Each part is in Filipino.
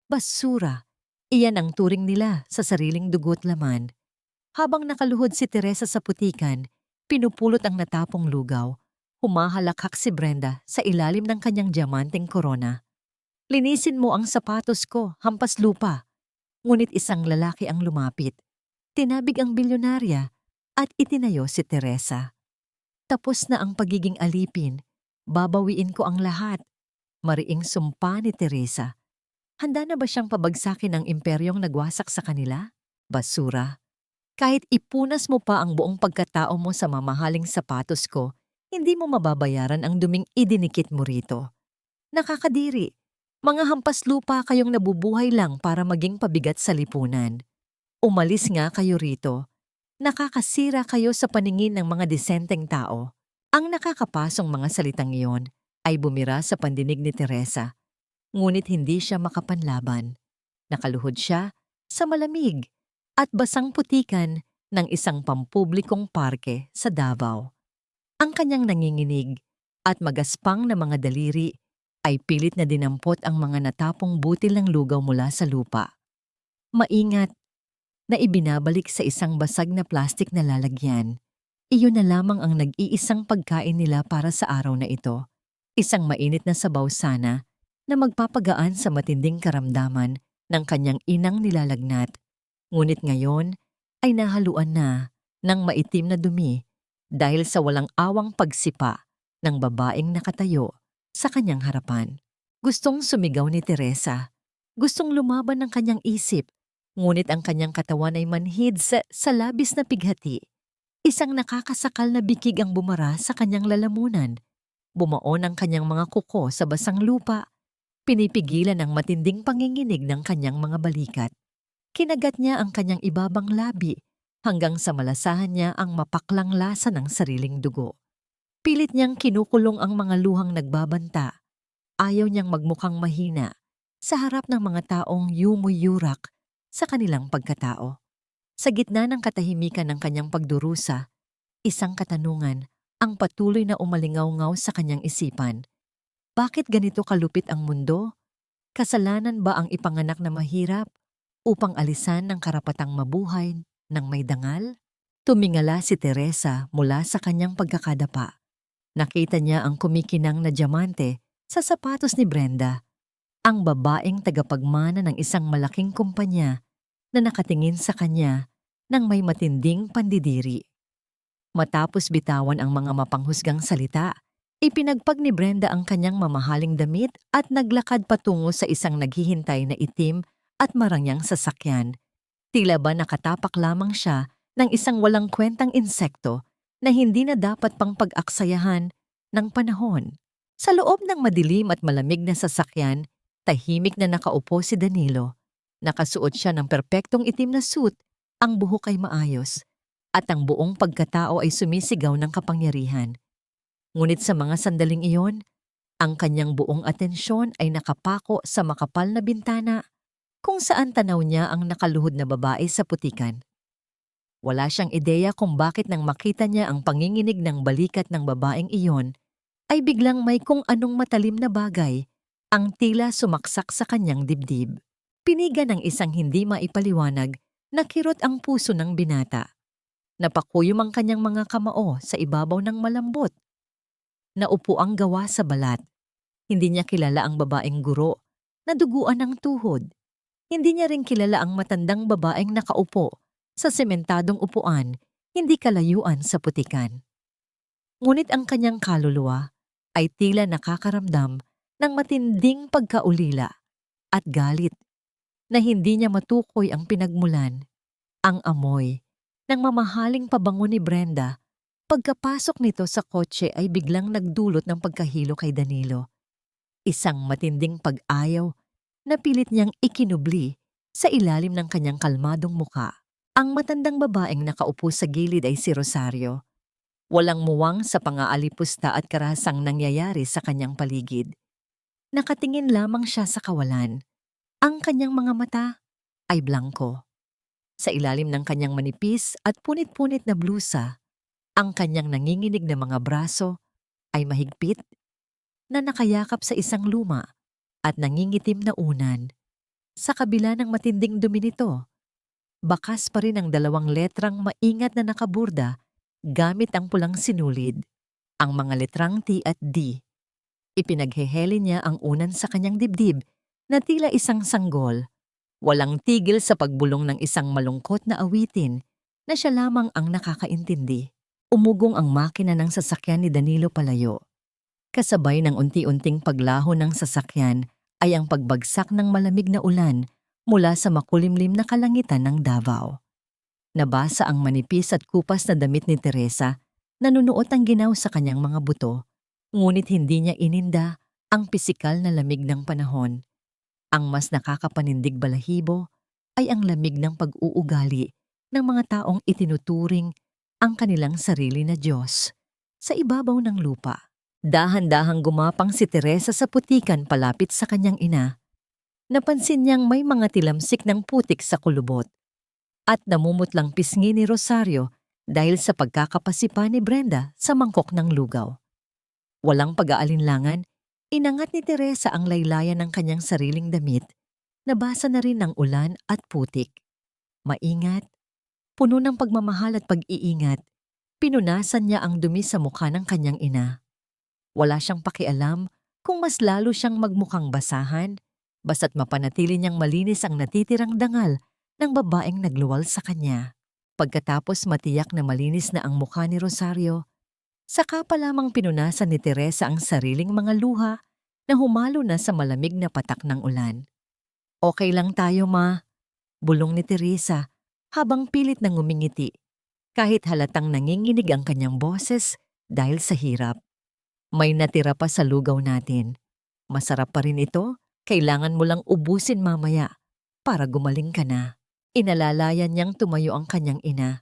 Basura. Iyan ang turing nila sa sariling dugo't laman. Habang nakaluhod si Teresa sa putikan, pinupulot ang natapong lugaw. Humahalakhak si Brenda sa ilalim ng kanyang diamanteng korona. Linisin mo ang sapatos ko, hampas lupa. Ngunit isang lalaki ang lumapit. Tinabig ang bilyonarya at itinayo si Teresa. Tapos na ang pagiging alipin. Babawiin ko ang lahat. Mariing sumpa ni Teresa. Handa na ba siyang pabagsakin ng imperyong nagwasak sa kanila? Basura. Kahit ipunas mo pa ang buong pagkatao mo sa mamahaling sapatos ko, hindi mo mababayaran ang duming idinikit mo rito. Nakakadiri. Mga hampas lupa kayong nabubuhay lang para maging pabigat sa lipunan. Umalis nga kayo rito. Nakakasira kayo sa paningin ng mga disenteng tao. Ang nakakapasong mga salitang iyon ay bumira sa pandinig ni Teresa. Ngunit hindi siya makapanlaban. Nakaluhod siya sa malamig at basang putikan ng isang pampublikong parke sa Davao. Ang kanyang nanginginig at magaspang na mga daliri ay pilit na dinampot ang mga natapong butil ng lugaw mula sa lupa. Maingat na ibinabalik sa isang basag na plastik na lalagyan. Iyon na lamang ang nag-iisang pagkain nila para sa araw na ito. Isang mainit na sabaw sana na magpapagaan sa matinding karamdaman ng kanyang inang nilalagnat. Ngunit ngayon ay nahaluan na ng maitim na dumi dahil sa walang awang pagsipa ng babaeng nakatayo sa kanyang harapan. Gustong sumigaw ni Teresa. Gustong lumaban ng kanyang isip, ngunit ang kanyang katawan ay manhid sa labis na pighati. Isang nakakasakal na bikig ang bumara sa kanyang lalamunan. Bumaon ang kanyang mga kuko sa basang lupa. Pinipigilan ang matinding panginginig ng kanyang mga balikat. Kinagat niya ang kanyang ibabang labi hanggang sa malasahan niya ang mapaklang lasa ng sariling dugo. Pilit niyang kinukulong ang mga luhang nagbabanta. Ayaw niyang magmukhang mahina sa harap ng mga taong yumuyurak sa kanilang pagkatao. Sa gitna ng katahimikan ng kanyang pagdurusa, isang katanungan ang patuloy na umalingaw-ngaw sa kanyang isipan. Bakit ganito kalupit ang mundo? Kasalanan ba ang ipanganak na mahirap upang alisan ng karapatang mabuhay ng may dangal? Tumingala si Teresa mula sa kanyang pagkakadapa. Nakita niya ang kumikinang na diamante sa sapatos ni Brenda, ang babaeng tagapagmana ng isang malaking kumpanya na nakatingin sa kanya ng may matinding pandidiri. Matapos bitawan ang mga mapanghusgang salita, ipinagpag ni Brenda ang kanyang mamahaling damit at naglakad patungo sa isang naghihintay na itim at marangyang sasakyan. Tila ba nakatapak lamang siya ng isang walang kwentang insekto na hindi na dapat pang pag-aksayahan ng panahon. Sa loob ng madilim at malamig na sasakyan, tahimik na nakaupo si Danilo. Nakasuot siya ng perpektong itim na suit, ang buhok ay maayos, at ang buong pagkatao ay sumisigaw ng kapangyarihan. Ngunit sa mga sandaling iyon, ang kanyang buong atensyon ay nakapako sa makapal na bintana kung saan tanaw niya ang nakaluhod na babae sa putikan. Wala siyang ideya kung bakit nang makita niya ang panginginig ng balikat ng babaeng iyon, ay biglang may kung anong matalim na bagay ang tila sumaksak sa kanyang dibdib. Piniga ng isang hindi maipaliwanag na kirot ang puso ng binata. Napakuyom ang kanyang mga kamao sa ibabaw ng malambot. Naupo ang gawa sa balat. Hindi niya kilala ang babaeng guro na duguan ng tuhod. Hindi niya rin kilala ang matandang babaeng nakaupo sa sementadong upuan, hindi kalayuan sa putikan. Ngunit ang kanyang kaluluwa ay tila nakakaramdam ng matinding pagkaulila at galit na hindi niya matukoy ang pinagmulan. Ang amoy ng mamahaling pabango ni Brenda pagkapasok nito sa kotse ay biglang nagdulot ng pagkahilo kay Danilo. Isang matinding pag-ayaw na pilit niyang ikinubli sa ilalim ng kanyang kalmadong muka. Ang matandang babaeng nakaupo sa gilid ay si Rosario. Walang muwang sa pangaalipusta at karahasang nangyayari sa kanyang paligid. Nakatingin lamang siya sa kawalan. Ang kanyang mga mata ay blanko. Sa ilalim ng kanyang manipis at punit-punit na blusa, ang kanyang nanginginig na mga braso ay mahigpit na nakayakap sa isang luma at nangingitim na unan. sa kabila ng matinding dumi nito. Bakas pa rin ang 2 letrang maingat na nakaburda gamit ang pulang sinulid. Ang mga letrang T at D. Ipinagheheli niya ang unan sa kanyang dibdib na tila isang sanggol. Walang tigil sa pagbulong ng isang malungkot na awitin na siya lamang ang nakakaintindi. Umugong ang makina ng sasakyan ni Danilo palayo. Kasabay ng unti-unting paglaho ng sasakyan ay ang pagbagsak ng malamig na ulan mula sa makulimlim na kalangitan ng Davao. Nabasa ang manipis at kupas na damit ni Teresa, nanunuot ang ginaw sa kanyang mga buto, ngunit hindi niya ininda ang pisikal na lamig ng panahon. Ang mas nakakapanindig balahibo ay ang lamig ng pag-uugali ng mga taong itinuturing ang kanilang sarili na Diyos sa ibabaw ng lupa. Dahan-dahang gumapang si Teresa sa putikan palapit sa kanyang ina. Napansin niyang may mga tilamsik ng putik sa kulubot at namumutlang pisngi ni Rosario dahil sa pagkakapasipa ni Brenda sa mangkok ng lugaw. Walang pag-aalinlangan, inangat ni Teresa ang laylayan ng kanyang sariling damit. Nabasa na rin ng ulan at putik. Maingat, puno ng pagmamahal at pag-iingat, pinunasan niya ang dumi sa mukha ng kanyang ina. Wala siyang pakialam kung mas lalo siyang magmukhang basahan, basta't mapanatili niyang malinis ang natitirang dangal ng babaeng nagluwal sa kanya. Pagkatapos matiyak na malinis na ang mukha ni Rosario, saka pa lamang pinunasan ni Teresa ang sariling mga luha na humalo na sa malamig na patak ng ulan. "Okay lang tayo, ma," bulong ni Teresa habang pilit na ngumingiti, kahit halatang nanginginig ang kanyang boses dahil sa hirap. "May natira pa sa lugaw natin. Masarap pa rin ito, kailangan mo lang ubusin mamaya para gumaling ka na." Inalalayan niyang tumayo ang kanyang ina.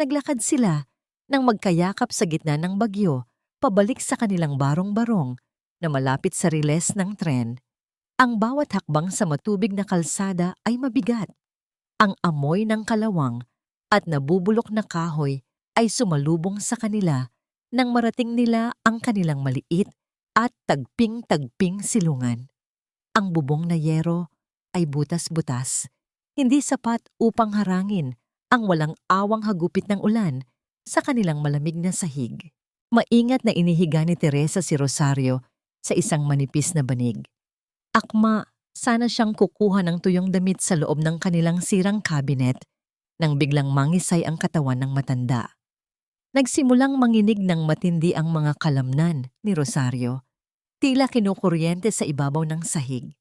Naglakad sila nang magkayakap sa gitna ng bagyo, pabalik sa kanilang barong-barong na malapit sa riles ng tren. Ang bawat hakbang sa matubig na kalsada ay mabigat. Ang amoy ng kalawang at nabubulok na kahoy ay sumalubong sa kanila nang marating nila ang kanilang maliit at tagping-tagping silungan. Ang bubong na yero ay butas-butas, hindi sapat upang harangin ang walang awang hagupit ng ulan sa kanilang malamig na sahig. Maingat na inihiga ni Teresa si Rosario sa isang manipis na banig. Akma, sana siyang kukuha ng tuyong damit sa loob ng kanilang sirang kabinet nang biglang mangisay ang katawan ng matanda. Nagsimulang manginig ng matindi ang mga kalamnan ni Rosario, tila kinukuryente sa ibabaw ng sahig.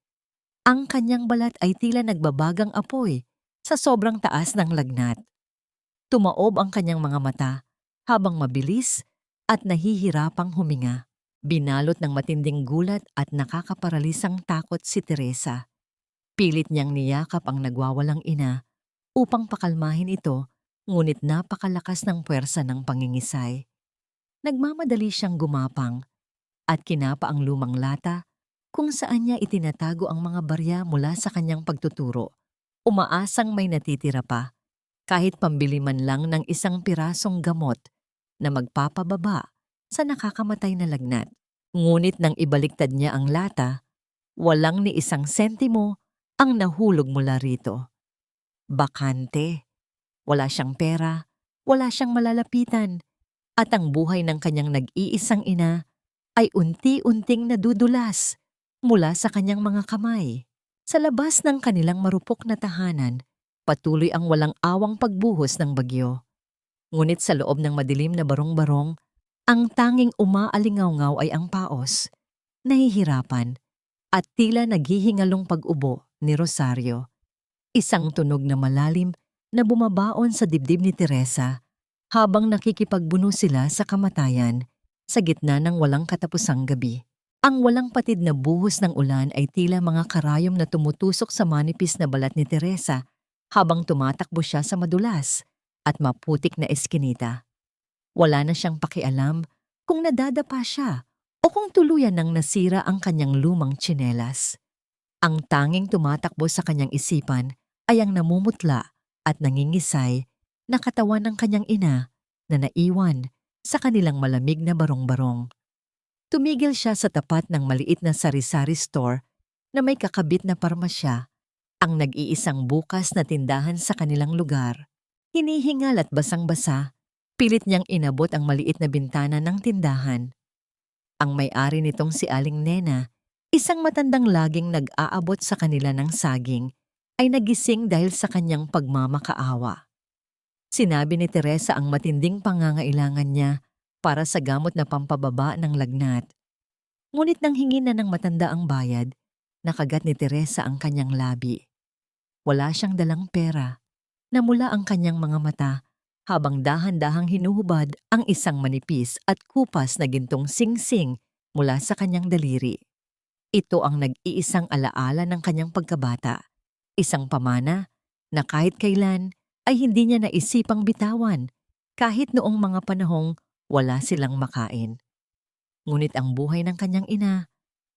Ang kanyang balat ay tila nagbabagang apoy sa sobrang taas ng lagnat. Tumaob ang kanyang mga mata habang mabilis at nahihirapang huminga. Binalot ng matinding gulat at nakakaparalisang takot si Teresa. Pilit niyang niyakap ang nagwawalang ina upang pakalmahin ito, ngunit napakalakas ng puwersa ng pangingisay. Nagmamadali siyang gumapang at kinapa ang lumang lata kung saan niya itinatago ang mga barya mula sa kanyang pagtuturo. Umaasang may natitira pa, kahit pambili man lang ng isang pirasong gamot na magpapababa sa nakakamatay na lagnat. Ngunit nang ibaliktad niya ang lata, walang ni isang sentimo ang nahulog mula rito. Bakante. Wala siyang pera, wala siyang malalapitan, at ang buhay ng kanyang nag-iisang ina ay unti-unting nadudulas mula sa kanyang mga kamay. Sa labas ng kanilang marupok na tahanan, patuloy ang walang awang pagbuhos ng bagyo. Ngunit sa loob ng madilim na barong-barong, ang tanging umaalingaw-ngaw ay ang paos, nahihirapan, at tila naghihingalong pag-ubo ni Rosario. Isang tunog na malalim na bumabaon sa dibdib ni Teresa habang nakikipagbuno sila sa kamatayan sa gitna ng walang katapusang gabi. Ang walang patid na buhos ng ulan ay tila mga karayom na tumutusok sa manipis na balat ni Teresa habang tumatakbo siya sa madulas at maputik na eskinita. Wala na siyang pakialam kung nadadapa siya o kung tuluyan nang nasira ang kanyang lumang tsinelas. Ang tanging tumatakbo sa kanyang isipan ay ang namumutla at nangingisay na katawan ng kanyang ina na naiwan sa kanilang malamig na barong-barong. Tumigil siya sa tapat ng maliit na sari-sari store na may kakabit na parmasya Ang nag-iisang bukas na tindahan sa kanilang lugar. Hinihingal at basang-basa, pilit niyang inabot ang maliit na bintana ng tindahan. Ang may-ari nitong si Aling Nena, isang matandang laging nag-aabot sa kanila ng saging, ay nagising dahil sa kanyang pagmamakaawa. Sinabi ni Teresa ang matinding pangangailangan niya para sa gamot na pampababa ng lagnat. Ngunit nang hingin na ng matanda ang bayad, nakagat ni Teresa ang kanyang labi. Wala siyang dalang pera. Namula ang kanyang mga mata habang dahan-dahang hinuhubad ang isang manipis at kupas na gintong singsing mula sa kanyang daliri. Ito ang nag-iisang alaala ng kanyang pagkabata. Isang pamana na kahit kailan ay hindi niya naisipang bitawan kahit noong mga panahong wala silang makain. Ngunit ang buhay ng kanyang ina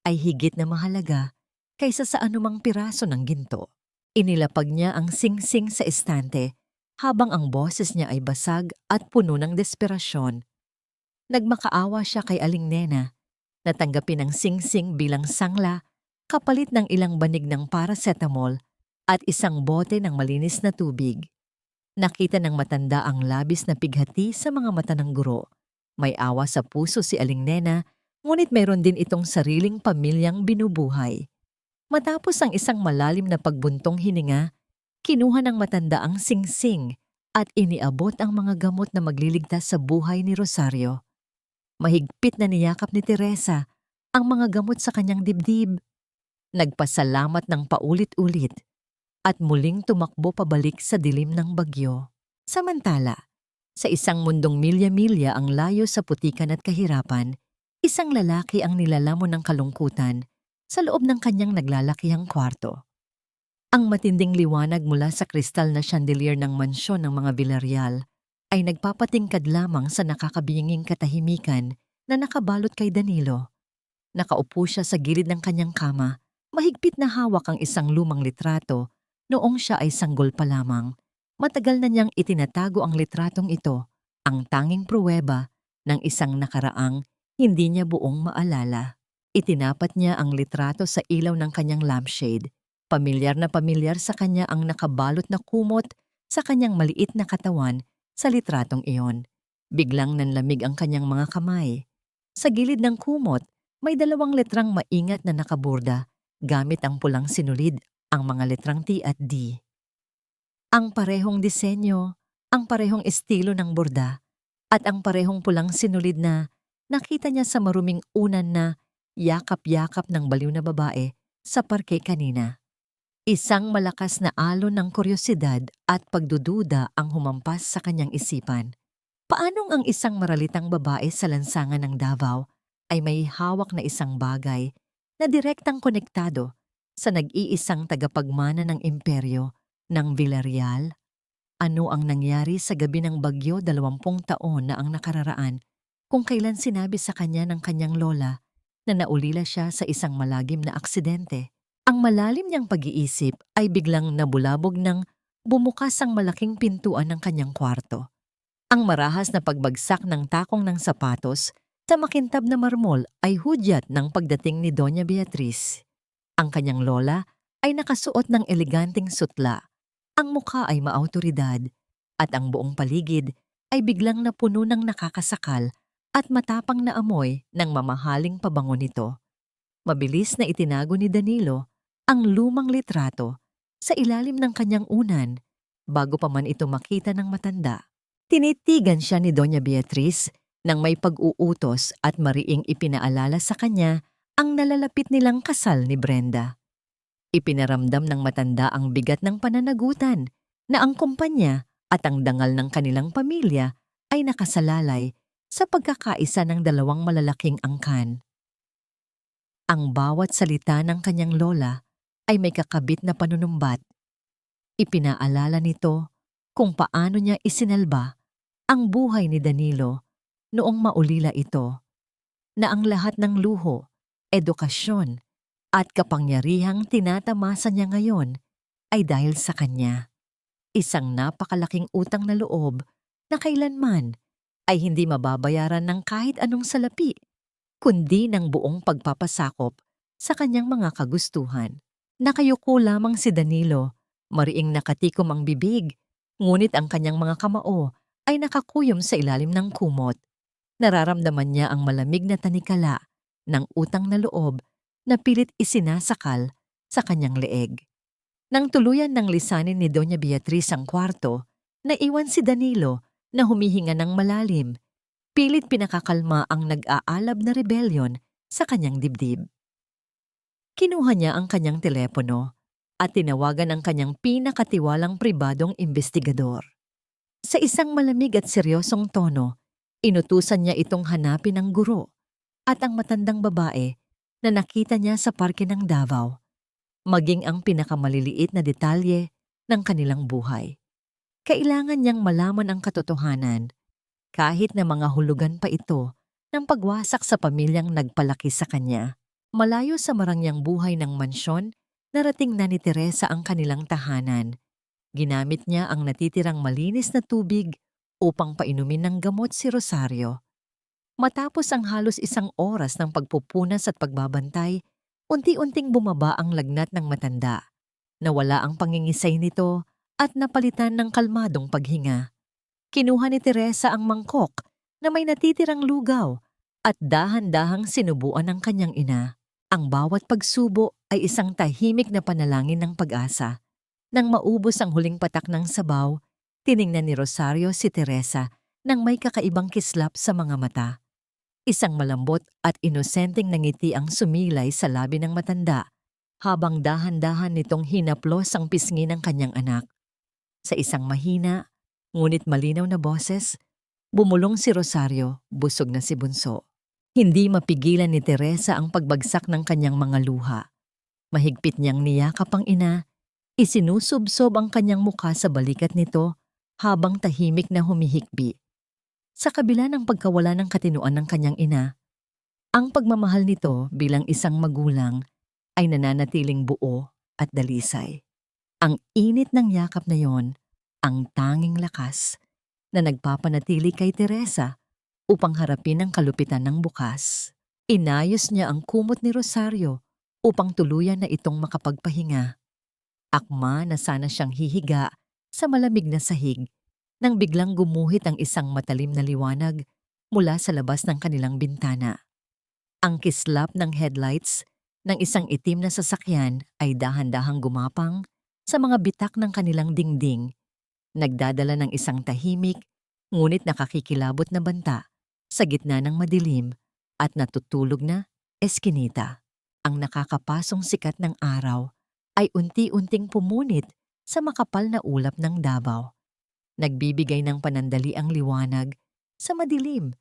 ay higit na mahalaga kaysa sa anumang piraso ng ginto. Inilapag niya ang singsing sa estante habang ang boses niya ay basag at puno ng desperasyon. Nagmakaawa siya kay Aling Nena na tanggapin ang singsing bilang sangla kapalit ng ilang banig ng paracetamol at isang bote ng malinis na tubig. Nakita ng matanda ang labis na pighati sa mga mata ng guro. May awa sa puso si Aling Nena, ngunit mayroon din itong sariling pamilyang binubuhay. Matapos ang isang malalim na pagbuntong hininga, kinuha ng matanda ang singsing at iniabot ang mga gamot na magliligtas sa buhay ni Rosario. Mahigpit na niyakap ni Teresa ang mga gamot sa kanyang dibdib. Nagpasalamat ng paulit-ulit at muling tumakbo pabalik sa dilim ng bagyo. Samantala, sa isang mundong milya-milya ang layo sa putikan at kahirapan, isang lalaki ang nilalamon ng kalungkutan sa loob ng kanyang naglalakihang kwarto. Ang matinding liwanag mula sa kristal na chandelier ng mansyon ng mga Villarreal ay nagpapatingkad lamang sa nakakabinging katahimikan na nakabalot kay Danilo. Nakaupo siya sa gilid ng kanyang kama, mahigpit na hawak ang isang lumang litrato noong siya ay sanggol pa lamang. Matagal na niyang itinatago ang litratong ito, ang tanging pruweba ng isang nakaraang hindi niya buong maalala. Itinapat niya ang litrato sa ilaw ng kanyang lampshade. Pamilyar na pamilyar sa kanya ang nakabalot na kumot sa kanyang maliit na katawan sa litratong iyon. Biglang nanlamig ang kanyang mga kamay. Sa gilid ng kumot, may dalawang letrang maingat na nakaburda gamit ang pulang sinulid, ang mga letrang T at D. Ang parehong disenyo, ang parehong estilo ng burda, at ang parehong pulang sinulid na nakita niya sa maruming unan na yakap-yakap ng baliw na babae sa parke kanina. Isang malakas na alon ng kuryosidad at pagdududa ang humampas sa kanyang isipan. Paanong ang isang maralitang babae sa lansangan ng Davao ay may hawak na isang bagay na direktang konektado sa nag-iisang tagapagmana ng imperyo ng Villarreal? Ano ang nangyari sa gabi ng bagyo 20 taon na ang nakararaan kung kailan sinabi sa kanya ng kanyang lola na naulila siya sa isang malagim na aksidente? Ang malalim niyang pag-iisip ay biglang nabulabog nang bumukas ang malaking pintuan ng kanyang kwarto. Ang marahas na pagbagsak ng takong ng sapatos sa makintab na marmol ay hudyat ng pagdating ni Doña Beatriz. Ang kanyang lola ay nakasuot ng eleganteng sutla. Ang mukha ay maawtoridad at ang buong paligid ay biglang napuno ng nakakasakal at matapang na amoy ng mamahaling pabango nito. Mabilis na itinago ni Danilo ang lumang litrato sa ilalim ng kanyang unan bago pa man ito makita ng matanda. Tinitigan siya ni Doña Beatriz nang may pag-uutos at mariing ipinaalala sa kanya ang nalalapit nilang kasal ni Brenda. Ipinaramdam ng matanda ang bigat ng pananagutan na ang kumpanya at ang dangal ng kanilang pamilya ay nakasalalay sa pagkakaisa ng dalawang malalaking angkan. Ang bawat salita ng kanyang lola ay may kakabit na panunumbat. Ipinaalala nito kung paano niya isinalba ang buhay ni Danilo noong maulila ito, na ang lahat ng luho, edukasyon at kapangyarihang tinatamasa niya ngayon ay dahil sa kanya. Isang napakalaking utang na loob na kailanman ay hindi mababayaran ng kahit anong salapi, kundi ng buong pagpapasakop sa kanyang mga kagustuhan. Nakayuko lamang si Danilo, mariing nakatikom ang bibig, ngunit ang kanyang mga kamao ay nakakuyom sa ilalim ng kumot. Nararamdaman niya ang malamig na tanikala ng utang na loob na pilit isinasakal sa kanyang leeg. Nang tuluyan ng lisanin ni Doña Beatriz ang kwarto, naiwan si Danilo na humihinga ng malalim, pilit pinakakalma ang nag-aalab na rebellion sa kanyang dibdib. Kinuha niya ang kanyang telepono at tinawagan ang kanyang pinakatiwalang pribadong investigador. Sa isang malamig at seryosong tono, inutusan niya itong hanapin ang guro at ang matandang babae na nakita niya sa parke ng Davao, maging ang pinakamaliliit na detalye ng kanilang buhay. Kailangan niyang malaman ang katotohanan, kahit na mga hulugan pa ito ng pagwasak sa pamilyang nagpalaki sa kanya. Malayo sa marangyang buhay ng mansyon, narating na ni Teresa ang kanilang tahanan. Ginamit niya ang natitirang malinis na tubig upang painumin ng gamot si Rosario. Matapos ang halos 1 oras ng pagpupunas at pagbabantay, unti-unting bumaba ang lagnat ng matanda. Nawala ang pangingisay nito at napalitan ng kalmadong paghinga. Kinuha ni Teresa ang mangkok na may natitirang lugaw at dahan-dahang sinubuan ng kanyang ina. Ang bawat pagsubo ay isang tahimik na panalangin ng pag-asa. Nang maubos ang huling patak ng sabaw, tiningnan ni Rosario si Teresa nang may kakaibang kislap sa mga mata. Isang malambot at inosenteng ngiti ang sumilay sa labi ng matanda, habang dahan-dahan nitong hinaplos ang pisngi ng kanyang anak. Sa isang mahina, ngunit malinaw na boses, bumulong si Rosario, busog na si Bunso. Hindi mapigilan ni Teresa ang pagbagsak ng kanyang mga luha. Mahigpit niyang niyakap ang ina, isinusubsob ang kanyang mukha sa balikat nito habang tahimik na humihikbi. Sa kabila ng pagkawala ng katinuan ng kanyang ina, ang pagmamahal nito bilang isang magulang ay nananatiling buo at dalisay. Ang init ng yakap na yon, ang tanging lakas na nagpapanatili kay Teresa upang harapin ang kalupitan ng bukas. Inayos niya ang kumot ni Rosario upang tuluyan na itong makapagpahinga. Akma na sana siyang hihiga sa malamig na sahig nang biglang gumuhit ang isang matalim na liwanag mula sa labas ng kanilang bintana. Ang kislap ng headlights ng isang itim na sasakyan ay dahan-dahang gumapang sa mga bitak ng kanilang dingding, nagdadala ng isang tahimik ngunit nakakikilabot na banta sa gitna ng madilim at natutulog na eskinita. Ang nakakapasong sikat ng araw ay unti-unting pumunit sa makapal na ulap ng Davao. Nagbibigay ng panandali ang liwanag sa madilim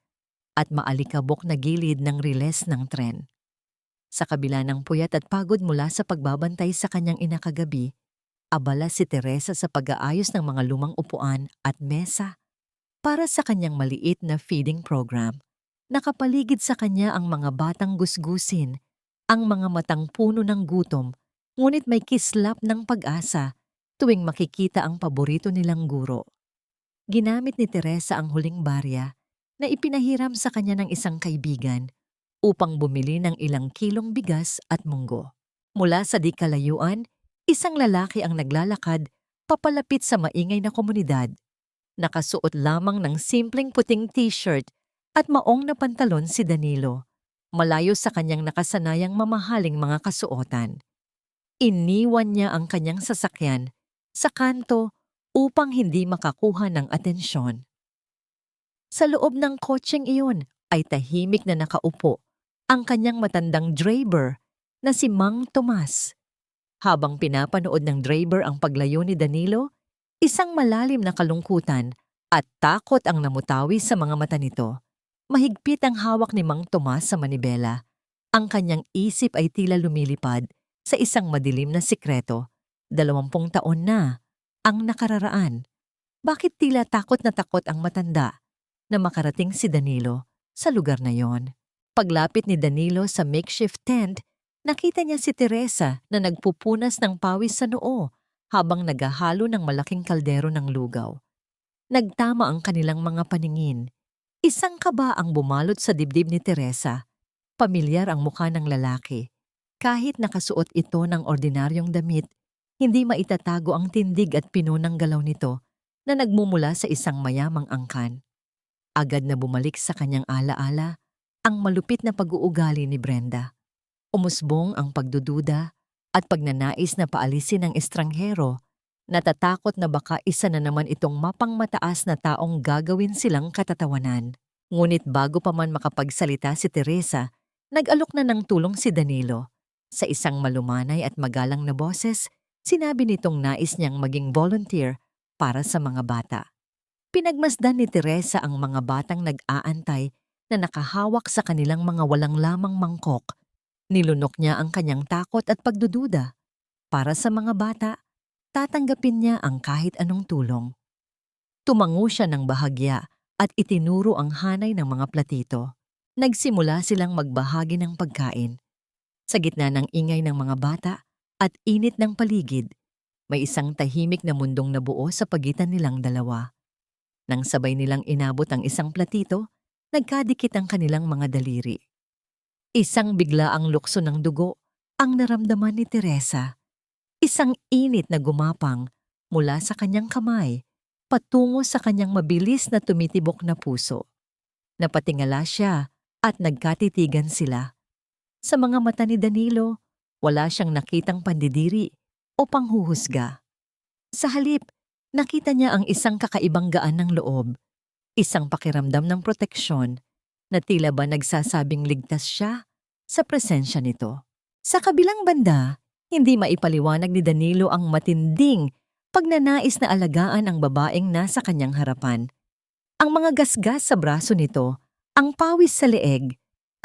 at maalikabok na gilid ng riles ng tren. Sa kabila ng puyat at pagod mula sa pagbabantay sa kanyang ina kagabi, abala si Teresa sa pag-aayos ng mga lumang upuan at mesa para sa kanyang maliit na feeding program. Nakapaligid sa kanya ang mga batang gusgusin, ang mga matang puno ng gutom, ngunit may kislap ng pag-asa tuwing makikita ang paborito nilang guro. Ginamit ni Teresa ang huling barya na ipinahiram sa kanya ng isang kaibigan upang bumili ng ilang kilong bigas at munggo. Mula sa di kalayuan, isang lalaki ang naglalakad papalapit sa maingay na komunidad. Nakasuot lamang ng simpleng puting t-shirt at maong na pantalon si Danilo, malayo sa kanyang nakasanayang mamahaling mga kasuotan. Iniwan niya ang kanyang sasakyan sa kanto upang hindi makakuha ng atensyon. Sa loob ng kotseng iyon ay tahimik na nakaupo ang kanyang matandang driver na si Mang Tomas. Habang pinapanood ng driver ang paglayo ni Danilo, isang malalim na kalungkutan at takot ang namutawi sa mga mata nito. Mahigpit ang hawak ni Mang Tomas sa manibela. Ang kanyang isip ay tila lumilipad sa isang madilim na sikreto. 20 taon na ang nakararaan. Bakit tila takot na takot ang matanda na makarating si Danilo sa lugar na yon? Paglapit ni Danilo sa makeshift tent, nakita niya si Teresa na nagpupunas ng pawis sa noo habang naghahalo ng malaking kaldero ng lugaw. Nagtama ang kanilang mga paningin. Isang kaba ang bumalot sa dibdib ni Teresa. Pamilyar ang mukha ng lalaki. Kahit nakasuot ito ng ordinaryong damit, hindi maitatago ang tindig at pino ng galaw nito na nagmumula sa isang mayamang angkan. Agad na bumalik sa kanyang alaala ang malupit na pag-uugali ni Brenda. Umusbong ang pagdududa at pagnanais na paalisin ng estranghero, natatakot na baka isa na naman itong mapangmataas na taong gagawin silang katatawanan. Ngunit bago pa man makapagsalita si Teresa, nag-alok na ng tulong si Danilo. Sa isang malumanay at magalang na boses, sinabi nitong nais niyang maging volunteer para sa mga bata. Pinagmasdan ni Teresa ang mga batang nag-aantay na nakahawak sa kanilang mga walang lamang mangkok. Nilunok niya ang kanyang takot at pagdududa. Para sa mga bata, tatanggapin niya ang kahit anong tulong. Tumango siya ng bahagya at itinuro ang hanay ng mga platito. Nagsimula silang magbahagi ng pagkain. Sa gitna ng ingay ng mga bata at init ng paligid, may isang tahimik na mundong nabuo sa pagitan nilang dalawa. Nang sabay nilang inabot ang isang platito, nagkadikit ang kanilang mga daliri. Isang biglaang lukso ng dugo ang naramdaman ni Teresa. Isang init na gumapang mula sa kanyang kamay patungo sa kanyang mabilis na tumitibok na puso. Napatingala siya at nagkatitigan sila. Sa mga mata ni Danilo, wala siyang nakitang pandidiri o panghuhusga. Sa halip, nakita niya ang isang kakaibang gaan ng loob, isang pakiramdam ng proteksyon na tila ba nagsasabing ligtas siya sa presensya nito. Sa kabilang banda, hindi maipaliwanag ni Danilo ang matinding pagnanais na alagaan ang babaeng nasa kanyang harapan. Ang mga gasgas sa braso nito, ang pawis sa leeg,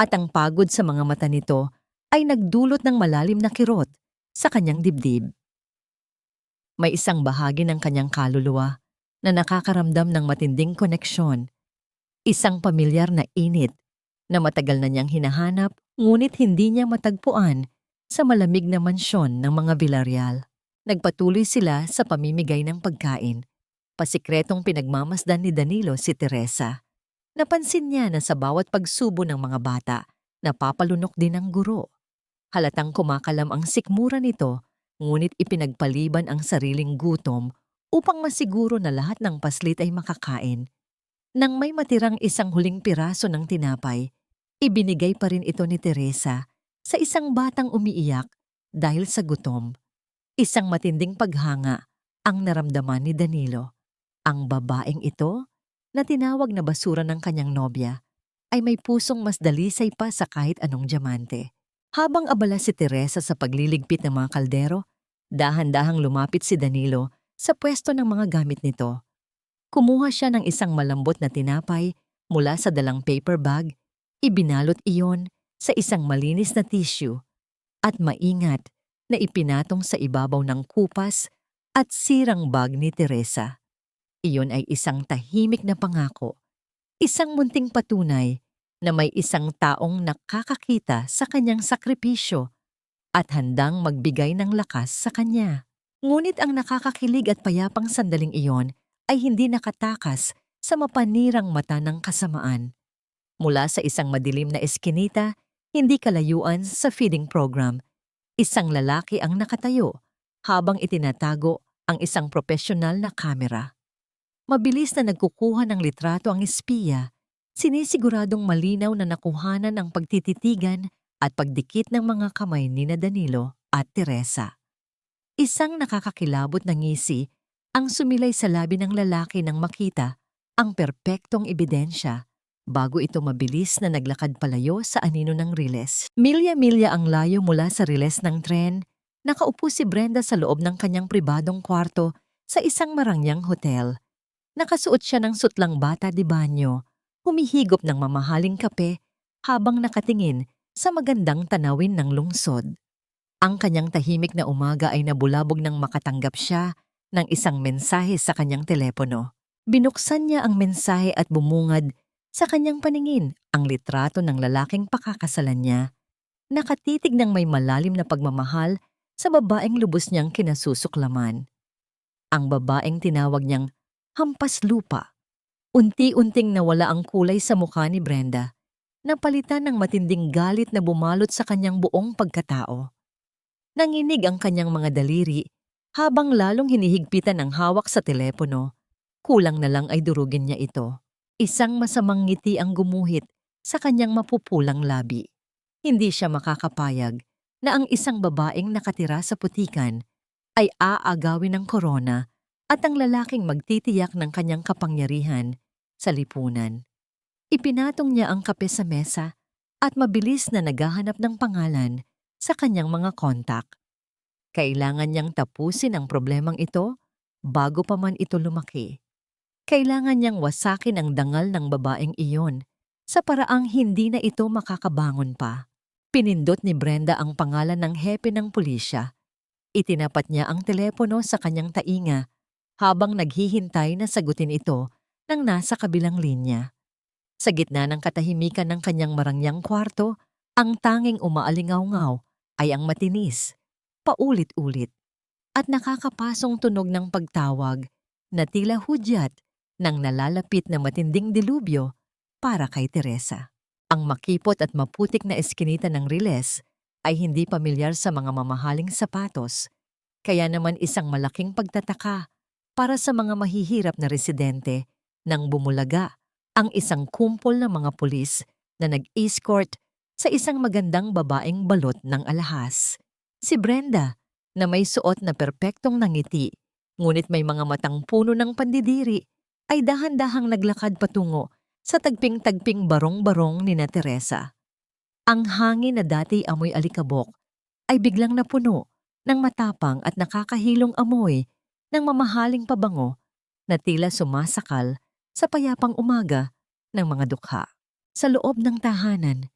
at ang pagod sa mga mata nito ay nagdulot ng malalim na kirot sa kanyang dibdib. May isang bahagi ng kanyang kaluluwa na nakakaramdam ng matinding koneksyon. Isang pamilyar na init na matagal na niyang hinahanap ngunit hindi niya matagpuan sa malamig na mansyon ng mga Villarreal. Nagpatuloy sila sa pamimigay ng pagkain. Pasikretong pinagmamasdan ni Danilo si Teresa. Napansin niya na sa bawat pagsubo ng mga bata, napapalunok din ang guro. Halatang kumakalam ang sikmura nito, ngunit ipinagpaliban ang sariling gutom upang masiguro na lahat ng paslit ay makakain. Nang may matirang isang huling piraso ng tinapay, ibinigay pa rin ito ni Teresa sa isang batang umiiyak dahil sa gutom. Isang matinding paghanga ang naramdaman ni Danilo. Ang babaeng ito, na tinawag na basura ng kanyang nobya, ay may pusong mas dalisay pa sa kahit anong diamante. Habang abala si Teresa sa pagliligpit ng mga kaldero, dahan-dahang lumapit si Danilo sa pwesto ng mga gamit nito. Kumuha siya ng isang malambot na tinapay mula sa dalang paper bag, ibinalot iyon sa isang malinis na tissue at maingat na ipinatong sa ibabaw ng kupas at sirang bag ni Teresa. Iyon ay isang tahimik na pangako, isang munting patunay na may isang taong nakakakita sa kanyang sakripisyo at handang magbigay ng lakas sa kanya. Ngunit ang nakakakilig at payapang sandaling iyon ay hindi nakatakas sa mapanirang mata ng kasamaan. Mula sa isang madilim na eskinita, hindi kalayuan sa feeding program, isang lalaki ang nakatayo habang itinatago ang isang profesional na kamera. Mabilis na nagkukuha ng litrato ang espiya, sinisiguradong malinaw na nakuhanan ang pagtititigan at pagdikit ng mga kamay ni Danilo at Teresa. Isang nakakakilabot na ngisi ang sumilay sa labi ng lalaki nang makita ang perpektong ebidensya bago ito mabilis na naglakad palayo sa anino ng riles. Milya-milya ang layo mula sa riles ng tren, nakaupo si Brenda sa loob ng kanyang pribadong kwarto sa isang marangyang hotel. Nakasuot siya ng sutlang bata de banyo, humihigop ng mamahaling kape habang nakatingin sa magandang tanawin ng lungsod. Ang kanyang tahimik na umaga ay nabulabog nang makatanggap siya ng isang mensahe sa kanyang telepono. Binuksan niya ang mensahe at bumungad sa kanyang paningin ang litrato ng lalaking pakakasalan niya. Nakatitig ng may malalim na pagmamahal sa babaeng lubos niyang kinasusuklaman. Ang babaeng tinawag niyang hampas lupa. Unti-unting nawala ang kulay sa mukha ni Brenda. napalitan ng matinding galit na bumalot sa kanyang buong pagkatao. Nanginig ang kanyang mga daliri habang lalong hinihigpitan ang hawak sa telepono. Kulang na lang ay durugin niya ito. Isang masamang ngiti ang gumuhit sa kanyang mapupulang labi. Hindi siya makakapayag na ang isang babaeng nakatira sa putikan ay aagawin ng korona at ang lalaking magtitiyak ng kanyang kapangyarihan sa lipunan. Ipinatong niya ang kape sa mesa at mabilis na naghahanap ng pangalan sa kanyang mga kontak. Kailangan niyang tapusin ang problemang ito bago pa man ito lumaki. Kailangan niyang wasakin ang dangal ng babaeng iyon sa paraang hindi na ito makakabangon pa. Pinindot ni Brenda ang pangalan ng hepe ng pulisya. Itinapat niya ang telepono sa kanyang tainga habang naghihintay na sagutin ito ng nasa kabilang linya. Sa gitna ng katahimikan ng kanyang marangyang kwarto, ang tanging umaalingaw-ngaw ay ang matinis, paulit-ulit, at nakakapasong tunog ng pagtawag na tila hudyat ng nalalapit na matinding dilubyo para kay Teresa. Ang makipot at maputik na eskinita ng riles ay hindi pamilyar sa mga mamahaling sapatos, kaya naman isang malaking pagtataka para sa mga mahihirap na residente nang bumulaga ang isang kumpol ng mga pulis na nag-escort sa isang magandang babaeng balot ng alahas. Si Brenda, na may suot na perpektong nangiti, ngunit may mga matang puno ng pandidiri, ay dahan-dahang naglakad patungo sa tagping-tagping barong-barong ni na Teresa. Ang hangin na dati amoy alikabok ay biglang napuno ng matapang at nakakahilong amoy ng mamahaling pabango na tila sumasakal sa payapang umaga ng mga dukha. Sa loob ng tahanan,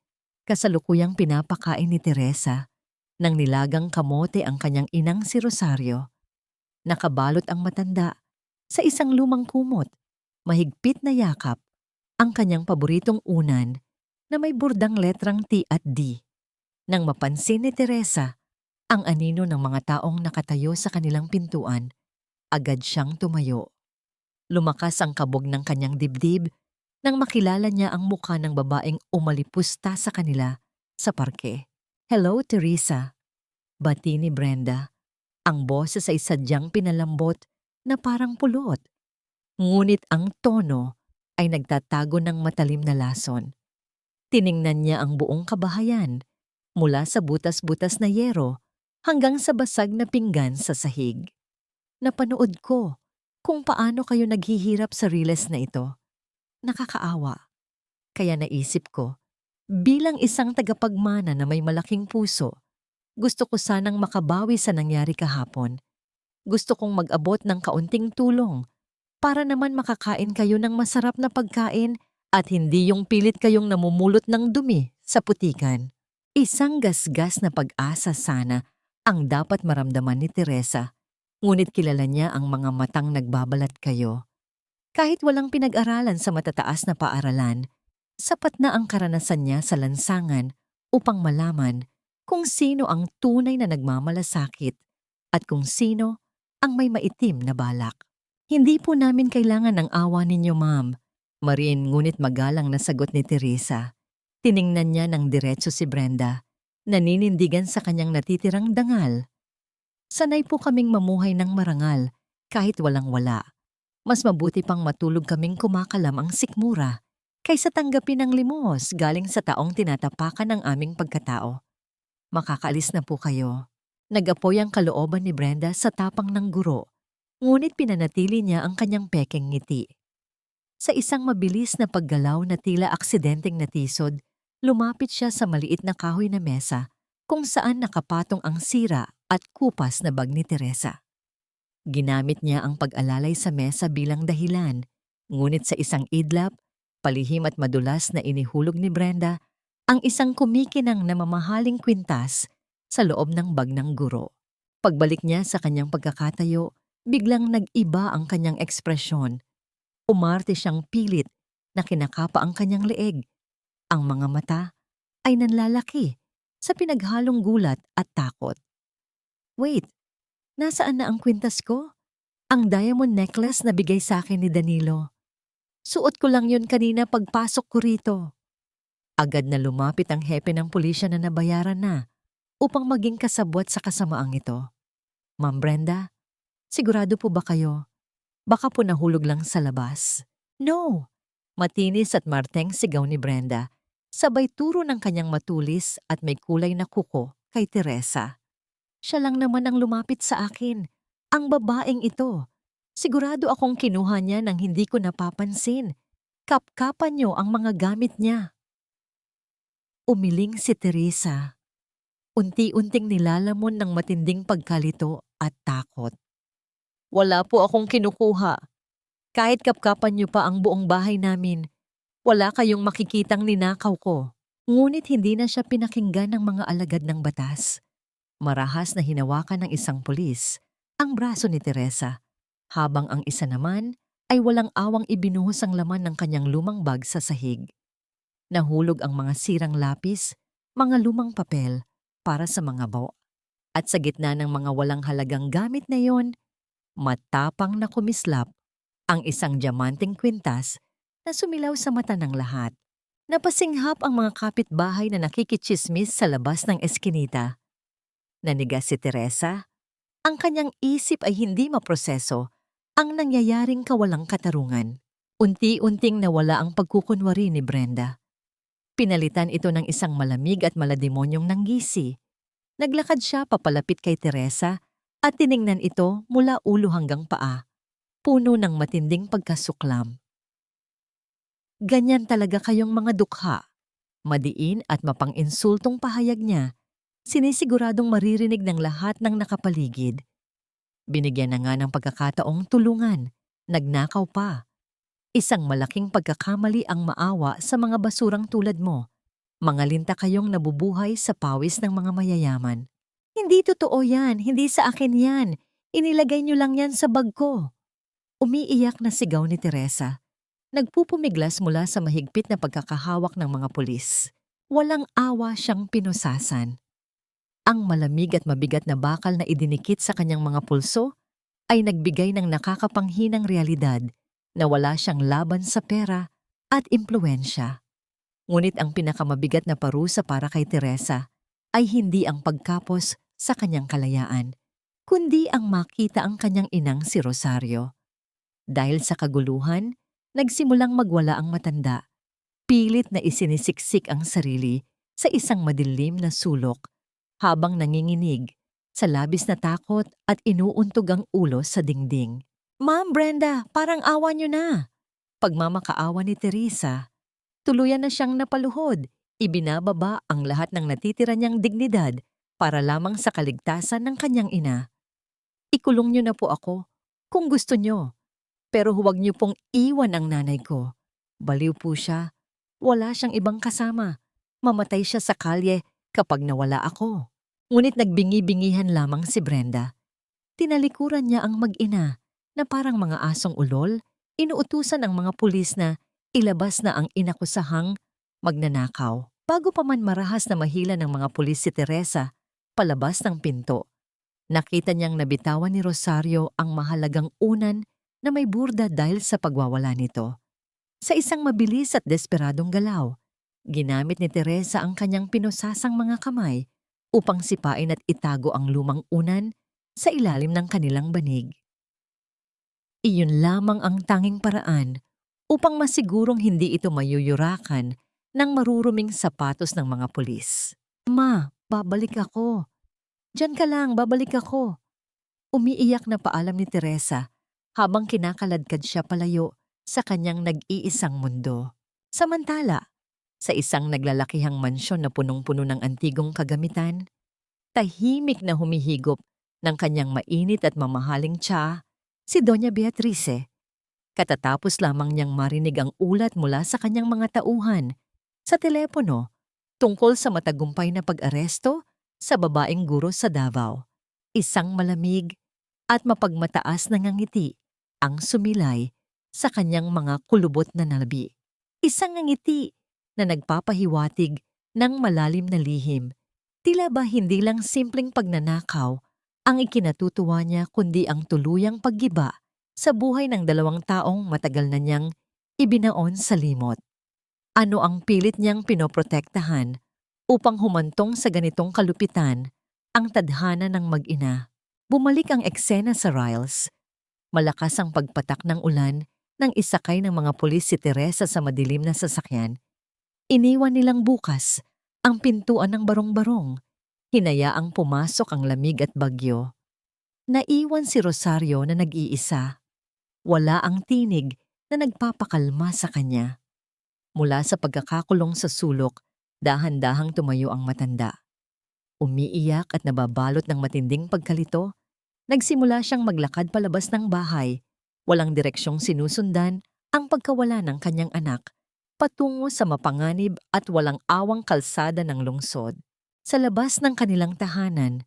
kasalukuyang pinapakain ni Teresa ng nilagang kamote ang kanyang inang si Rosario. Nakabalot ang matanda sa isang lumang kumot, mahigpit na yakap ang kanyang paboritong unan na may burdang letrang T at D. Nang mapansin ni Teresa ang anino ng mga taong nakatayo sa kanilang pintuan, agad siyang tumayo. Lumakas ang kabog ng kanyang dibdib nang makilala niya ang mukha ng babaeng umalipusta sa kanila sa parke. "Hello, Teresa," bati ni Brenda. Ang boses ay sadyang pinalambot na parang pulot. Ngunit ang tono ay nagtatago ng matalim na lason. Tiningnan niya ang buong kabahayan, mula sa butas-butas na yero hanggang sa basag na pinggan sa sahig. "Napanood ko kung paano kayo naghihirap sa riles na ito. Nakakaawa. Kaya naisip ko, bilang isang tagapagmana na may malaking puso, gusto ko sanang makabawi sa nangyari kahapon. Gusto kong mag-abot ng kaunting tulong para naman makakain kayo ng masarap na pagkain at hindi yung pilit kayong namumulot ng dumi sa putikan." Isang gasgas na pag-asa sana ang dapat maramdaman ni Teresa, ngunit kilala niya ang mga matang nagbabalat kayo. Kahit walang pinag-aralan sa matataas na paaralan, sapat na ang karanasan niya sa lansangan upang malaman kung sino ang tunay na nagmamalasakit at kung sino ang may maitim na balak. "Hindi po namin kailangan ng awa ninyo, ma'am," marin ngunit magalang na sagot ni Teresa. Tiningnan niya ng diretso si Brenda, naninindigan sa kanyang natitirang dangal. "Sanay po kaming mamuhay ng marangal kahit walang-wala. Mas mabuti pang matulog kaming kumakalam ang sikmura kaysa tanggapin ang limos galing sa taong tinatapakan ng aming pagkatao. Makakaalis na po kayo." Nag-apoy ang kalooban ni Brenda sa tapang ng guro, ngunit pinanatili niya ang kanyang pekeng ngiti. Sa isang mabilis na paggalaw na tila aksidenteng natisod, lumapit siya sa maliit na kahoy na mesa kung saan nakapatong ang sira at kupas na bag ni Teresa. Ginamit niya ang pag-alalay sa mesa bilang dahilan, ngunit sa isang idlap, palihim at madulas na inihulog ni Brenda ang isang kumikinang na mamahaling kwintas sa loob ng bag ng guro. Pagbalik niya sa kanyang pagkakatayo, biglang nag-iba ang kanyang ekspresyon. Umarte siyang pilit na kinakapa ang kanyang leeg. Ang mga mata ay nanlalaki sa pinaghalong gulat at takot. "Wait, nasaan na ang kwintas ko? Ang diamond necklace na bigay sa akin ni Danilo. Suot ko lang yun kanina pagpasok ko rito." Agad na lumapit ang hepe ng pulisya na nabayaran na upang maging kasabwat sa kasamaang ito. Ma'am Brenda, sigurado po ba kayo? Baka po nahulog lang sa labas. No! Matinis at marteng sigaw ni Brenda. Sabay turo ng kanyang matulis at may kulay na kuko kay Teresa. Siya lang naman ang lumapit sa akin. Ang babaeng ito. Sigurado akong kinuha niya nang hindi ko napapansin. Kapkapan niyo ang mga gamit niya. Umiling si Teresa. Unti-unting nilalamon ng matinding pagkalito at takot. Wala po akong kinukuha. Kahit kapkapan niyo pa ang buong bahay namin, wala kayong makikitang ninakaw ko. Ngunit hindi na siya pinakinggan ng mga alagad ng batas. Marahas na hinawakan ng isang pulis ang braso ni Teresa, habang ang isa naman ay walang awang ibinuhos ang laman ng kanyang lumang bag sa sahig. Nahulog ang mga sirang lapis, mga lumang papel para sa mga baw. At sa gitna ng mga walang halagang gamit na yon, matapang na kumislap ang isang diamanteng kwintas na sumilaw sa mata ng lahat. Napasinghap ang mga kapitbahay na nakikitsismis sa labas ng eskinita. Nanigas si Teresa. Ang kanyang isip ay hindi maproseso ang nangyayaring kawalang katarungan. Unti-unting nawala ang pagkukunwari ni Brenda. Pinalitan ito ng isang malamig at malademonyong nanggisi. Naglakad siya papalapit kay Teresa at tiningnan ito mula ulo hanggang paa, puno ng matinding pagkasuklam. Ganyan talaga kayong mga dukha. Madiin at mapang-insultong pahayag niya, sinisiguradong maririnig ng lahat ng nakapaligid. Binigyan na nga ng pagkakataong tulungan, nagnakaw pa. Isang malaking pagkakamali ang maawa sa mga basurang tulad mo. Mga linta kayong nabubuhay sa pawis ng mga mayayaman. Hindi totoo yan, hindi sa akin yan. Inilagay niyo lang yan sa bag ko. Umiiyak na sigaw ni Teresa. Nagpupumiglas mula sa mahigpit na pagkakahawak ng mga pulis. Walang awa siyang pinusasan. Ang malamig at mabigat na bakal na idinikit sa kanyang mga pulso ay nagbigay ng nakakapanghinang realidad na wala siyang laban sa pera at impluensya. Ngunit ang pinakamabigat na parusa para kay Teresa ay hindi ang pagkapos sa kanyang kalayaan, kundi ang makita ang kanyang inang si Rosario. Dahil sa kaguluhan, nagsimulang magwala ang matanda. Pilit na isinisiksik ang sarili sa isang madilim na sulok habang nanginginig sa labis na takot at inuuntog ang ulo sa dingding. Ma'am Brenda, parang awa niyo na. Pagmamakaawa ni Teresa, tuluyan na siyang napaluhod. Ibinababa ang lahat ng natitira niyang dignidad para lamang sa kaligtasan ng kanyang ina. Ikulong niyo na po ako kung gusto niyo. Pero huwag niyo pong iwan ang nanay ko. Baliw po siya. Wala siyang ibang kasama. Mamatay siya sa kalye kapag nawala ako. Ngunit nagbingi-bingihan lamang si Brenda. Tinalikuran niya ang mag-ina na parang mga asong ulol, inuutusan ang mga pulis na ilabas na ang inakusahang magnanakaw. Bago pa man marahas na mahila ng mga pulis si Teresa, palabas ng pinto. Nakita niyang nabitawan ni Rosario ang mahalagang unan na may burda dahil sa pagwawala nito. Sa isang mabilis at desperadong galaw, ginamit ni Teresa ang kanyang pinusasang mga kamay upang sipain at itago ang lumang unan sa ilalim ng kanilang banig. Iyon lamang ang tanging paraan upang masigurong hindi ito mayuyurakan ng maruruming sapatos ng mga pulis. Ma, babalik ako. Diyan ka lang, babalik ako. Umiiyak na paalam ni Teresa habang kinakaladkad siya palayo sa kanyang nag-iisang mundo. Samantala, sa isang naglalakihang mansyon na punong-puno ng antigong kagamitan, tahimik na humihigop ng kanyang mainit at mamahaling tsa, si Doña Beatrice. Katatapos lamang niyang marinig ang ulat mula sa kanyang mga tauhan sa telepono tungkol sa matagumpay na pag-aresto sa babaeng guro sa Davao. Isang malamig at mapagmataas na ngiti ang sumilay sa kanyang mga kulubot na nalabi. Isang ngiti na nagpapahiwatig ng malalim na lihim. Tila ba hindi lang simpleng pagnanakaw ang ikinatutuwa niya kundi ang tuluyang paggiba sa buhay ng dalawang taong matagal na niyang ibinaon sa limot. Ano ang pilit niyang pinoprotektahan upang humantong sa ganitong kalupitan ang tadhana ng mag-ina? Bumalik ang eksena sa Riles. Malakas ang pagpatak ng ulan nang isakay ng mga pulis si Teresa sa madilim na sasakyan. Iniwan nilang bukas ang pintuan ng barong-barong. Hinayaang pumasok ang lamig at bagyo. Naiwan si Rosario na nag-iisa. Wala ang tinig na nagpapakalma sa kanya. Mula sa pagkakakulong sa sulok, dahan-dahang tumayo ang matanda. Umiiyak at nababalot ng matinding pagkalito, nagsimula siyang maglakad palabas ng bahay. Walang direksyong sinusundan ang pagkawala ng kanyang anak, patungo sa mapanganib at walang awang kalsada ng lungsod. Sa labas ng kanilang tahanan,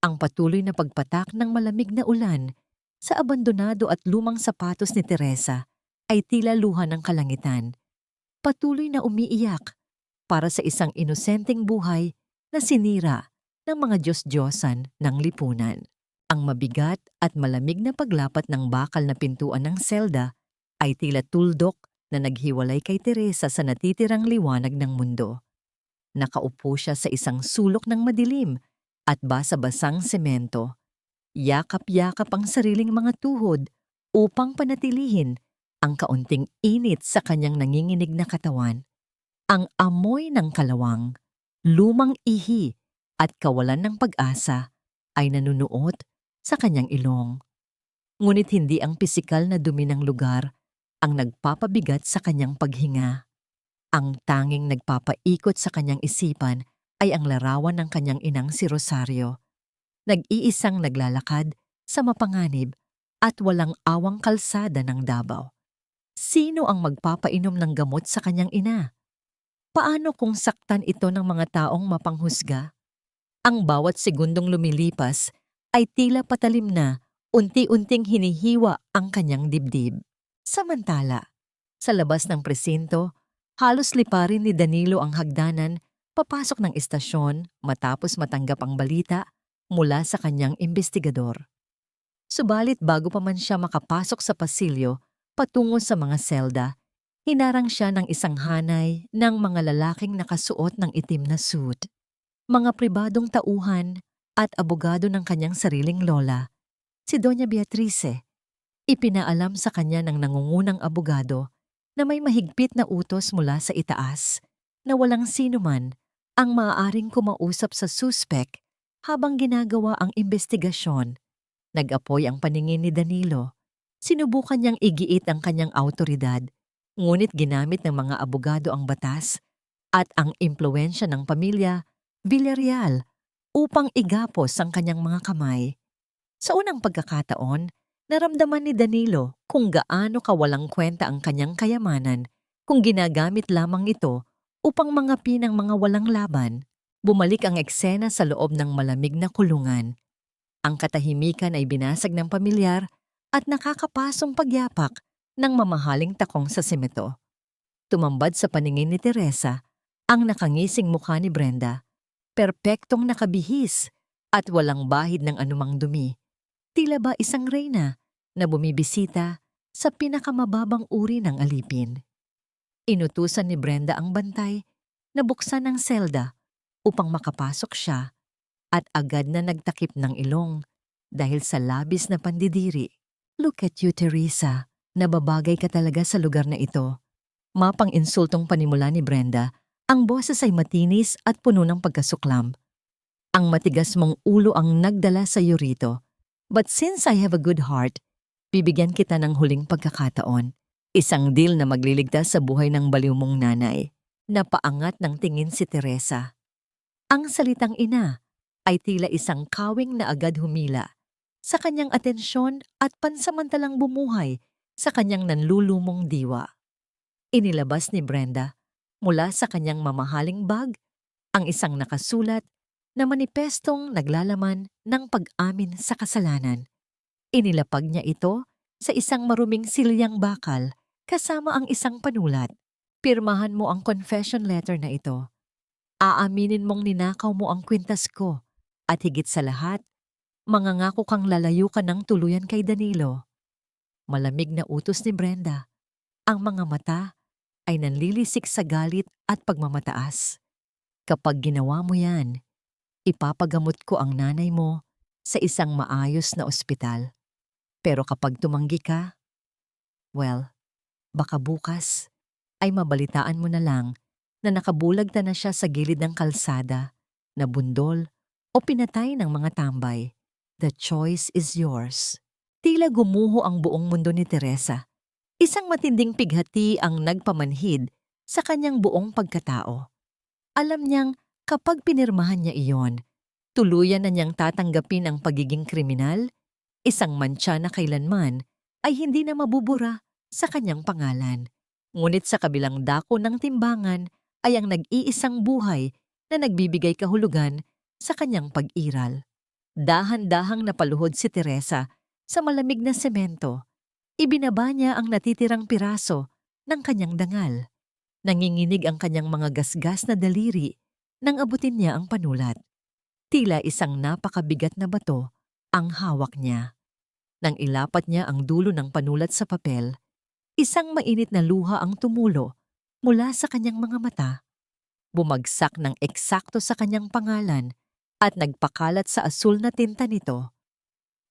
ang patuloy na pagpatak ng malamig na ulan sa abandonado at lumang sapatos ni Teresa ay tila luha ng kalangitan. Patuloy na umiiyak para sa isang inosenteng buhay na sinira ng mga Diyos-Diyosan ng lipunan. Ang mabigat at malamig na paglapat ng bakal na pintuan ng selda ay tila tuldok na naghiwalay kay Teresa sa natitirang liwanag ng mundo. Nakaupo siya sa isang sulok ng madilim at basa-basang semento. Yakap-yakap ang sariling mga tuhod upang panatilihin ang kaunting init sa kanyang nanginginig na katawan. Ang amoy ng kalawang, lumang ihi at kawalan ng pag-asa ay nanunuot sa kanyang ilong. Ngunit hindi ang pisikal na dumi ng lugar ang nagpapabigat sa kanyang paghinga. Ang tanging nagpapaikot sa kanyang isipan ay ang larawan ng kanyang inang si Rosario. Nag-iisang naglalakad sa mapanganib at walang awang kalsada ng Davao. Sino ang magpapainom ng gamot sa kanyang ina? Paano kung saktan ito ng mga taong mapanghusga? Ang bawat segundong lumilipas ay tila patalim na, unti-unting hinihiwa ang kanyang dibdib. Samantala, sa labas ng presinto, halos liparin ni Danilo ang hagdanan papasok ng istasyon matapos matanggap ang balita mula sa kanyang investigador. Subalit bago pa man siya makapasok sa pasilyo patungo sa mga selda, hinarang siya ng isang hanay ng mga lalaking nakasuot ng itim na suit. Mga pribadong tauhan at abogado ng kanyang sariling lola, si Doña Beatrice. Ipinaalam sa kanya ng nangungunang abogado na may mahigpit na utos mula sa itaas na walang sinuman ang maaaring kumausap sa suspek habang ginagawa ang investigasyon. Nag-apoy ang paningin ni Danilo. Sinubukan niyang igiit ang kanyang awtoridad, ngunit ginamit ng mga abogado ang batas at ang impluwensya ng pamilya Villarreal upang igapos ang kanyang mga kamay. Sa unang pagkakataon, naramdaman ni Danilo kung gaano kawalang kwenta ang kanyang kayamanan kung ginagamit lamang ito upang mangapi ng mga walang laban. Bumalik ang eksena sa loob ng malamig na kulungan. Ang katahimikan ay binasag ng pamilyar at nakakapasong pagyapak ng mamahaling takong sa semento. Tumambad sa paningin ni Teresa ang nakangising mukha ni Brenda, perpektong nakabihis at walang bahid ng anumang dumi. Tila ba isang reyna na bumibisita sa pinakamababang uri ng alipin. Inutusan ni Brenda ang bantay na buksan ang selda upang makapasok siya at agad na nagtakip ng ilong dahil sa labis na pandidiri. Look at you, Teresa. Nababagay ka talaga sa lugar na ito. Mapang insultong panimula ni Brenda, ang boses ay matinis at puno ng pagkasuklam. Ang matigas mong ulo ang nagdala sa iyo rito. But since I have a good heart, bibigyan kita ng huling pagkakataon. Isang deal na magliligtas sa buhay ng baliw mong nanay. Napaangat ng tingin si Teresa. Ang salitang ina ay tila isang kawing na agad humila sa kanyang atensyon at pansamantalang bumuhay sa kanyang nanlulumong diwa. Inilabas ni Brenda mula sa kanyang mamahaling bag ang isang nakasulat na manipestong naglalaman ng pag-amin sa kasalanan. Inilapag niya ito sa isang maruming silyang bakal kasama ang isang panulat. Pirmahan mo ang confession letter na ito. Aaminin mong ninakaw mo ang kwintas ko at higit sa lahat, mangangako kang lalayo ka ng tuluyan kay Danilo. Malamig na utos ni Brenda. Ang mga mata ay nanlilisik sa galit at pagmamataas. Kapag ginawa mo yan, ipapagamot ko ang nanay mo sa isang maayos na ospital. Pero kapag tumanggi ka, well, baka bukas ay mabalitaan mo na lang na nakabulagta na siya sa gilid ng kalsada, nabundol o pinatay ng mga tambay. The choice is yours. Tila gumuho ang buong mundo ni Teresa. Isang matinding pighati ang nagpamanhid sa kanyang buong pagkatao. Alam niyang kapag pinirmahan niya iyon, tuluyan na niyang tatanggapin ang pagiging kriminal, isang mantsa na kailanman ay hindi na mabubura sa kanyang pangalan. Ngunit sa kabilang dako ng timbangan ay ang nag-iisang buhay na nagbibigay kahulugan sa kanyang pag-iral. Dahan-dahang napaluhod si Teresa sa malamig na semento. Ibinaba niya ang natitirang piraso ng kanyang dangal. Nanginginig ang kanyang mga gasgas na daliri nang abutin niya ang panulat. Tila isang napakabigat na bato ang hawak niya. Nang ilapat niya ang dulo ng panulat sa papel, isang mainit na luha ang tumulo mula sa kanyang mga mata. Bumagsak ng eksakto sa kanyang pangalan at nagpakalat sa asul na tinta nito.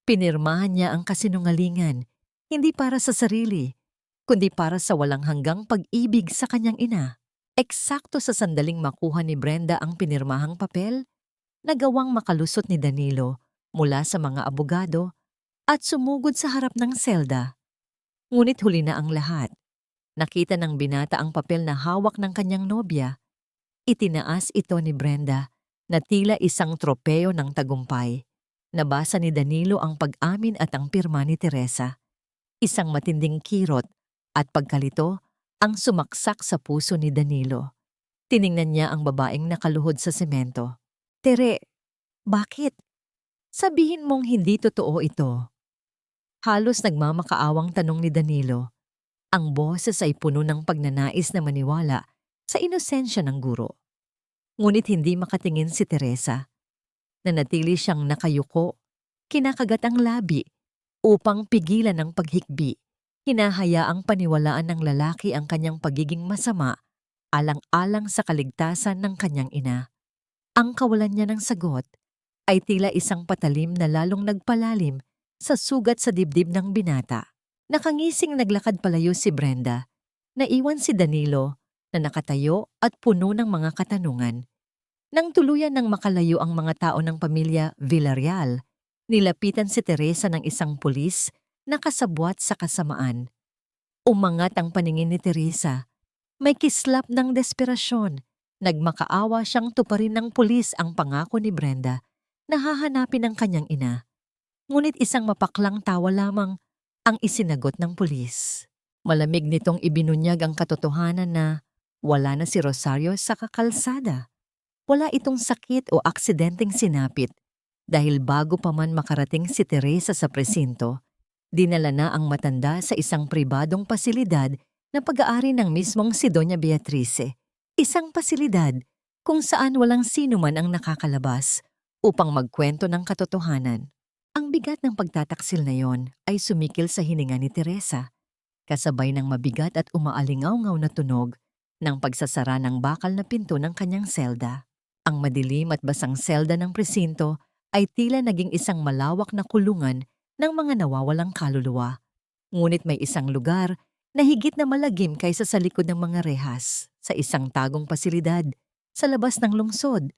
Pinirmahan niya ang kasinungalingan, hindi para sa sarili, kundi para sa walang hanggang pag-ibig sa kanyang ina. Eksakto sa sandaling makuha ni Brenda ang pinirmahang papel, nagawang makalusot ni Danilo mula sa mga abogado at sumugod sa harap ng selda. Ngunit huli na ang lahat. Nakita ng binata ang papel na hawak ng kanyang nobya. Itinaas ito ni Brenda na tila isang tropeo ng tagumpay. Nabasa ni Danilo ang pag-amin at ang pirma ni Teresa. Isang matinding kirot at pagkalito ang sumaksak sa puso ni Danilo. Tiningnan niya ang babaeng nakaluhod sa semento. Tere, bakit? Sabihin mong hindi totoo ito. Halos nagmamakaawang tanong ni Danilo. Ang boses ay puno ng pagnanais na maniwala sa inosensya ng guro. Ngunit hindi makatingin si Teresa. Nanatili siyang nakayuko, kinakagat ang labi upang pigilan ang paghikbi. Hinahayaang paniwalaan ng lalaki ang kanyang pagiging masama alang-alang sa kaligtasan ng kanyang ina. Ang kawalan niya ng sagot ay tila isang patalim na lalong nagpalalim sa sugat sa dibdib ng binata. Nakangising naglakad palayo si Brenda. Naiwan si Danilo na nakatayo at puno ng mga katanungan. Nang tuluyan ng makalayo ang mga tao ng pamilya Villarreal, nilapitan si Teresa ng isang pulis na kasabwat sa kasamaan. Umangat ang paningin ni Teresa. May kislap ng desperasyon. Nagmakaawa siyang tuparin ng pulis ang pangako ni Brenda na hahanapin ang kanyang ina. Ngunit isang mapaklang tawa lamang ang isinagot ng pulis. Malamig nitong ibinunyag ang katotohanan na wala na si Rosario sa kakalsada. Wala itong sakit o aksidenteng sinapit dahil bago pa man makarating si Teresa sa presinto, dinala na ang matanda sa isang pribadong pasilidad na pag-aari ng mismong si Doña Beatrice. Isang pasilidad kung saan walang sino man ang nakakalabas upang magkwento ng katotohanan. Ang bigat ng pagtataksil na yon ay sumikil sa hininga ni Teresa, kasabay ng mabigat at umaalingaw-ngaw na tunog ng pagsasara ng bakal na pinto ng kanyang selda. Ang madilim at basang selda ng presinto ay tila naging isang malawak na kulungan ng mga nawawalang kaluluwa. Ngunit may isang lugar na higit na malagim kaysa sa likod ng mga rehas. Sa isang tagong pasilidad, sa labas ng lungsod,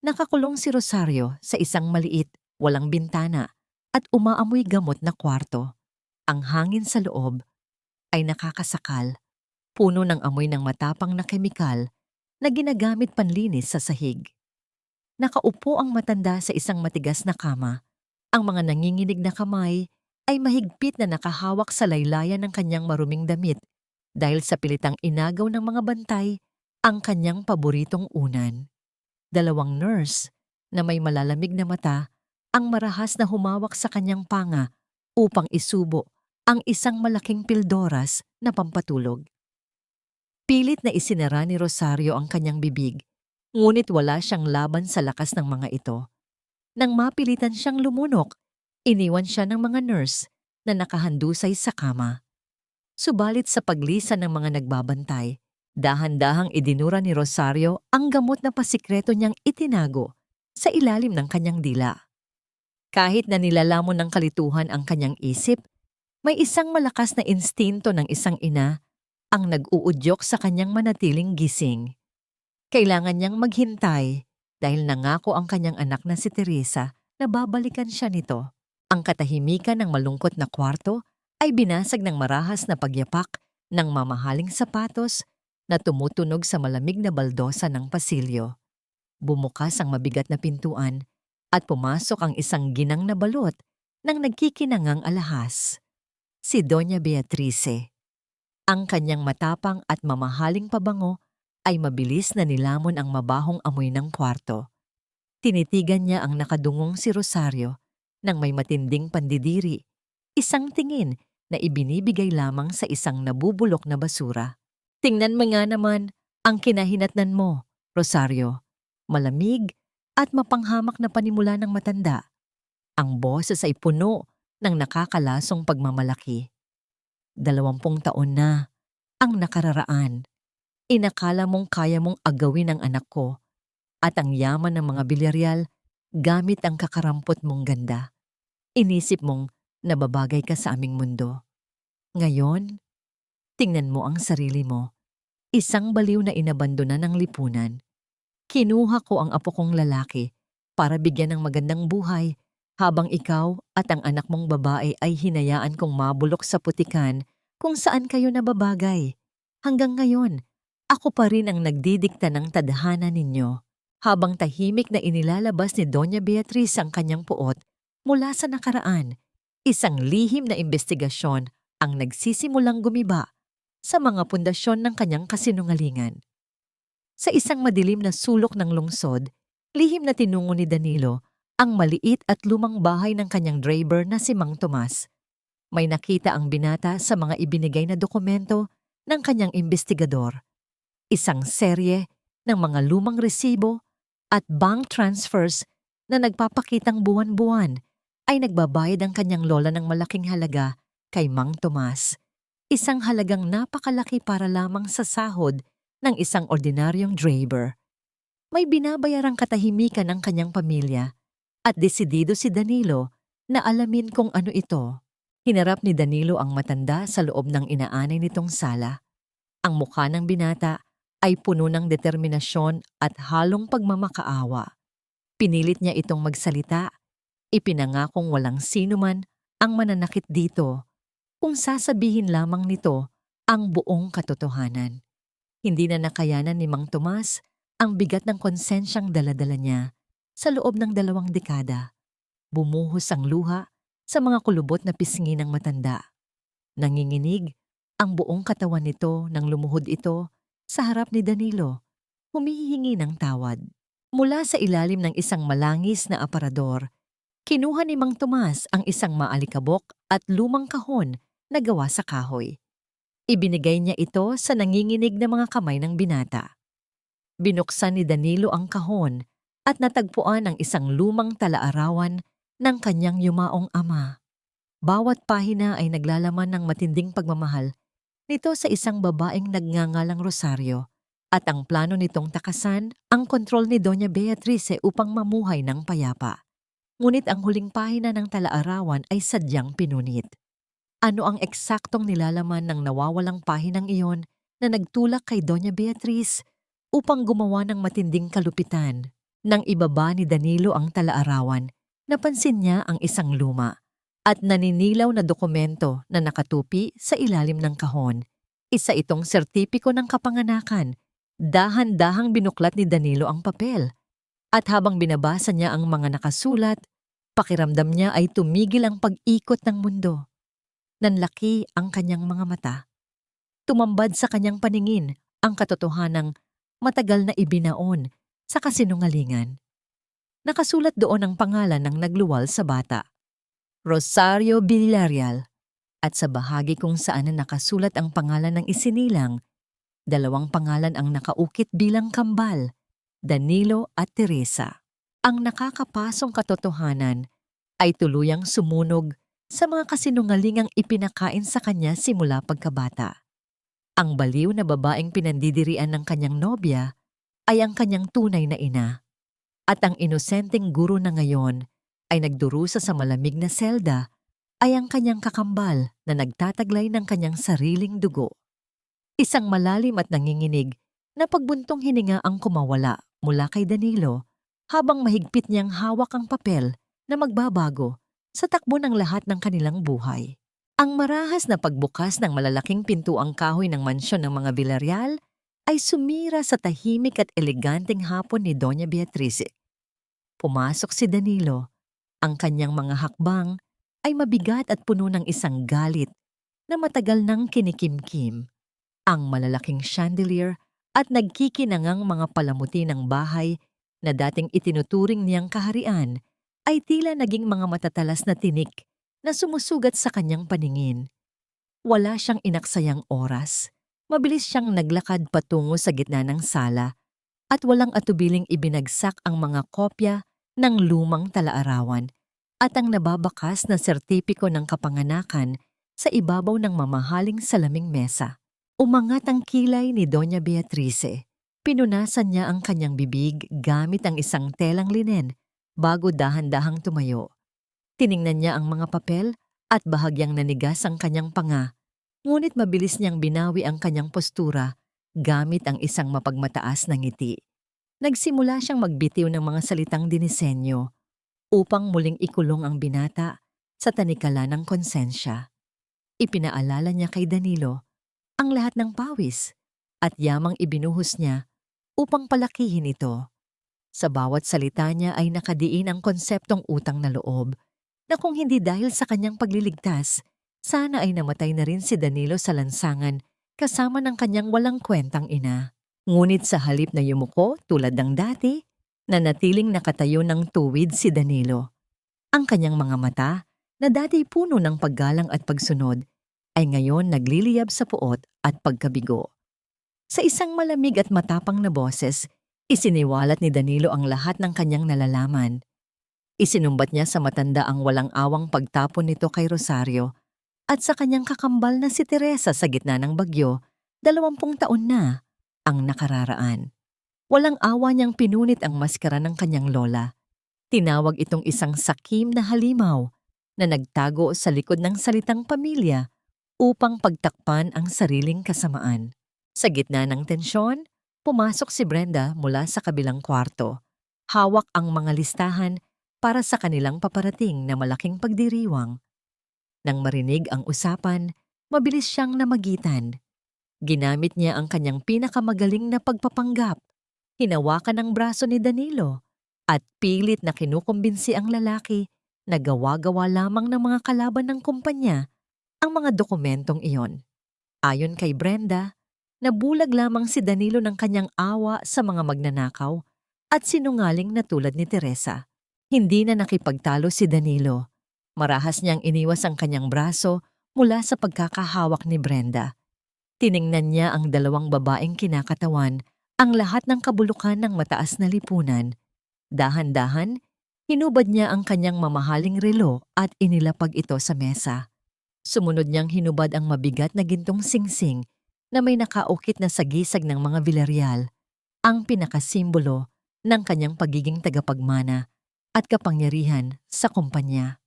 nakakulong si Rosario sa isang maliit, walang bintana at umaamoy gamot na kwarto. Ang hangin sa loob ay nakakasakal, puno ng amoy ng matapang na kemikal na ginagamit panlinis sa sahig. Nakaupo ang matanda sa isang matigas na kama. Ang mga nanginginig na kamay ay mahigpit na nakahawak sa laylayan ng kanyang maruming damit dahil sa pilitang inagaw ng mga bantay ang kanyang paboritong unan. Dalawang nurse na may malalamig na mata ang marahas na humawak sa kanyang panga upang isubo ang isang malaking pildoras na pampatulog. Pilit na isinara ni Rosario ang kanyang bibig, ngunit wala siyang laban sa lakas ng mga ito. Nang mapilitan siyang lumunok, iniwan siya ng mga nurse na nakahandusay sa kama. Subalit sa paglisan ng mga nagbabantay, Dahan-dahang idinura ni Rosario ang gamot na pasikreto niyang itinago sa ilalim ng kanyang dila. Kahit na nilalamon ng kalituhan ang kanyang isip, may isang malakas na instinto ng isang ina ang nag-uudyok sa kanyang manatiling gising. Kailangan niyang maghintay dahil nangako ang kanyang anak na si Teresa na babalikan siya nito. Ang katahimikan ng malungkot na kwarto ay binasag ng marahas na pagyapak ng mamahaling sapatos na tumutunog sa malamig na baldosa ng pasilyo. Bumukas ang mabigat na pintuan at pumasok ang isang ginang na balot ng nagkikinangang alahas. Si Doña Beatrice. Ang kanyang matapang at mamahaling pabango ay mabilis na nilamon ang mabahong amoy ng kwarto. Tinitigan niya ang nakadungong si Rosario nang may matinding pandidiri, isang tingin na ibinibigay lamang sa isang nabubulok na basura. Tingnan mo nga naman ang kinahinatnan mo, Rosario. Malamig at mapanghamak na panimula ng matanda. Ang boses ay puno ng nakakalasong pagmamalaki. 20 taon na ang nakararaan. Inakala mong kaya mong agawin ang anak ko at ang yaman ng mga Villarreal gamit ang kakarampot mong ganda. Inisip mong nababagay ka sa aming mundo. Ngayon, tingnan mo ang sarili mo. Isang baliw na inabandona ng lipunan. Kinuha ko ang apo kong lalaki para bigyan ng magandang buhay habang ikaw at ang anak mong babae ay hinayaan kong mabulok sa putikan kung saan kayo nababagay. Hanggang ngayon, ako pa rin ang nagdidikta ng tadhana ninyo. Habang tahimik na inilalabas ni Doña Beatriz ang kanyang puot mula sa nakaraan, isang lihim na investigasyon ang nagsisimulang gumiba sa mga pundasyon ng kanyang kasinungalingan. Sa isang madilim na sulok ng lungsod, lihim na tinungo ni Danilo ang maliit at lumang bahay ng kanyang driver na si Mang Tomas. May nakita ang binata sa mga ibinigay na dokumento ng kanyang investigador. Isang serye ng mga lumang resibo at bank transfers na nagpapakitang buwan-buwan ay nagbabayad ang kanyang lola ng malaking halaga kay Mang Tomas. Isang halagang napakalaki para lamang sa sahod ng isang ordinaryong driver. May binabayarang katahimikan ng kanyang pamilya at desidido si Danilo na alamin kung ano ito. Hinarap ni Danilo ang matanda sa loob ng inaanay nitong sala. Ang mukha ng binata ay puno ng determinasyon at halong pagmamakaawa. Pinilit niya itong magsalita. Ipinangakong walang sinuman ang mananakit dito kung sasabihin lamang nito ang buong katotohanan. Hindi na nakayanan ni Mang Tomas ang bigat ng konsensyang dala-dala niya sa loob ng 2 dekada. Bumuhos ang luha sa mga kulubot na pisngi ng matanda. Nanginginig ang buong katawan nito nang lumuhod ito sa harap ni Danilo, humihingi ng tawad. Mula sa ilalim ng isang malangis na aparador, kinuha ni Mang Tomas ang isang maalikabok at lumang kahon na gawa sa kahoy. Ibinigay niya ito sa nanginginig na mga kamay ng binata. Binuksan ni Danilo ang kahon at natagpuan ang isang lumang talaarawan ng kanyang yumaong ama. Bawat pahina ay naglalaman ng matinding pagmamahal nito sa isang babaeng nagngangalang Rosario at ang plano nitong takasan ang kontrol ni Doña Beatrice upang mamuhay ng payapa. Ngunit ang huling pahina ng talaarawan ay sadyang pinunit. Ano ang eksaktong nilalaman ng nawawalang pahinang iyon na nagtulak kay Doña Beatriz upang gumawa ng matinding kalupitan? Nang ibaba ni Danilo ang talaarawan, napansin niya ang isang luma at naninilaw na dokumento na nakatupi sa ilalim ng kahon. Isa itong sertipiko ng kapanganakan. Dahan-dahang binuklat ni Danilo ang papel. At habang binabasa niya ang mga nakasulat, pakiramdam niya ay tumigil ang pag-ikot ng mundo. Nanlaki ang kanyang mga mata. Tumambad sa kanyang paningin ang katotohanang matagal na ibinaon sa kasinungalingan. Nakasulat doon ang pangalan ng nagluwal sa bata, Rosario Villarreal, at sa bahagi kung saan na nakasulat ang pangalan ng isinilang, 2 pangalan ang nakaukit bilang kambal, Danilo at Teresa. Ang nakakapasong katotohanan ay tuluyang sumunog sa mga kasinungalingang ipinakain sa kanya simula pagkabata. Ang baliw na babaeng pinandidirian ng kanyang nobya ay ang kanyang tunay na ina. At ang inosenteng guro na ngayon ay nagdurusa sa malamig na selda ay ang kanyang kakambal na nagtataglay ng kanyang sariling dugo. Isang malalim at nanginginig na pagbuntong hininga ang kumawala mula kay Danilo habang mahigpit niyang hawak ang papel na magbabago sa takbo ng lahat ng kanilang buhay. Ang marahas na pagbukas ng malalaking pintuang kahoy ng mansyon ng mga Villarreal ay sumira sa tahimik at eleganteng hapon ni Doña Beatriz. Pumasok si Danilo. Ang kanyang mga hakbang ay mabigat at puno ng isang galit na matagal nang kinikimkim. Ang malalaking chandelier at nagkikinangang mga palamuti ng bahay na dating itinuturing niyang kaharian ay tila naging mga matatalas na tinik na sumusugat sa kanyang paningin. Wala siyang inaksayang oras. Mabilis siyang naglakad patungo sa gitna ng sala at walang atubiling ibinagsak ang mga kopya ng lumang talaarawan at ang nababakas na sertipiko ng kapanganakan sa ibabaw ng mamahaling salaming mesa. Umangat ang kilay ni Doña Beatriz. Pinunasan niya ang kanyang bibig gamit ang isang telang linen bago dahan-dahang tumayo. Tiningnan niya ang mga papel at bahagyang nanigas ang kanyang panga, ngunit mabilis niyang binawi ang kanyang postura gamit ang isang mapagmataas na ngiti. Nagsimula siyang magbitiw ng mga salitang dinisenyo upang muling ikulong ang binata sa tanikala ng konsensya. Ipinaalala niya kay Danilo ang lahat ng pawis at yamang ibinuhos niya upang palakihin ito. Sa bawat salita niya ay nakadiin ang konseptong utang na loob na kung hindi dahil sa kanyang pagliligtas, sana ay namatay na rin si Danilo sa lansangan kasama ng kanyang walang kwentang ina. Ngunit sa halip na yumuko tulad ng dati, nanatiling nakatayo ng tuwid si Danilo. Ang kanyang mga mata, na dati puno ng paggalang at pagsunod, ay ngayon nagliliyab sa puot at pagkabigo. Sa isang malamig at matapang na boses, isiniwalat ni Danilo ang lahat ng kanyang nalalaman. Isinumbat niya sa matanda ang walang awang pagtapon nito kay Rosario at sa kanyang kakambal na si Teresa sa gitna ng bagyo, 20 taon na ang nakararaan. Walang awa niyang pinunit ang maskara ng kanyang lola. Tinawag itong isang sakim na halimaw na nagtago sa likod ng salitang pamilya upang pagtakpan ang sariling kasamaan. Sa gitna ng tensyon, pumasok si Brenda mula sa kabilang kwarto. Hawak ang mga listahan para sa kanilang paparating na malaking pagdiriwang. Nang marinig ang usapan, mabilis siyang namagitan. Ginamit niya ang kanyang pinakamagaling na pagpapanggap. Hinawakan ang braso ni Danilo at pilit na kinukumbinsi ang lalaki na gawa-gawa lamang ng mga kalaban ng kumpanya ang mga dokumentong iyon. Ayon kay Brenda, nabulag lamang si Danilo ng kanyang awa sa mga magnanakaw at sinungaling na tulad ni Teresa. Hindi na nakipagtalo si Danilo. Marahas niyang iniwas ang kanyang braso mula sa pagkakahawak ni Brenda. Tiningnan niya ang dalawang babaeng kinakatawan, ang lahat ng kabulukan ng mataas na lipunan. Dahan-dahan, hinubad niya ang kanyang mamahaling relo at inilapag ito sa mesa. Sumunod niyang hinubad ang mabigat na gintong singsing na may nakaukit na sagisag ng mga Villarreal, ang pinakasimbolo ng kanyang pagiging tagapagmana at kapangyarihan sa kumpanya.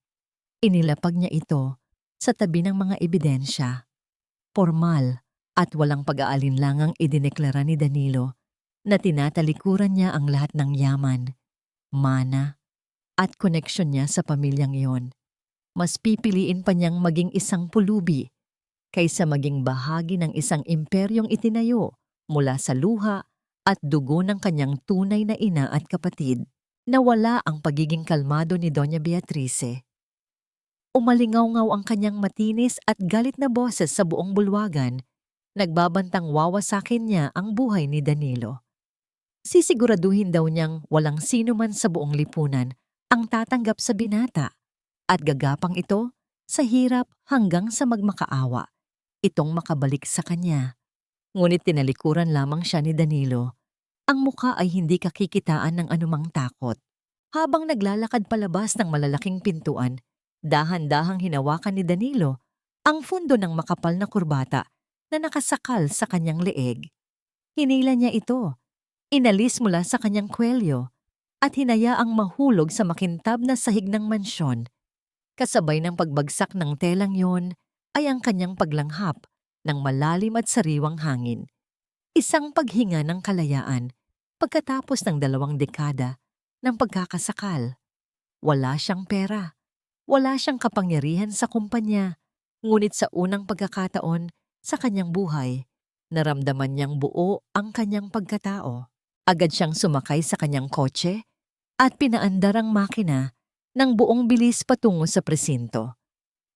Inilapag niya ito sa tabi ng mga ebidensya. Formal at walang pag-aalinlangang idineklara ni Danilo na tinatalikuran niya ang lahat ng yaman, mana at koneksyon niya sa pamilyang iyon. Mas pipiliin pa niyang maging isang pulubi kaysa maging bahagi ng isang imperyong itinayo mula sa luha at dugo ng kanyang tunay na ina at kapatid. Nawala ang pagiging kalmado ni Doña Beatriz. Umalingaw-ngaw ang kanyang matinis at galit na boses sa buong bulwagan, nagbabantang wawasakin niya ang buhay ni Danilo. Sisiguraduhin daw niyang walang sino man sa buong lipunan ang tatanggap sa binata at gagapang ito sa hirap hanggang sa magmakaawa itong makabalik sa kanya. Ngunit tinalikuran lamang siya ni Danilo. Ang muka ay hindi kakikitaan ng anumang takot. Habang naglalakad palabas ng malalaking pintuan, dahan-dahang hinawakan ni Danilo ang fundo ng makapal na kurbata na nakasakal sa kanyang leeg. Hinila niya ito, inalis mula sa kanyang kwelyo, at hinayaang mahulog sa makintab na sahig ng mansyon. Kasabay ng pagbagsak ng telang yon ay ang kanyang paglanghap ng malalim at sariwang hangin. Isang paghinga ng kalayaan pagkatapos ng 2 dekada ng pagkakasakal. Wala siyang pera, wala siyang kapangyarihan sa kumpanya, ngunit sa unang pagkakataon sa kanyang buhay, naramdaman niyang buo ang kanyang pagkatao. Agad siyang sumakay sa kanyang kotse at pinaandar ang makina ng buong bilis patungo sa presinto.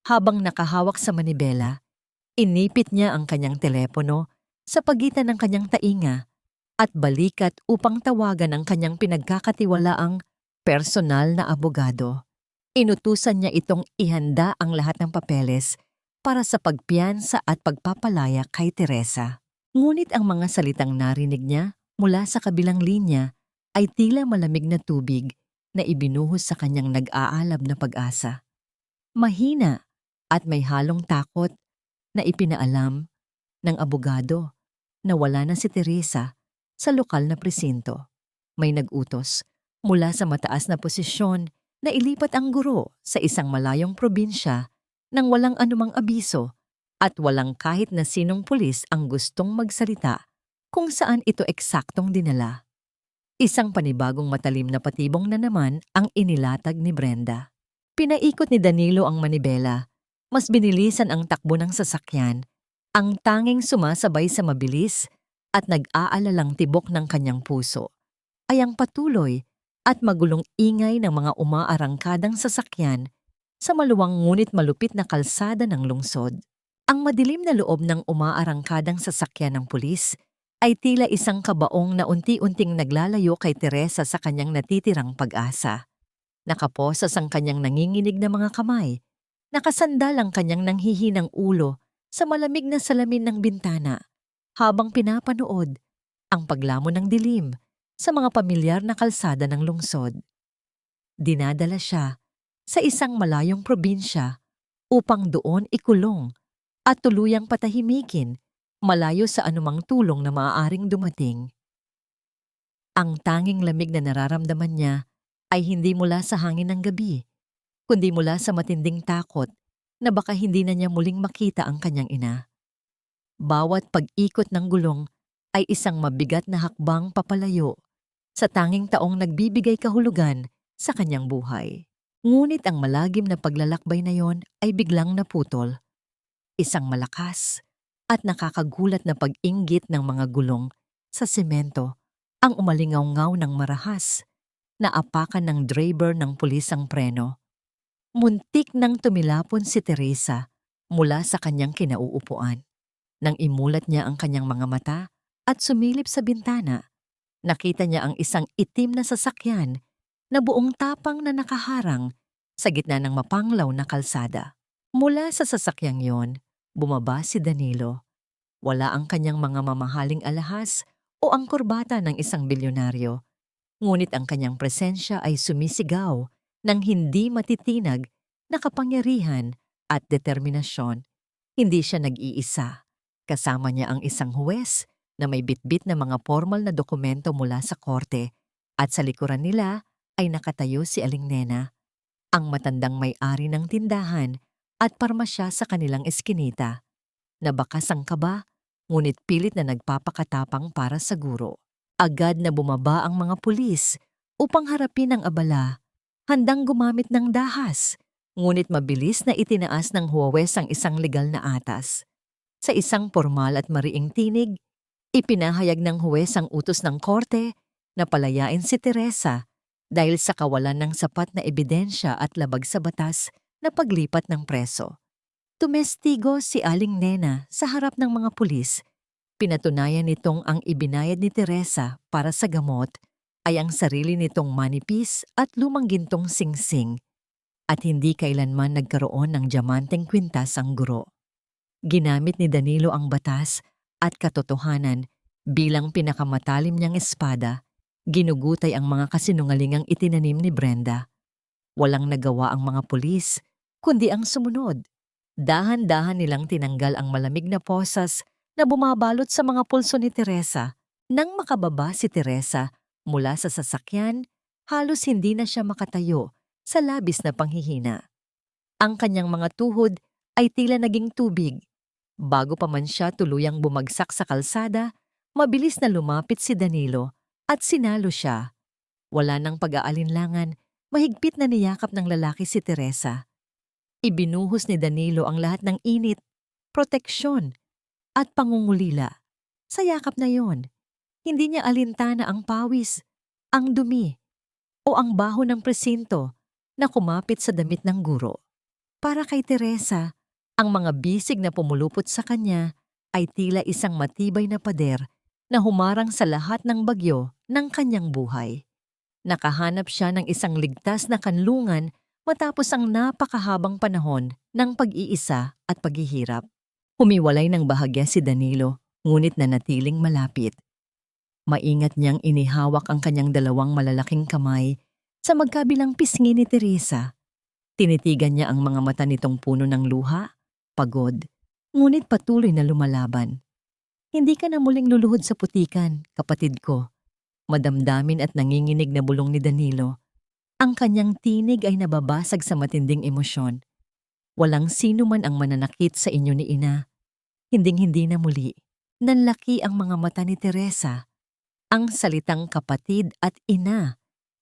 Habang nakahawak sa manibela, inipit niya ang kanyang telepono sa pagitan ng kanyang tainga at balikat upang tawagan ang kanyang pinagkakatiwalaang personal na abogado. Inutusan niya itong ihanda ang lahat ng papeles para sa pagpiyansa at pagpapalaya kay Teresa. Ngunit ang mga salitang narinig niya mula sa kabilang linya ay tila malamig na tubig na ibinuhos sa kanyang nag-aalab na pag-asa. Mahina at may halong takot na ipinaalam ng abogado na wala na si Teresa sa lokal na presinto. May nag-utos mula sa mataas na posisyon na ilipat ang guro sa isang malayong probinsya nang walang anumang abiso at walang kahit na sinong pulis ang gustong magsalita kung saan ito eksaktong dinala. Isang panibagong matalim na patibong na naman ang inilatag ni Brenda. Pinaikot ni Danilo ang manibela. Mas binilisan ang takbo ng sasakyan. Ang tanging sumasabay sa mabilis at nag-aalalang tibok ng kanyang puso ay ang patuloy at magulong ingay ng mga umaarangkadang sasakyan sa maluwang ngunit malupit na kalsada ng lungsod. Ang madilim na loob ng umaarangkadang sasakyan ng pulis ay tila isang kabaong na unti-unting naglalayo kay Teresa sa kanyang natitirang pag-asa. Nakaposas ang kanyang nanginginig na mga kamay. Nakasandal ang kanyang nanghihinang ulo sa malamig na salamin ng bintana habang pinapanood ang paglamon ng dilim sa mga pamilyar na kalsada ng lungsod. Dinadala siya sa isang malayong probinsya upang doon ikulong at tuluyang patahimikin malayo sa anumang tulong na maaaring dumating. Ang tanging lamig na nararamdaman niya ay hindi mula sa hangin ng gabi, kundi mula sa matinding takot na baka hindi na niya muling makita ang kanyang ina. Bawat pag-ikot ng gulong ay isang mabigat na hakbang papalayo sa tanging taong nagbibigay kahulugan sa kanyang buhay. Ngunit ang malagim na paglalakbay na yon ay biglang naputol. Isang malakas at nakakagulat na pag-inggit ng mga gulong sa semento ang umalingaw-ngaw ng marahas na apakan ng driver ng pulis ang preno. Muntik nang tumilapon si Teresa mula sa kanyang kinauupuan. Nang imulat niya ang kanyang mga mata at sumilip sa bintana, nakita niya ang isang itim na sasakyan na buong tapang na nakaharang sa gitna ng mapanglaw na kalsada. Mula sa sasakyang yon, bumaba si Danilo. Wala ang kanyang mga mamahaling alahas o ang kurbata ng isang bilyonaryo. Ngunit ang kanyang presensya ay sumisigaw ng hindi matitinag na kapangyarihan at determinasyon. Hindi siya nag-iisa. Kasama niya ang isang huwes na may bitbit na mga formal na dokumento mula sa korte at sa likuran nila ay nakatayo si Aling Nena, ang matandang may-ari ng tindahan at parmasya sa kanilang eskinita. Nabakas ang kaba, ngunit pilit na nagpapakatapang para sa guro. Agad na bumaba ang mga pulis upang harapin ang abala, handang gumamit ng dahas, ngunit mabilis na itinaas ng huwes ang isang legal na atas. Sa isang formal at mariing tinig, ipinahayag ng huwes ang utos ng korte na palayain si Teresa dahil sa kawalan ng sapat na ebidensya at labag sa batas na paglipat ng preso. Tumestigo si Aling Nena sa harap ng mga pulis. Pinatunayan nitong ang ibinayad ni Teresa para sa gamot ay ang sarili nitong manipis at lumang gintong singsing at hindi kailanman nagkaroon ng diamanteng kwintas ang guro. Ginamit ni Danilo ang batas at katotohanan bilang pinakamatalim niyang espada. Ginugutay ang mga kasinungalingang itinanim ni Brenda. Walang nagawa ang mga pulis, kundi ang sumunod. Dahan-dahan nilang tinanggal ang malamig na posas na bumabalot sa mga pulso ni Teresa. Nang makababa si Teresa mula sa sasakyan, halos hindi na siya makatayo sa labis na panghihina. Ang kanyang mga tuhod ay tila naging tubig. Bago pa man siya tuluyang bumagsak sa kalsada, mabilis na lumapit si Danilo at sinalo siya. Wala nang pag-aalinlangan, mahigpit na niyakap ng lalaki si Teresa. Ibinuhos ni Danilo ang lahat ng init, proteksyon, at pangungulila. Sa yakap na yon, hindi niya alintana ang pawis, ang dumi, o ang baho ng presinto na kumapit sa damit ng guro. Para kay Teresa, ang mga bisig na pumulupot sa kanya ay tila isang matibay na pader na humarang sa lahat ng bagyo ng kanyang buhay. Nakahanap siya ng isang ligtas na kanlungan matapos ang napakahabang panahon ng pag-iisa at paghihirap. Humiwalay ng bahagya si Danilo, ngunit nanatiling malapit. Maingat niyang inihawak ang kanyang dalawang malalaking kamay sa magkabilang pisngi ni Teresa. Tinitigan niya ang mga mata nitong puno ng luha, pagod, ngunit patuloy na lumalaban. Hindi ka na muling luluhod sa putikan, kapatid ko. Madamdamin at nanginginig na bulong ni Danilo. Ang kanyang tinig ay nababasag sa matinding emosyon. Walang sino man ang mananakit sa inyo ni Ina. Hinding-hindi na muli. Nanlaki ang mga mata ni Teresa. Ang salitang kapatid at ina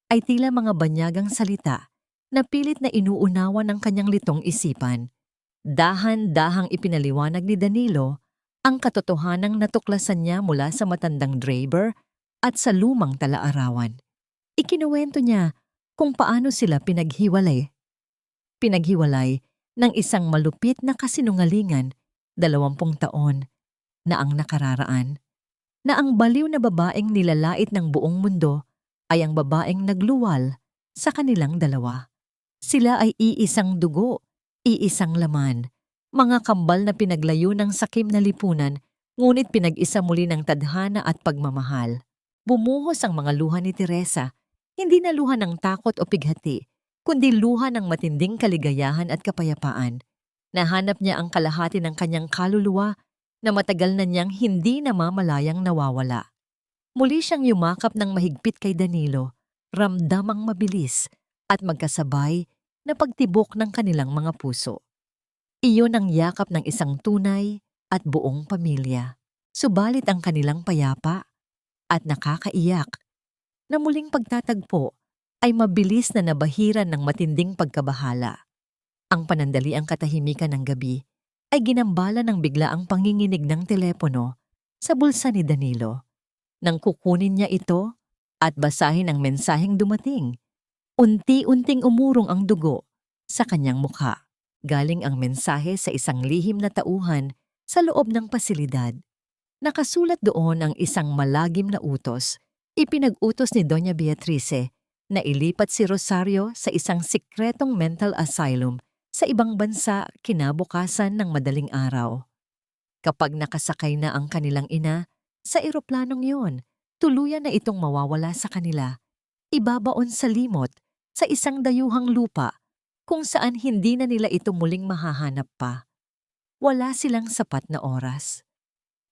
ay tila mga banyagang salita na pilit na inuunawa ng kanyang litong isipan. Dahan-dahang ipinaliwanag ni Danilo ang katotohanang natuklasan niya mula sa matandang Draper at sa lumang talaarawan. Ikinuwento niya kung paano sila pinaghiwalay. Pinaghiwalay ng isang malupit na kasinungalingan, 20 taon na ang nakararaan, na ang baliw na babaeng nilalait ng buong mundo ay ang babaeng nagluwal sa kanilang dalawa. Sila ay iisang dugo, iisang laman, mga kambal na pinaglayo ng sakim na lipunan, ngunit pinag-isa muli ng tadhana at pagmamahal. Bumuhos ang mga luha ni Teresa, hindi na luha ng takot o pighati, kundi luha ng matinding kaligayahan at kapayapaan. Nahanap niya ang kalahati ng kanyang kaluluwa na matagal na niyang hindi namamalayang nawawala. Muli siyang yumakap ng mahigpit kay Danilo, ramdamang mabilis at magkasabay na pagtibok ng kanilang mga puso. Iyon ang yakap ng isang tunay at buong pamilya. Subalit ang kanilang payapa at nakakaiyak na muling pagtatagpo ay mabilis na nabahiran ng matinding pagkabahala. Ang panandaliang katahimikan ng gabi ay ginambala ng biglaang panginginig ng telepono sa bulsa ni Danilo. Nang kukunin niya ito at basahin ang mensaheng dumating, unti-unting umurong ang dugo sa kanyang mukha. Galing ang mensahe sa isang lihim na tauhan sa loob ng pasilidad. Nakasulat doon ang isang malagim na utos. Ipinag-utos ni Doña Beatrice na ilipat si Rosario sa isang sikretong mental asylum sa ibang bansa kinabukasan ng madaling araw. Kapag nakasakay na ang kanilang ina sa eroplanong yon, tuluyan na itong mawawala sa kanila. Ibabaon sa limot sa isang dayuhang lupa kung saan hindi na nila ito muling mahahanap pa. Wala silang sapat na oras.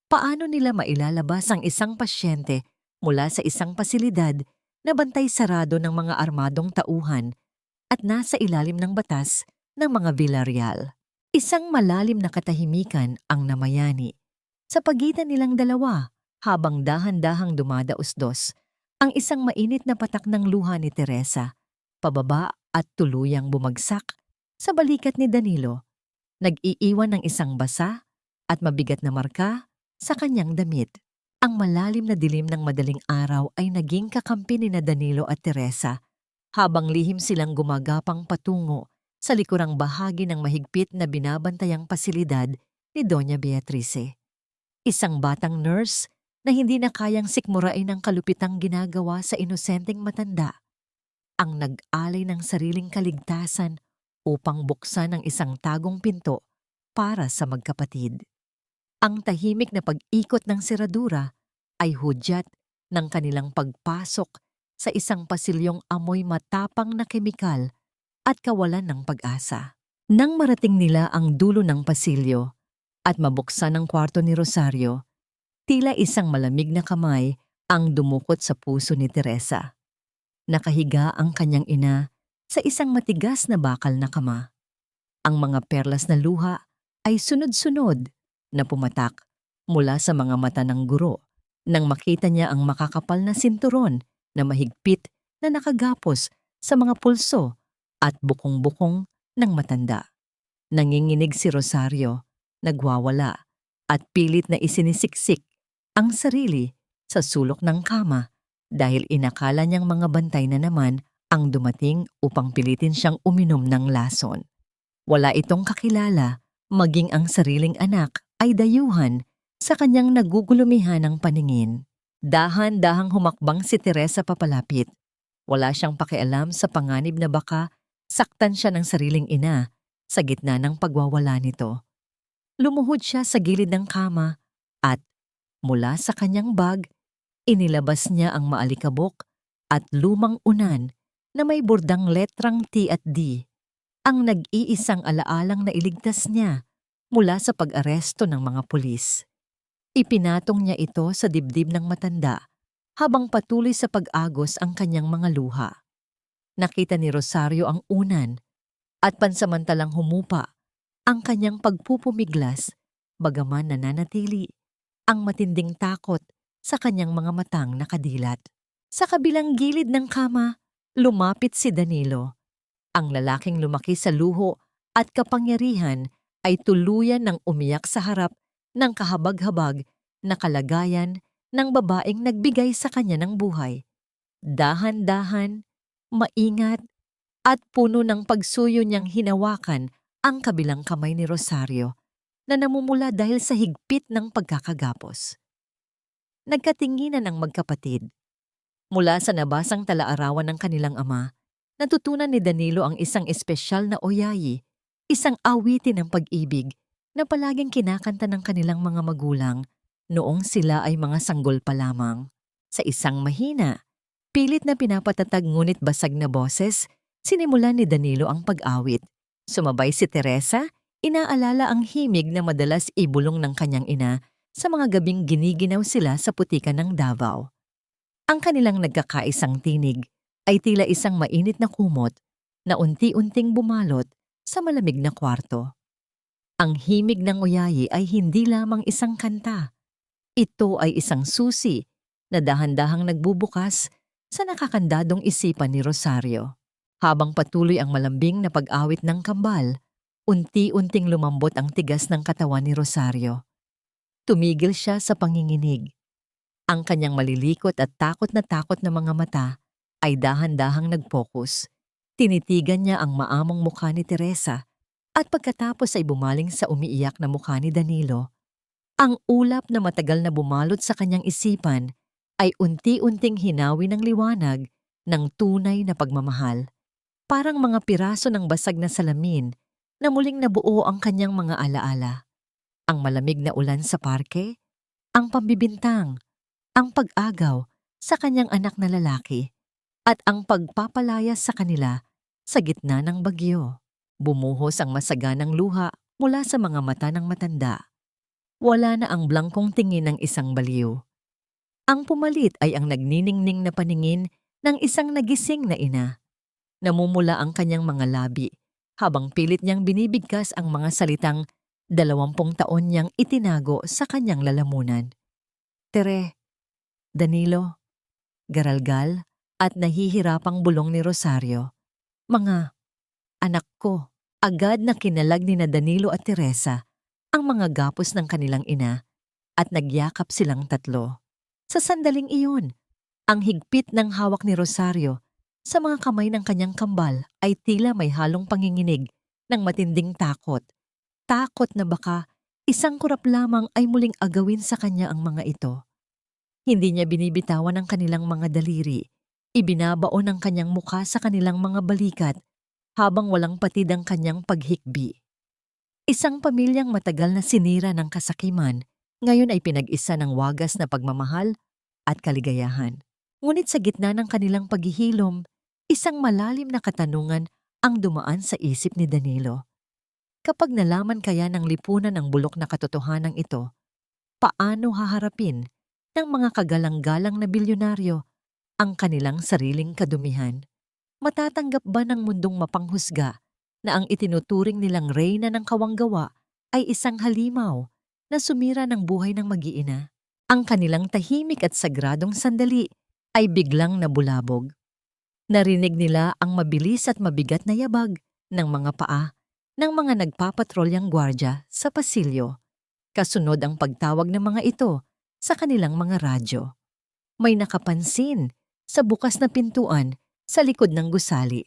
Paano nila mailalabas ang isang pasyente mula sa isang pasilidad na bantay sarado ng mga armadong tauhan at nasa ilalim ng batas ng mga Villarreal? Isang malalim na katahimikan ang namayani sa pagitan nilang dalawa habang dahan-dahang dumadaos-dos ang isang mainit na patak ng luha ni Teresa, pababa at tuluyang bumagsak sa balikat ni Danilo. Nag-iiwan ng isang basa at mabigat na marka sa kanyang damit. Ang malalim na dilim ng madaling araw ay naging kakampi ni Danilo at Teresa habang lihim silang gumagapang patungo sa likurang bahagi ng mahigpit na binabantayang pasilidad ni Doña Beatrice. Isang batang nurse na hindi na kayang sikmurain ang kalupitang ginagawa sa inosenteng matanda, ang nag-alay ng sariling kaligtasan upang buksan ang isang tagong pinto para sa magkapatid. Ang tahimik na pag-ikot ng seradura ay hudyat ng kanilang pagpasok sa isang pasilyong amoy matapang na kemikal at kawalan ng pag-asa. Nang marating nila ang dulo ng pasilyo, at mabuksan ang kwarto ni Rosario, tila isang malamig na kamay ang dumukot sa puso ni Teresa. Nakahiga ang kanyang ina sa isang matigas na bakal na kama. Ang mga perlas na luha ay sunod-sunod na pumatak mula sa mga mata ng guro nang makita niya ang makakapal na sinturon na mahigpit na nakagapos sa mga pulso at bukong-bukong ng matanda. Nanginginig si Rosario, nagwawala at pilit na isinisiksik ang sarili sa sulok ng kama dahil inakala niyang mga bantay na naman ang dumating upang pilitin siyang uminom ng lason. Wala itong kakilala, maging ang sariling anak ay dayuhan sa kanyang nagugulumihan ng paningin. Dahan-dahang humakbang si Teresa papalapit. Wala siyang pakialam sa panganib na baka saktan siya ng sariling ina sa gitna ng pagwawala nito. Lumuhod siya sa gilid ng kama at mula sa kanyang bag, inilabas niya ang maalikabok at lumang unan na may bordang letrang T at D, ang nag-iisang alaalang na iligtas niya mula sa pag-aresto ng mga pulis. Ipinatong niya ito sa dibdib ng matanda habang patuloy sa pag-agos ang kanyang mga luha. Nakita ni Rosario ang unan at pansamantalang humupa ang kanyang pagpupumiglas, bagaman nananatili ang matinding takot sa kanyang mga matang nakadilat. Sa kabilang gilid ng kama, lumapit si Danilo. Ang lalaking lumaki sa luho at kapangyarihan ay tuluyan ng umiyak sa harap ng kahabag-habag na kalagayan ng babaeng nagbigay sa kanya ng buhay. Dahan-dahan, maingat, at puno ng pagsuyo niyang hinawakan ang kabilang kamay ni Rosario na namumula dahil sa higpit ng pagkakagapos. Nagkatinginan ang magkapatid. Mula sa nabasang talaarawan ng kanilang ama, natutunan ni Danilo ang isang espesyal na oyayi, isang awitin ng pag-ibig na palaging kinakanta ng kanilang mga magulang noong sila ay mga sanggol pa lamang. Sa isang mahina, pilit na pinapatatag ngunit basag na boses, sinimulan ni Danilo ang pag-awit. Sumabay si Teresa, inaalala ang himig na madalas ibulong ng kanyang ina sa mga gabing giniginaw sila sa putikan ng Davao. Ang kanilang nagkakaisang tinig ay tila isang mainit na kumot na unti-unting bumalot sa malamig na kwarto. Ang himig ng oyayi ay hindi lamang isang kanta. Ito ay isang susi na dahan-dahang nagbubukas sa nakakandadong isipan ni Rosario. Habang patuloy ang malambing na pag-awit ng kambal, unti-unting lumambot ang tigas ng katawan ni Rosario. Tumigil siya sa panginginig. Ang kanyang malilikot at takot na mga mata ay dahan-dahang nag-focus. Tinitigan niya ang maamong mukha ni Teresa at pagkatapos ay bumaling sa umiiyak na mukha ni Danilo. Ang ulap na matagal na bumalot sa kanyang isipan ay unti-unting hinawi ng liwanag ng tunay na pagmamahal. Parang mga piraso ng basag na salamin na muling nabuo ang kanyang mga alaala. Ang malamig na ulan sa parke, ang pambibintang, ang pag-agaw sa kanyang anak na lalaki, at ang pagpapalayas sa kanila sa gitna ng bagyo. Bumuhos ang masaganang luha mula sa mga mata ng matanda. Wala na ang blangkong tingin ng isang baliw. Ang pumalit ay ang nagniningning na paningin ng isang nagising na ina. Namumula ang kanyang mga labi habang pilit niyang binibigkas ang mga salitang 20 taon niyang itinago sa kanyang lalamunan. Tere, Danilo, garalgal at nahihirapang bulong ni Rosario. Mga anak ko, agad na kinalag ni na Danilo at Teresa ang mga gapos ng kanilang ina at nagyakap silang tatlo. Sa sandaling iyon, ang higpit ng hawak ni Rosario sa mga kamay ng kanyang kambal ay tila may halong panginginig ng matinding takot. Takot na baka isang kurap lamang ay muling agawin sa kanya ang mga ito. Hindi niya binibitawan ang kanilang mga daliri. Ibinabaon ang kanyang mukha sa kanilang mga balikat habang walang patid ang kanyang paghikbi. Isang pamilyang matagal na sinira ng kasakiman, ngayon ay pinag-isa ng wagas na pagmamahal at kaligayahan. Ngunit sa gitna ng kanilang paghihilom, isang malalim na katanungan ang dumaan sa isip ni Danilo. Kapag nalaman kaya ng lipunan ang bulok na katotohanan ito, paano haharapin ng mga kagalang-galang na bilyonaryo ang kanilang sariling kadumihan? Matatanggap ba ng mundong mapanghusga na ang itinuturing nilang reyna ng kawanggawa ay isang halimaw na sumira ng buhay ng mag-iina? Ang kanilang tahimik at sagradong sandali ay biglang nabulabog. Narinig nila ang mabilis at mabigat na yabag ng mga paa ng mga nagpapatrolyang gwardya sa pasilyo. Kasunod ang pagtawag ng mga ito sa kanilang mga radyo. May nakapansin sa bukas na pintuan sa likod ng gusali.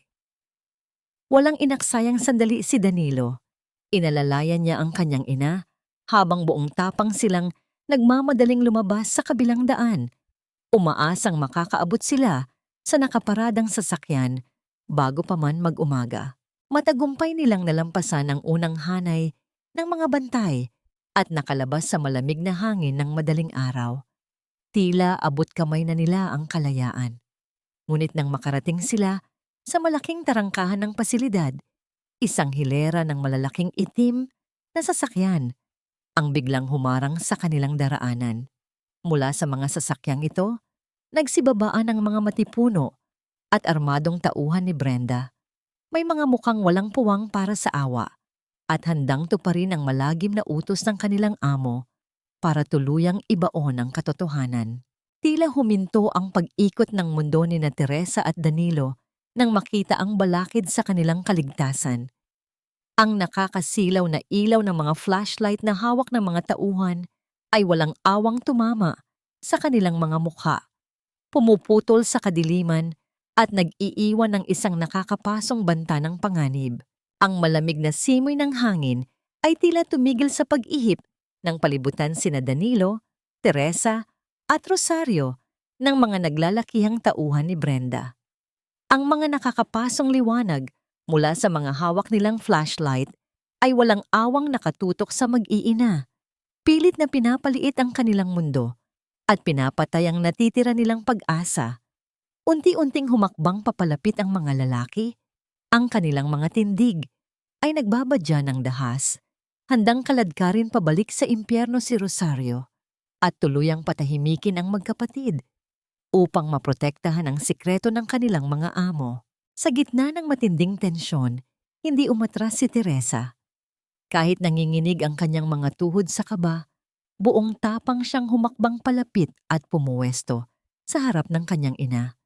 Walang inaksayang sandali si Danilo. Inalalayan niya ang kanyang ina habang buong tapang silang nagmamadaling lumabas sa kabilang daan. Umaasang makakaabot sila sa nakaparadang sasakyan bago pa man mag-umaga. Matagumpay nilang nalampasan ang unang hanay ng mga bantay at nakalabas sa malamig na hangin ng madaling araw. Tila abot kamay na nila ang kalayaan. Ngunit nang makarating sila sa malaking tarangkahan ng pasilidad, isang hilera ng malalaking itim na sasakyan ang biglang humarang sa kanilang daraanan. Mula sa mga sasakyang ito, nagsibabaan ang mga matipuno at armadong tauhan ni Brenda. May mga mukhang walang puwang para sa awa at handang tuparin ang malagim na utos ng kanilang amo para tuluyang ibaon ang katotohanan. Tila huminto ang pag-ikot ng mundo ni na Teresa at Danilo nang makita ang balakid sa kanilang kaligtasan. Ang nakakasilaw na ilaw ng mga flashlight na hawak ng mga tauhan ay walang awang tumama sa kanilang mga mukha. Pumuputol sa kadiliman at nag-iiwan ng isang nakakapasong banta ng panganib. Ang malamig na simoy ng hangin ay tila tumigil sa pag-ihip ng palibutan sina Danilo, Teresa at Rosario ng mga naglalakihang tauhan ni Brenda. Ang mga nakakapasong liwanag mula sa mga hawak nilang flashlight ay walang awang nakatutok sa mag-iina. Pilit na pinapaliit ang kanilang mundo at pinapatay ang natitira nilang pag-asa. Unti-unting humakbang papalapit ang mga lalaki. Ang kanilang mga tindig ay nagbabadya ng dahas. Handang kaladkarin pabalik sa impyerno si Rosario at tuluyang patahimikin ang magkapatid upang maprotektahan ang sikreto ng kanilang mga amo. Sa gitna ng matinding tensyon, hindi umatras si Teresa. Kahit nanginginig ang kanyang mga tuhod sa kaba, buong tapang siyang humakbang palapit at pumuwesto sa harap ng kanyang ina.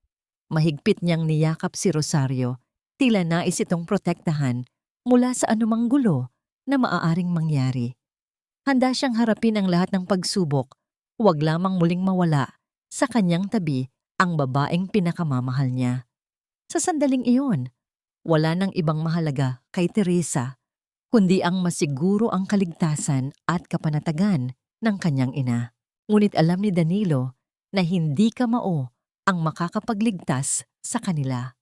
Mahigpit niyang niyakap si Rosario, tila nais itong protektahan mula sa anumang gulo na maaaring mangyari. Handa siyang harapin ang lahat ng pagsubok, huwag lamang muling mawala sa kanyang tabi ang babaeng pinakamamahal niya. Sa sandaling iyon, wala nang ibang mahalaga kay Teresa, kundi ang masiguro ang kaligtasan at kapanatagan ng kanyang ina. Ngunit alam ni Danilo na hindi kamao ang makakapagligtas sa kanila.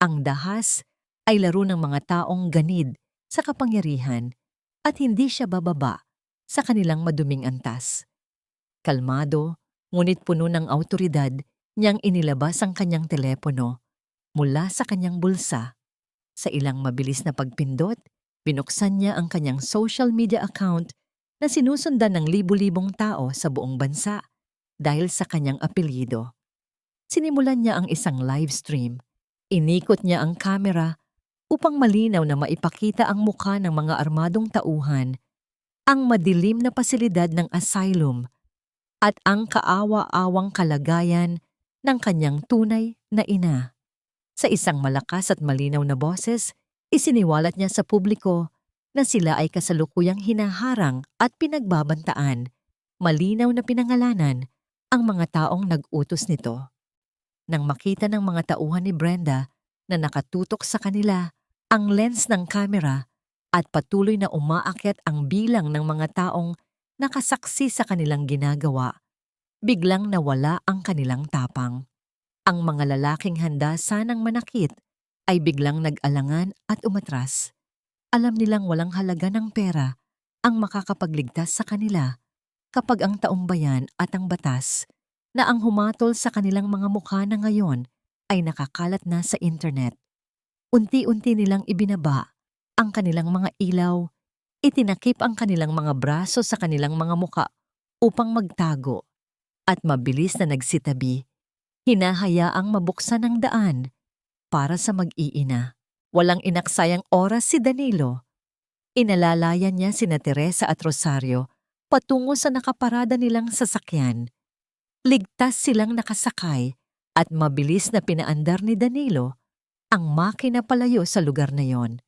Ang dahas ay laro ng mga taong ganid sa kapangyarihan at hindi siya bababa sa kanilang maduming antas. Kalmado, ngunit puno ng awtoridad, niyang inilabas ang kanyang telepono mula sa kanyang bulsa. Sa ilang mabilis na pagpindot, binuksan niya ang kanyang social media account na sinusundan ng libu-libong tao sa buong bansa dahil sa kanyang apelyido. Sinimulan niya ang isang live stream. Inikot niya ang kamera upang malinaw na maipakita ang mukha ng mga armadong tauhan, ang madilim na pasilidad ng asylum, at ang kaawa-awang kalagayan ng kanyang tunay na ina. Sa isang malakas at malinaw na boses, isiniwalat niya sa publiko na sila ay kasalukuyang hinaharang at pinagbabantaan. Malinaw na pinangalanan ang mga taong nag-utos nito. Nang makita ng mga tauhan ni Brenda na nakatutok sa kanila ang lens ng kamera at patuloy na umaakyat ang bilang ng mga taong nakasaksi sa kanilang ginagawa, biglang nawala ang kanilang tapang. Ang mga lalaking handa sanang manakit ay biglang nag-alangan at umatras. Alam nilang walang halaga ng pera ang makakapagligtas sa kanila kapag ang taumbayan at ang batas na ang humatol sa kanilang mga mukha na ngayon ay nakakalat na sa internet. Unti-unti nilang ibinaba ang kanilang mga ilaw, Itinakip ang kanilang mga braso sa kanilang mga muka upang magtago at mabilis na nagsitabi, hinahayaang mabuksan ang daan para sa mag-iina. Walang inaksayang oras si Danilo. Inalalayan niya sina Teresa at Rosario patungo sa nakaparada nilang sasakyan. Ligtas silang nakasakay at mabilis na pinaandar ni Danilo ang makina palayo sa lugar na yon.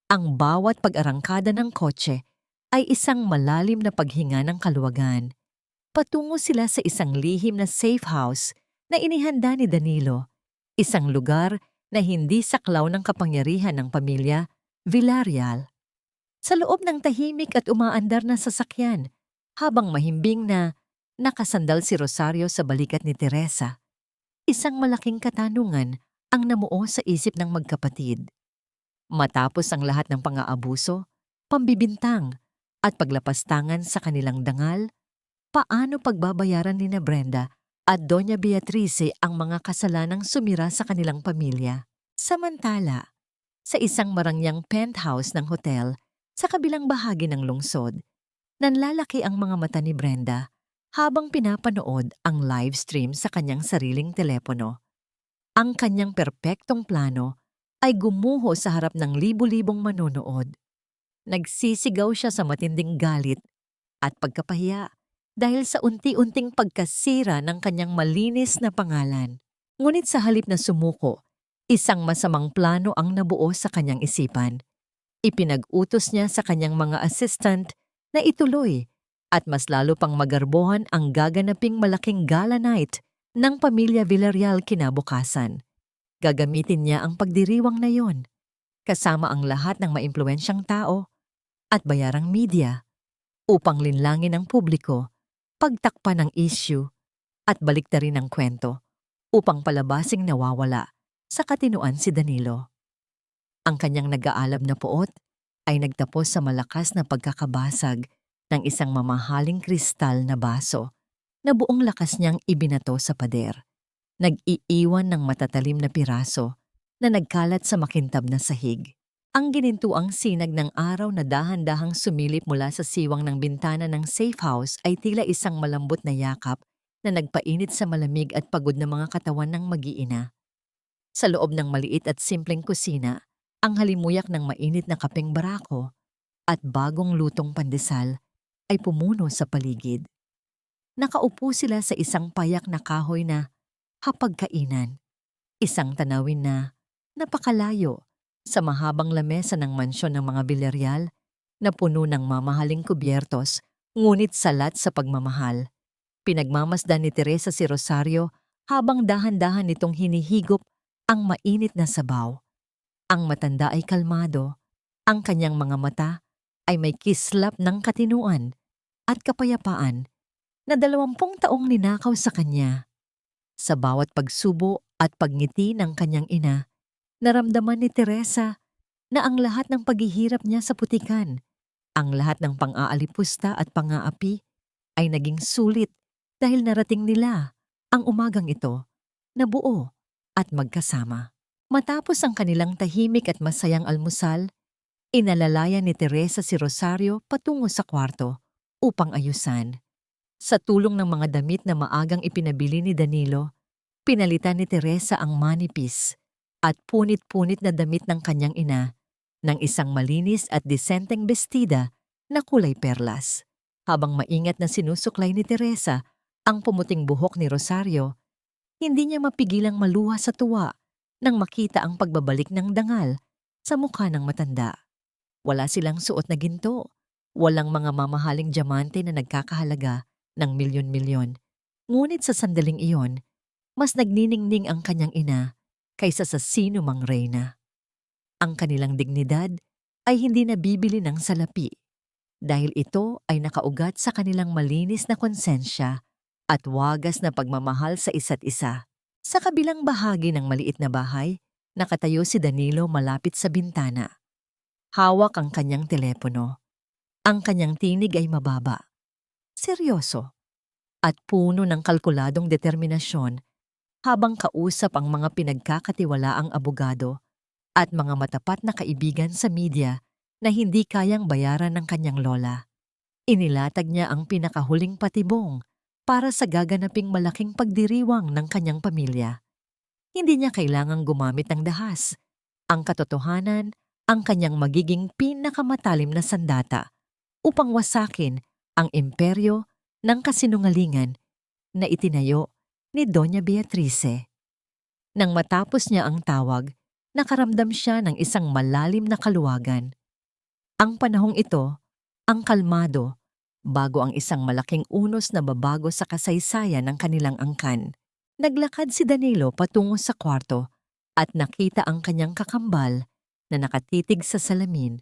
Ang bawat pag-arangkada ng kotse ay isang malalim na paghinga ng kaluwagan. Patungo sila sa isang lihim na safe house na inihanda ni Danilo, isang lugar na hindi saklaw ng kapangyarihan ng pamilya Villarreal. Sa loob ng tahimik at umaandar na sasakyan, habang mahimbing na nakasandal si Rosario sa balikat ni Teresa, isang malaking katanungan ang namuo sa isip ng magkapatid. Matapos ang lahat ng pang-aabuso, pambibintang at paglapastangan sa kanilang dangal, paano pagbabayaran ni Brenda at Doña Beatrice ang mga kasalanang sumira sa kanilang pamilya? Samantala, sa isang marangyang penthouse ng hotel sa kabilang bahagi ng lungsod, nanlalaki ang mga mata ni Brenda habang pinapanood ang live stream sa kanyang sariling telepono. Ang kanyang perpektong plano ay gumuho sa harap ng libu-libong manonood. Nagsisigaw siya sa matinding galit at pagkapahiya dahil sa unti-unting pagkasira ng kanyang malinis na pangalan. Ngunit sa halip na sumuko, isang masamang plano ang nabuo sa kanyang isipan. Ipinag-utos niya sa kanyang mga assistant na ituloy at mas lalo pang magarbohan ang gaganaping malaking gala night ng pamilya Villarreal kinabukasan. Gagamitin niya ang pagdiriwang na yon, kasama ang lahat ng maimpluwensyang tao at bayarang media, upang linlangin ang publiko, pagtakpan ng issue, at baliktarin ang kwento, upang palabasing nawawala sa katinuan si Danilo. Ang kanyang nag-aalab na puot ay nagtapos sa malakas na pagkakabasag ng isang mamahaling kristal na baso na buong lakas niyang ibinato sa pader. Nag-iiwan ng matatalim na piraso na nagkalat sa makintab na sahig. Ang ginintuang sinag ng araw na dahan-dahang sumilip mula sa siwang ng bintana ng safe house ay tila isang malambot na yakap na nagpainit sa malamig at pagod na mga katawan ng mag-iina. Sa loob ng maliit at simpleng kusina, ang halimuyak ng mainit na kapeng barako at bagong lutong pandesal ay pumuno sa paligid. Nakaupo sila sa isang payak na kahoy na hapagkainan, isang tanawin na napakalayo sa mahabang lamesa ng mansyon ng mga Villarreal na puno ng mamahaling kubyertos ngunit salat sa pagmamahal. Pinagmamasdan ni Teresa si Rosario habang dahan-dahan nitong hinihigop ang mainit na sabaw. Ang matanda ay kalmado, ang kanyang mga mata ay may kislap ng katinuan at kapayapaan na 20 taong ninakaw sa kanya. Sa bawat pagsubo at pagngiti ng kanyang ina, naramdaman ni Teresa na ang lahat ng paghihirap niya sa putikan, ang lahat ng pang-aalipusta at pang-aapi ay naging sulit dahil narating nila ang umagang ito na buo at magkasama. Matapos ang kanilang tahimik at masayang almusal, inalalayan ni Teresa si Rosario patungo sa kwarto upang ayusan. Sa tulong ng mga damit na maagang ipinabili ni Danilo, pinalitan ni Teresa ang manipis at punit-punit na damit ng kanyang ina ng isang malinis at disenteng bestida na kulay perlas. Habang maingat na sinusuklay ni Teresa ang pumuting buhok ni Rosario, hindi niya mapigilang maluha sa tuwa nang makita ang pagbabalik ng dangal sa mukha ng matanda. Wala silang suot na ginto, walang mga mamahaling diamante na nagkakahalaga ng milyon-milyon. Ngunit sa sandaling iyon, mas nagniningning ang kanyang ina kaysa sa sino mang reyna. Ang kanilang dignidad ay hindi nabibili ng salapi dahil ito ay nakaugat sa kanilang malinis na konsensya at wagas na pagmamahal sa isa't isa. Sa kabilang bahagi ng maliit na bahay, nakatayo si Danilo malapit sa bintana. Hawak ang kanyang telepono. Ang kanyang tinig ay mababa, seryoso, at puno ng kalkuladong determinasyon habang kausap ang mga pinagkakatiwalaang abogado at mga matapat na kaibigan sa media na hindi kayang bayaran ng kanyang lola. Inilatag niya ang pinakahuling patibong para sa gaganaping malaking pagdiriwang ng kanyang pamilya. Hindi niya kailangang gumamit ng dahas. Ang katotohanan, ang kanyang magiging pinakamatalim na sandata upang wasakin ang imperyo ng kasinungalingan na itinayo ni Doña Beatrice. Nang matapos niya ang tawag, nakaramdam siya ng isang malalim na kaluwagan. Ang panahong ito, ang kalmado, bago ang isang malaking unos na babago sa kasaysayan ng kanilang angkan. Naglakad si Danilo patungo sa kwarto at nakita ang kanyang kakambal na nakatitig sa salamin.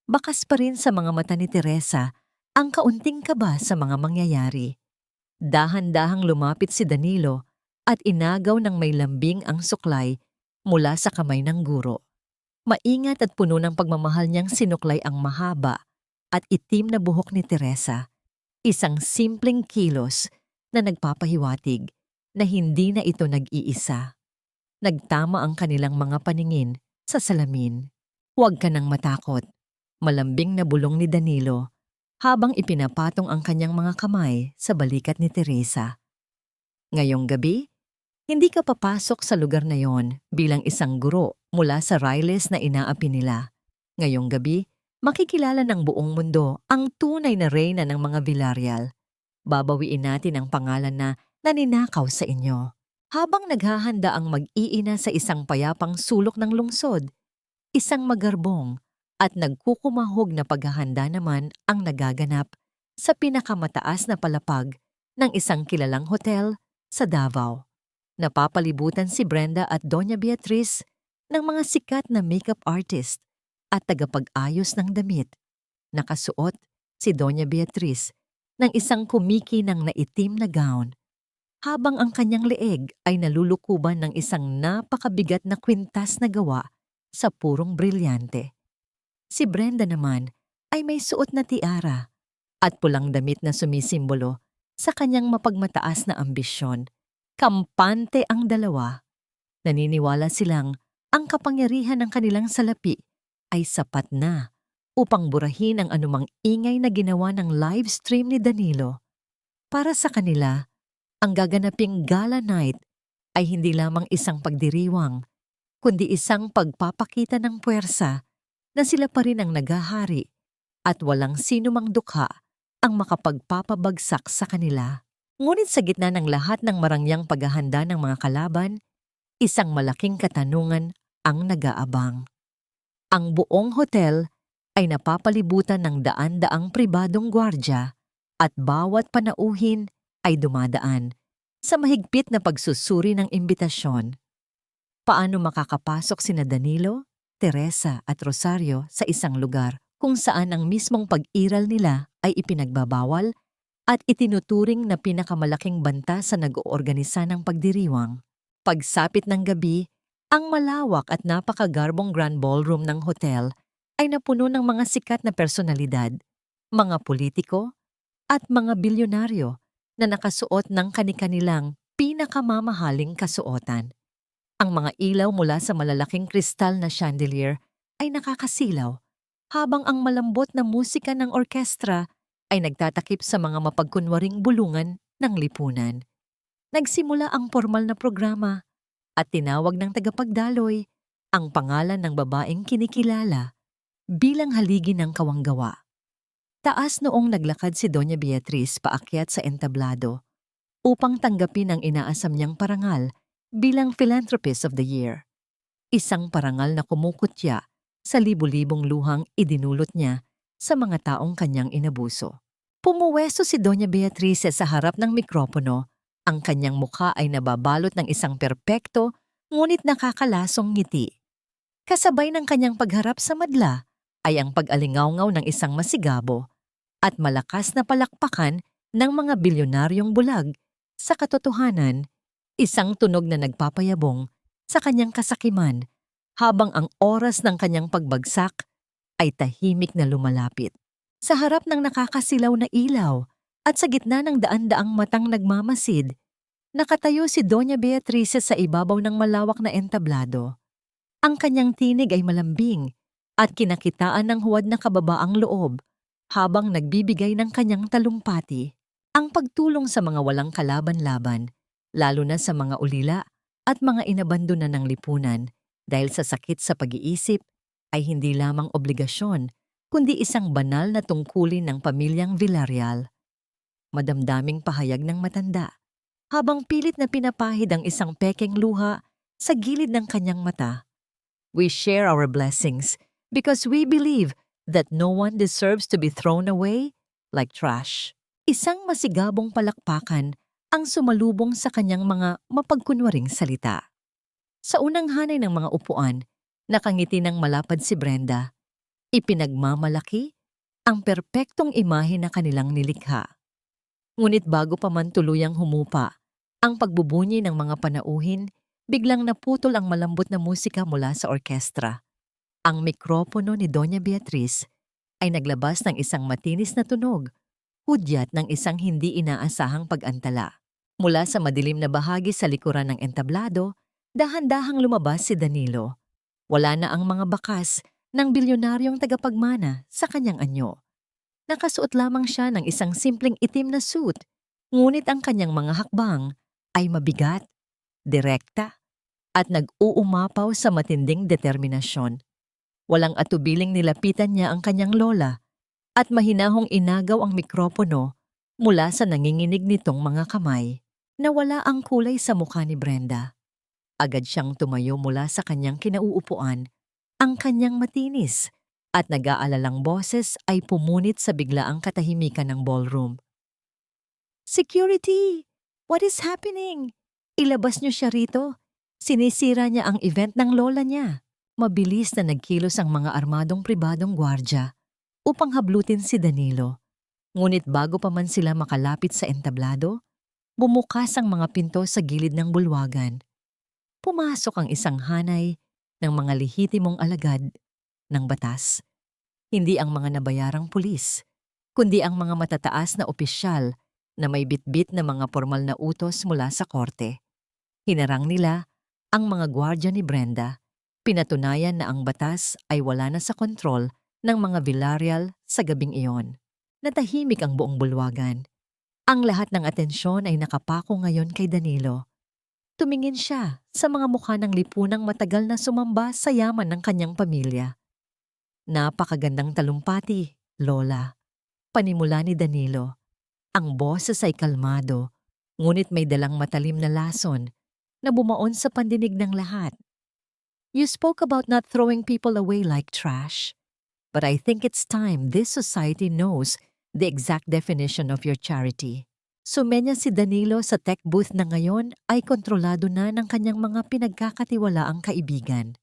Bakas pa rin sa mga mata ni Teresa ang kaunting kaba sa mga mangyayari. Dahan-dahang lumapit si Danilo at inagaw ng may lambing ang suklay mula sa kamay ng guro. Maingat at puno ng pagmamahal niyang sinuklay ang mahaba at itim na buhok ni Teresa. Isang simpleng kilos na nagpapahiwatig na hindi na ito nag-iisa. Nagtama ang kanilang mga paningin sa salamin. "Huwag ka nang matakot," malambing na bulong ni Danilo habang ipinapatong ang kanyang mga kamay sa balikat ni Teresa. "Ngayong gabi, hindi ka papasok sa lugar na yon bilang isang guro mula sa Riles na inaapi nila. Ngayong gabi, makikilala ng buong mundo ang tunay na reyna ng mga Villarreal. Babawiin natin ang pangalan na naninakaw sa inyo." Habang naghahanda ang mag-iina sa isang payapang sulok ng lungsod, isang magarbong at nagkukumahog na paghahanda naman ang nagaganap sa pinakamataas na palapag ng isang kilalang hotel sa Davao. Napapalibutan si Brenda at Doña Beatriz ng mga sikat na makeup artist at tagapag-ayos ng damit. Nakasuot si Doña Beatriz ng isang kumikinang na itim na gown, habang ang kanyang leeg ay nalulukuban ng isang napakabigat na kwintas na gawa sa purong brilyante. Si Brenda naman ay may suot na tiara at pulang damit na sumisimbolo sa kanyang mapagmataas na ambisyon. Kampante ang dalawa. Naniniwala silang ang kapangyarihan ng kanilang salapi ay sapat na upang burahin ang anumang ingay na ginawa ng live stream ni Danilo. Para sa kanila, ang gaganaping gala night ay hindi lamang isang pagdiriwang, kundi isang pagpapakita ng puwersa na sila pa rin ang naghahari at walang sinumang dukha ang makapagpapabagsak sa kanila. Ngunit sa gitna ng lahat ng marangyang paghahanda ng mga kalaban, isang malaking katanungan ang nag-aabang. Ang buong hotel ay napapalibutan ng daan-daang pribadong gwardya at bawat panauhin ay dumadaan sa mahigpit na pagsusuri ng imbitasyon. Paano makakapasok sina Danilo, Teresa at Rosario sa isang lugar kung saan ang mismong pag-iral nila ay ipinagbabawal at itinuturing na pinakamalaking banta sa nag-oorganisa ng pagdiriwang? Pagsapit ng gabi, ang malawak at napakagarbong grand ballroom ng hotel ay napuno ng mga sikat na personalidad, mga politiko at mga bilyonaryo na nakasuot ng kani-kanilang pinakamamahaling kasuotan. Ang mga ilaw mula sa malalaking kristal na chandelier ay nakakasilaw, habang ang malambot na musika ng orkestra ay nagtatakip sa mga mapagkunwaring bulungan ng lipunan. Nagsimula ang formal na programa at tinawag ng tagapagdaloy ang pangalan ng babaeng kinikilala bilang haligi ng kawanggawa. Taas noong naglakad si Doña Beatriz paakyat sa entablado upang tanggapin ang inaasam niyang parangal bilang Philanthropist of the Year. Isang parangal na kumukutya sa libu-libong luhang idinulot niya sa mga taong kanyang inabuso. Pumuwesto si Doña Beatriz sa harap ng mikropono. Ang kanyang mukha ay nababalot ng isang perpekto ngunit nakakalasong ngiti. Kasabay ng kanyang pagharap sa madla ay ang pag-alingawngaw ng isang masigabo at malakas na palakpakan ng mga bilyonaryong bulag. Sa katotohanan, isang tunog na nagpapayabong sa kanyang kasakiman habang ang oras ng kanyang pagbagsak ay tahimik na lumalapit. Sa harap ng nakakasilaw na ilaw at sa gitna ng daan-daang matang nagmamasid, nakatayo si Doña Beatriz sa ibabaw ng malawak na entablado. Ang kanyang tinig ay malambing, at kinakitaan ng huwad na kababaang loob habang nagbibigay ng kanyang talumpati. Ang pagtulong sa mga walang kalaban-laban, lalo na sa mga ulila at mga inabandona ng lipunan dahil sa sakit sa pag-iisip, ay hindi lamang obligasyon, kundi isang banal na tungkulin ng pamilyang Villarreal. Madamdaming pahayag ng matanda, habang pilit na pinapahid ang isang pekeng luha sa gilid ng kanyang mata. We share our blessings because we believe that no one deserves to be thrown away like trash. Isang masigabong palakpakan ang sumalubong sa kanyang mga mapagkunwaring salita. Sa unang hanay ng mga upuan, nakangiti ng malapad si Brenda. Ipinagmamalaki ang perpektong imahe na kanilang nilikha. Ngunit bago pa man tuluyang humupa, ang pagbubunyi ng mga panauhin, biglang naputol ang malambot na musika mula sa orkestra. Ang mikropono ni Doña Beatriz ay naglabas ng isang matinis na tunog, hudyat ng isang hindi inaasahang pag-antala. Mula sa madilim na bahagi sa likuran ng entablado, dahan-dahang lumabas si Danilo. Wala na ang mga bakas ng bilyonaryong tagapagmana sa kanyang anyo. Nakasuot lamang siya ng isang simpleng itim na suit, ngunit ang kanyang mga hakbang ay mabigat, direkta, at nag-uumapaw sa matinding determinasyon. Walang atubiling nilapitan niya ang kanyang lola at mahinahong inagaw ang mikropono mula sa nanginginig nitong mga kamay. Nawala ang kulay sa mukha ni Brenda. Agad siyang tumayo mula sa kanyang kinauupuan, ang kanyang matinis at nag-aalalang boses ay pumunit sa biglaang katahimikan ng ballroom. "Security! What is happening? Ilabas niyo siya rito. Sinisira niya ang event ng lola niya." Mabilis na nagkilos ang mga armadong pribadong gwardya upang hablutin si Danilo. Ngunit bago pa man sila makalapit sa entablado, bumukas ang mga pinto sa gilid ng bulwagan. Pumasok ang isang hanay ng mga lehitimong alagad ng batas. Hindi ang mga nabayarang pulis, kundi ang mga matataas na opisyal na may bitbit na mga formal na utos mula sa korte. Hinarang nila ang mga gwardya ni Brenda. Pinatunayan na ang batas ay wala na sa kontrol ng mga Villarreal sa gabing iyon. Natahimik ang buong bulwagan. Ang lahat ng atensyon ay nakapako ngayon kay Danilo. Tumingin siya sa mga mukha ng lipunang matagal na sumamba sa yaman ng kanyang pamilya. "Napakagandang talumpati, Lola," panimula ni Danilo. Ang boses ay kalmado, ngunit may dalang matalim na lason na bumaon sa pandinig ng lahat. "You spoke about not throwing people away like trash. But I think it's time this society knows the exact definition of your charity." Sumenya si Danilo sa tech booth na ngayon ay kontrolado na ng kanyang mga pinagkakatiwalaang kaibigan.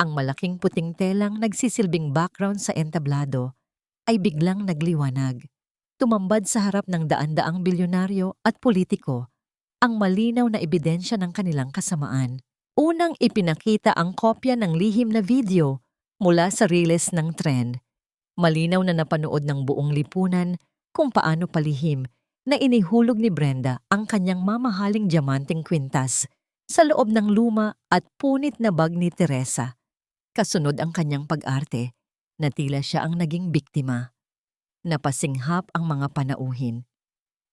Ang malaking puting telang nagsisilbing background sa entablado ay biglang nagliwanag. Tumambad sa harap ng daan-daang bilyonaryo at politiko ang malinaw na ebidensya ng kanilang kasamaan. Unang ipinakita ang kopya ng lihim na video mula sa riles ng tren. Malinaw na napanood ng buong lipunan kung paano palihim na inihulog ni Brenda ang kanyang mamahaling diamanteng kwintas sa loob ng luma at punit na bag ni Teresa. Kasunod ang kanyang pag-arte na tila siya ang naging biktima. Napasinghap ang mga panauhin.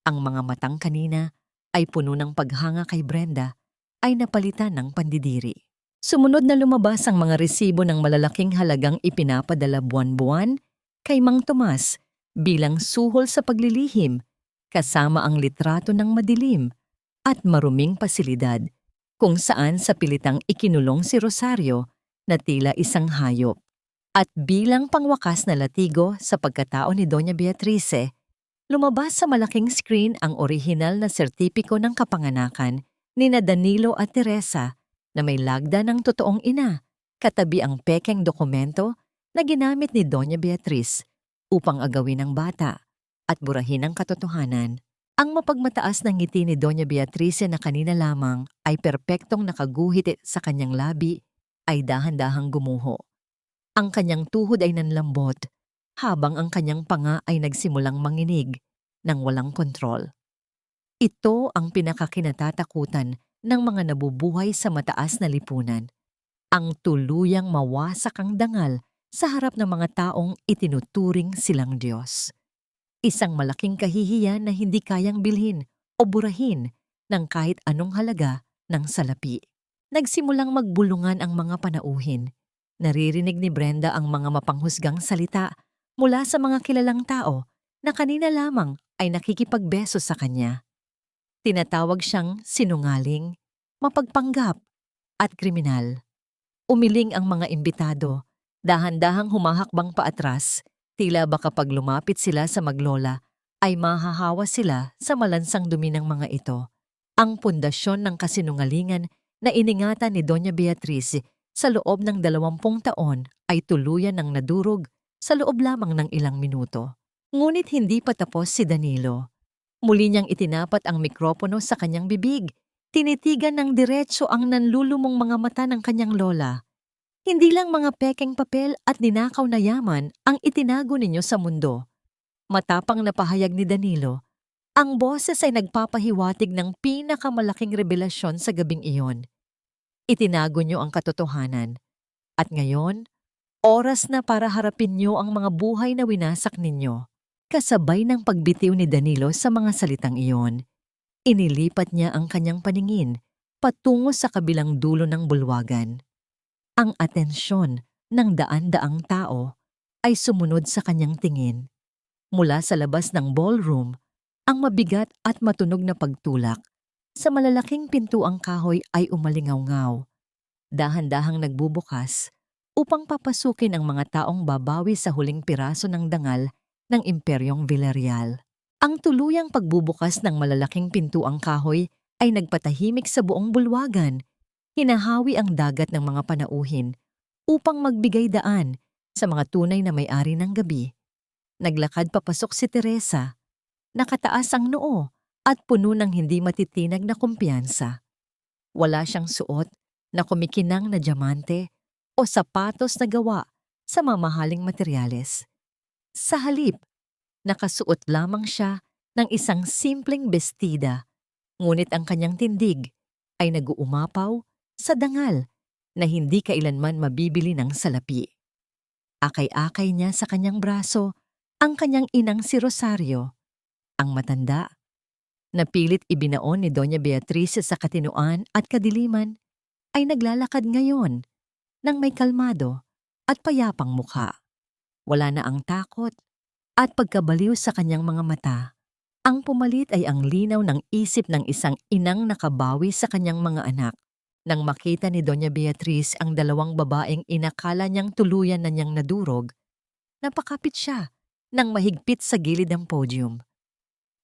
Ang mga matang kanina ay puno ng paghanga kay Brenda ay napalitan ng pandidiri. Sumunod na lumabas ang mga resibo ng malalaking halagang ipinapadala buwan-buwan kay Mang Tomas bilang suhol sa paglilihim, kasama ang litrato ng madilim at maruming pasilidad kung saan sa pilitang ikinulong si Rosario na tila isang hayop. At bilang pangwakas na latigo sa pagkatao ni Doña Beatrice, lumabas sa malaking screen ang orihinal na sertipiko ng kapanganakan nina Danilo at Teresa na may lagda ng totoong ina, katabi ang pekeng dokumento na ginamit ni Doña Beatriz upang agawin ang bata at burahin ang katotohanan. Ang mapagmataas na ngiti ni Doña Beatrice na kanina lamang ay perpektong nakaguhit sa kanyang labi ay dahan-dahang gumuho. Ang kanyang tuhod ay nanlambot habang ang kanyang panga ay nagsimulang manginig ng walang kontrol. Ito ang pinakakinatatakutan ng mga nabubuhay sa mataas na lipunan. Ang tuluyang mawasak ang dangal sa harap ng mga taong itinuturing silang Diyos. Isang malaking kahihiyan na hindi kayang bilhin o burahin ng kahit anong halaga ng salapi. Nagsimulang magbulungan ang mga panauhin. Naririnig ni Brenda ang mga mapanghusgang salita mula sa mga kilalang tao na kanina lamang ay nakikipagbeso sa kanya. Tinatawag siyang sinungaling, mapagpanggap, at kriminal. Umiling ang mga imbitado, dahan-dahang humahakbang paatras, tila ba kapag lumapit sila sa maglola ay mahahawa sila sa malansang dumi ng mga ito. Ang pundasyon ng kasinungalingan na iningatan ni Doña Beatriz sa loob ng 20 taon ay tuluyan ng nadurog sa loob lamang ng ilang minuto. Ngunit hindi pa tapos si Danilo. Muli niyang itinapat ang mikropono sa kanyang bibig. Tinitigan ng diretso ang nanlulumong mga mata ng kanyang lola. Hindi lang mga pekeng papel at ninakaw na yaman ang itinago ninyo sa mundo. Matapang na pahayag ni Danilo, ang boses ay nagpapahiwatig ng pinakamalaking revelasyon sa gabing iyon. Itinago niyo ang katotohanan. At ngayon, oras na para harapin niyo ang mga buhay na winasak ninyo. Kasabay ng pagbitiw ni Danilo sa mga salitang iyon, inilipat niya ang kanyang paningin patungo sa kabilang dulo ng bulwagan. Ang atensyon ng daan-daang tao ay sumunod sa kanyang tingin. Mula sa labas ng ballroom, ang mabigat at matunog na pagtulak sa malalaking pintuang kahoy ay umalingaw-ngaw. Dahan-dahang nagbubukas upang papasukin ang mga taong babawi sa huling piraso ng dangal ng Imperyong Villarreal. Ang tuluyang pagbubukas ng malalaking pintuang kahoy ay nagpatahimik sa buong bulwagan. Hinahawi ang dagat ng mga panauhin upang magbigay daan sa mga tunay na may-ari ng gabi. Naglakad papasok si Teresa, nakataas ang noo at puno ng hindi matitinag na kumpiyansa. Wala siyang suot na kumikinang na diamante o sapatos na gawa sa mamahaling materyales. Sa halip, nakasuot lamang siya ng isang simpleng bestida, ngunit ang kanyang tindig ay nag-uumapaw sa dangal na hindi kailanman mabibili ng salapi. Akay-akay niya sa kanyang braso ang kanyang inang si Rosario, ang matanda. Napilit ibinaon ni Doña Beatriz sa katinuan at kadiliman, ay naglalakad ngayon ng may kalmado at payapang mukha. Wala na ang takot at pagkabaliw sa kanyang mga mata. Ang pumalit ay ang linaw ng isip ng isang inang nakabawi sa kanyang mga anak. Nang makita ni Doña Beatriz ang dalawang babaeng inakala niyang tuluyan na niyang nadurog, napakapit siya nang mahigpit sa gilid ng podium.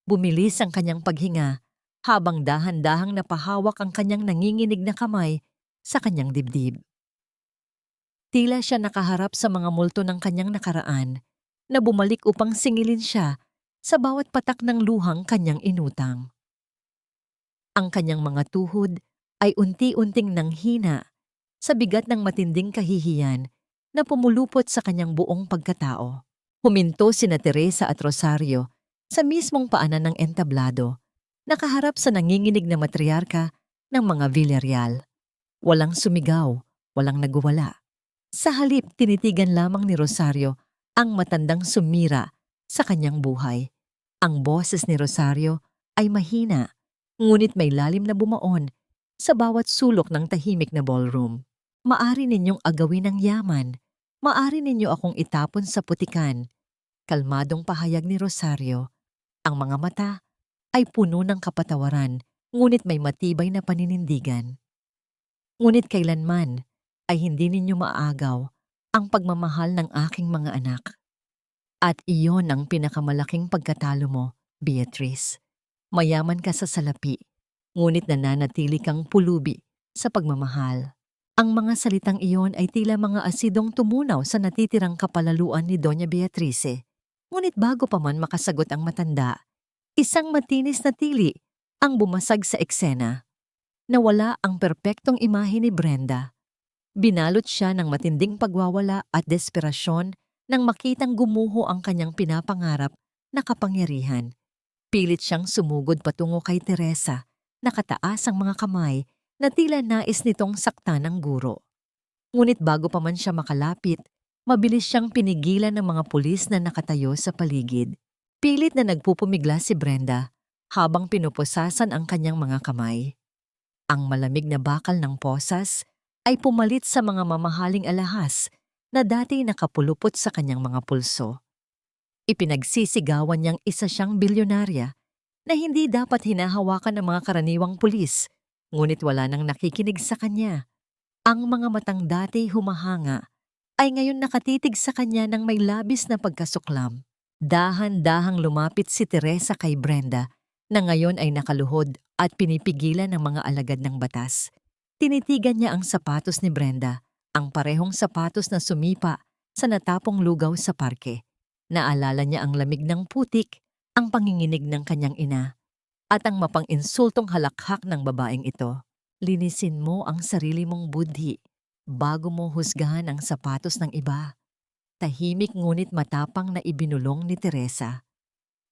Bumilis ang kanyang paghinga habang dahan-dahang napahawak ang kanyang nanginginig na kamay sa kanyang dibdib. Tila siya nakaharap sa mga multo ng kanyang nakaraan na bumalik upang singilin siya sa bawat patak ng luhang kanyang inutang. Ang kanyang mga tuhod ay unti-unting nanghina sa bigat ng matinding kahihiyan na pumulupot sa kanyang buong pagkatao. Huminto sina Teresa at Rosario sa mismong paanan ng entablado, nakaharap sa nanginginig na matriarka ng mga Villarreal. Walang sumigaw, walang nagwala. Sa halip, tinitigan lamang ni Rosario ang matandang sumira sa kanyang buhay. Ang boses ni Rosario ay mahina, ngunit may lalim na bumaon sa bawat sulok ng tahimik na ballroom. Maari ninyong agawin ang yaman, maari ninyo akong itapon sa putikan. Kalmadong pahayag ni Rosario. Ang mga mata ay puno ng kapatawaran, ngunit may matibay na paninindigan. Ngunit kailanman ay hindi ninyo maagaw ang pagmamahal ng aking mga anak. At iyon ang pinakamalaking pagkatalo mo, Beatriz. Mayaman ka sa salapi, ngunit nananatili kang pulubi sa pagmamahal. Ang mga salitang iyon ay tila mga asidong tumunaw sa natitirang kapalaluan ni Doña Beatriz. Ngunit bago pa man makasagot ang matanda, isang matinis na tili ang bumasag sa eksena. Nawala ang perpektong imahe ni Brenda. Binalot siya ng matinding pagwawala at desperasyon nang makitang gumuho ang kanyang pinapangarap na kapangyarihan. Pilit siyang sumugod patungo kay Teresa, nakataas ang mga kamay na tila nais nitong saktan ng guro. Ngunit bago pa man siya makalapit, Mabilis siyang pinigilan ng mga pulis na nakatayo sa paligid. Pilit na nagpupumigla si Brenda habang pinupusasan ang kanyang mga kamay. Ang malamig na bakal ng posas ay pumalit sa mga mamahaling alahas na dati nakapulupot sa kanyang mga pulso. Ipinagsisigawan niyang isa siyang bilyonarya na hindi dapat hinahawakan ng mga karaniwang pulis, ngunit wala nang nakikinig sa kanya. Ang mga matang dati humahanga ay ngayon nakatitig sa kanya ng may labis na pagkasuklam. Dahan-dahang lumapit si Teresa kay Brenda na ngayon ay nakaluhod at pinipigilan ng mga alagad ng batas. Tinitigan niya ang sapatos ni Brenda, ang parehong sapatos na sumipa sa natapong lugaw sa parke. Naalala niya ang lamig ng putik, ang panginginig ng kanyang ina, at ang mapang-insultong halakhak ng babaeng ito. Linisin mo ang sarili mong budhi bago mo husgahan ang sapatos ng iba. Tahimik ngunit matapang na ibinulong ni Teresa.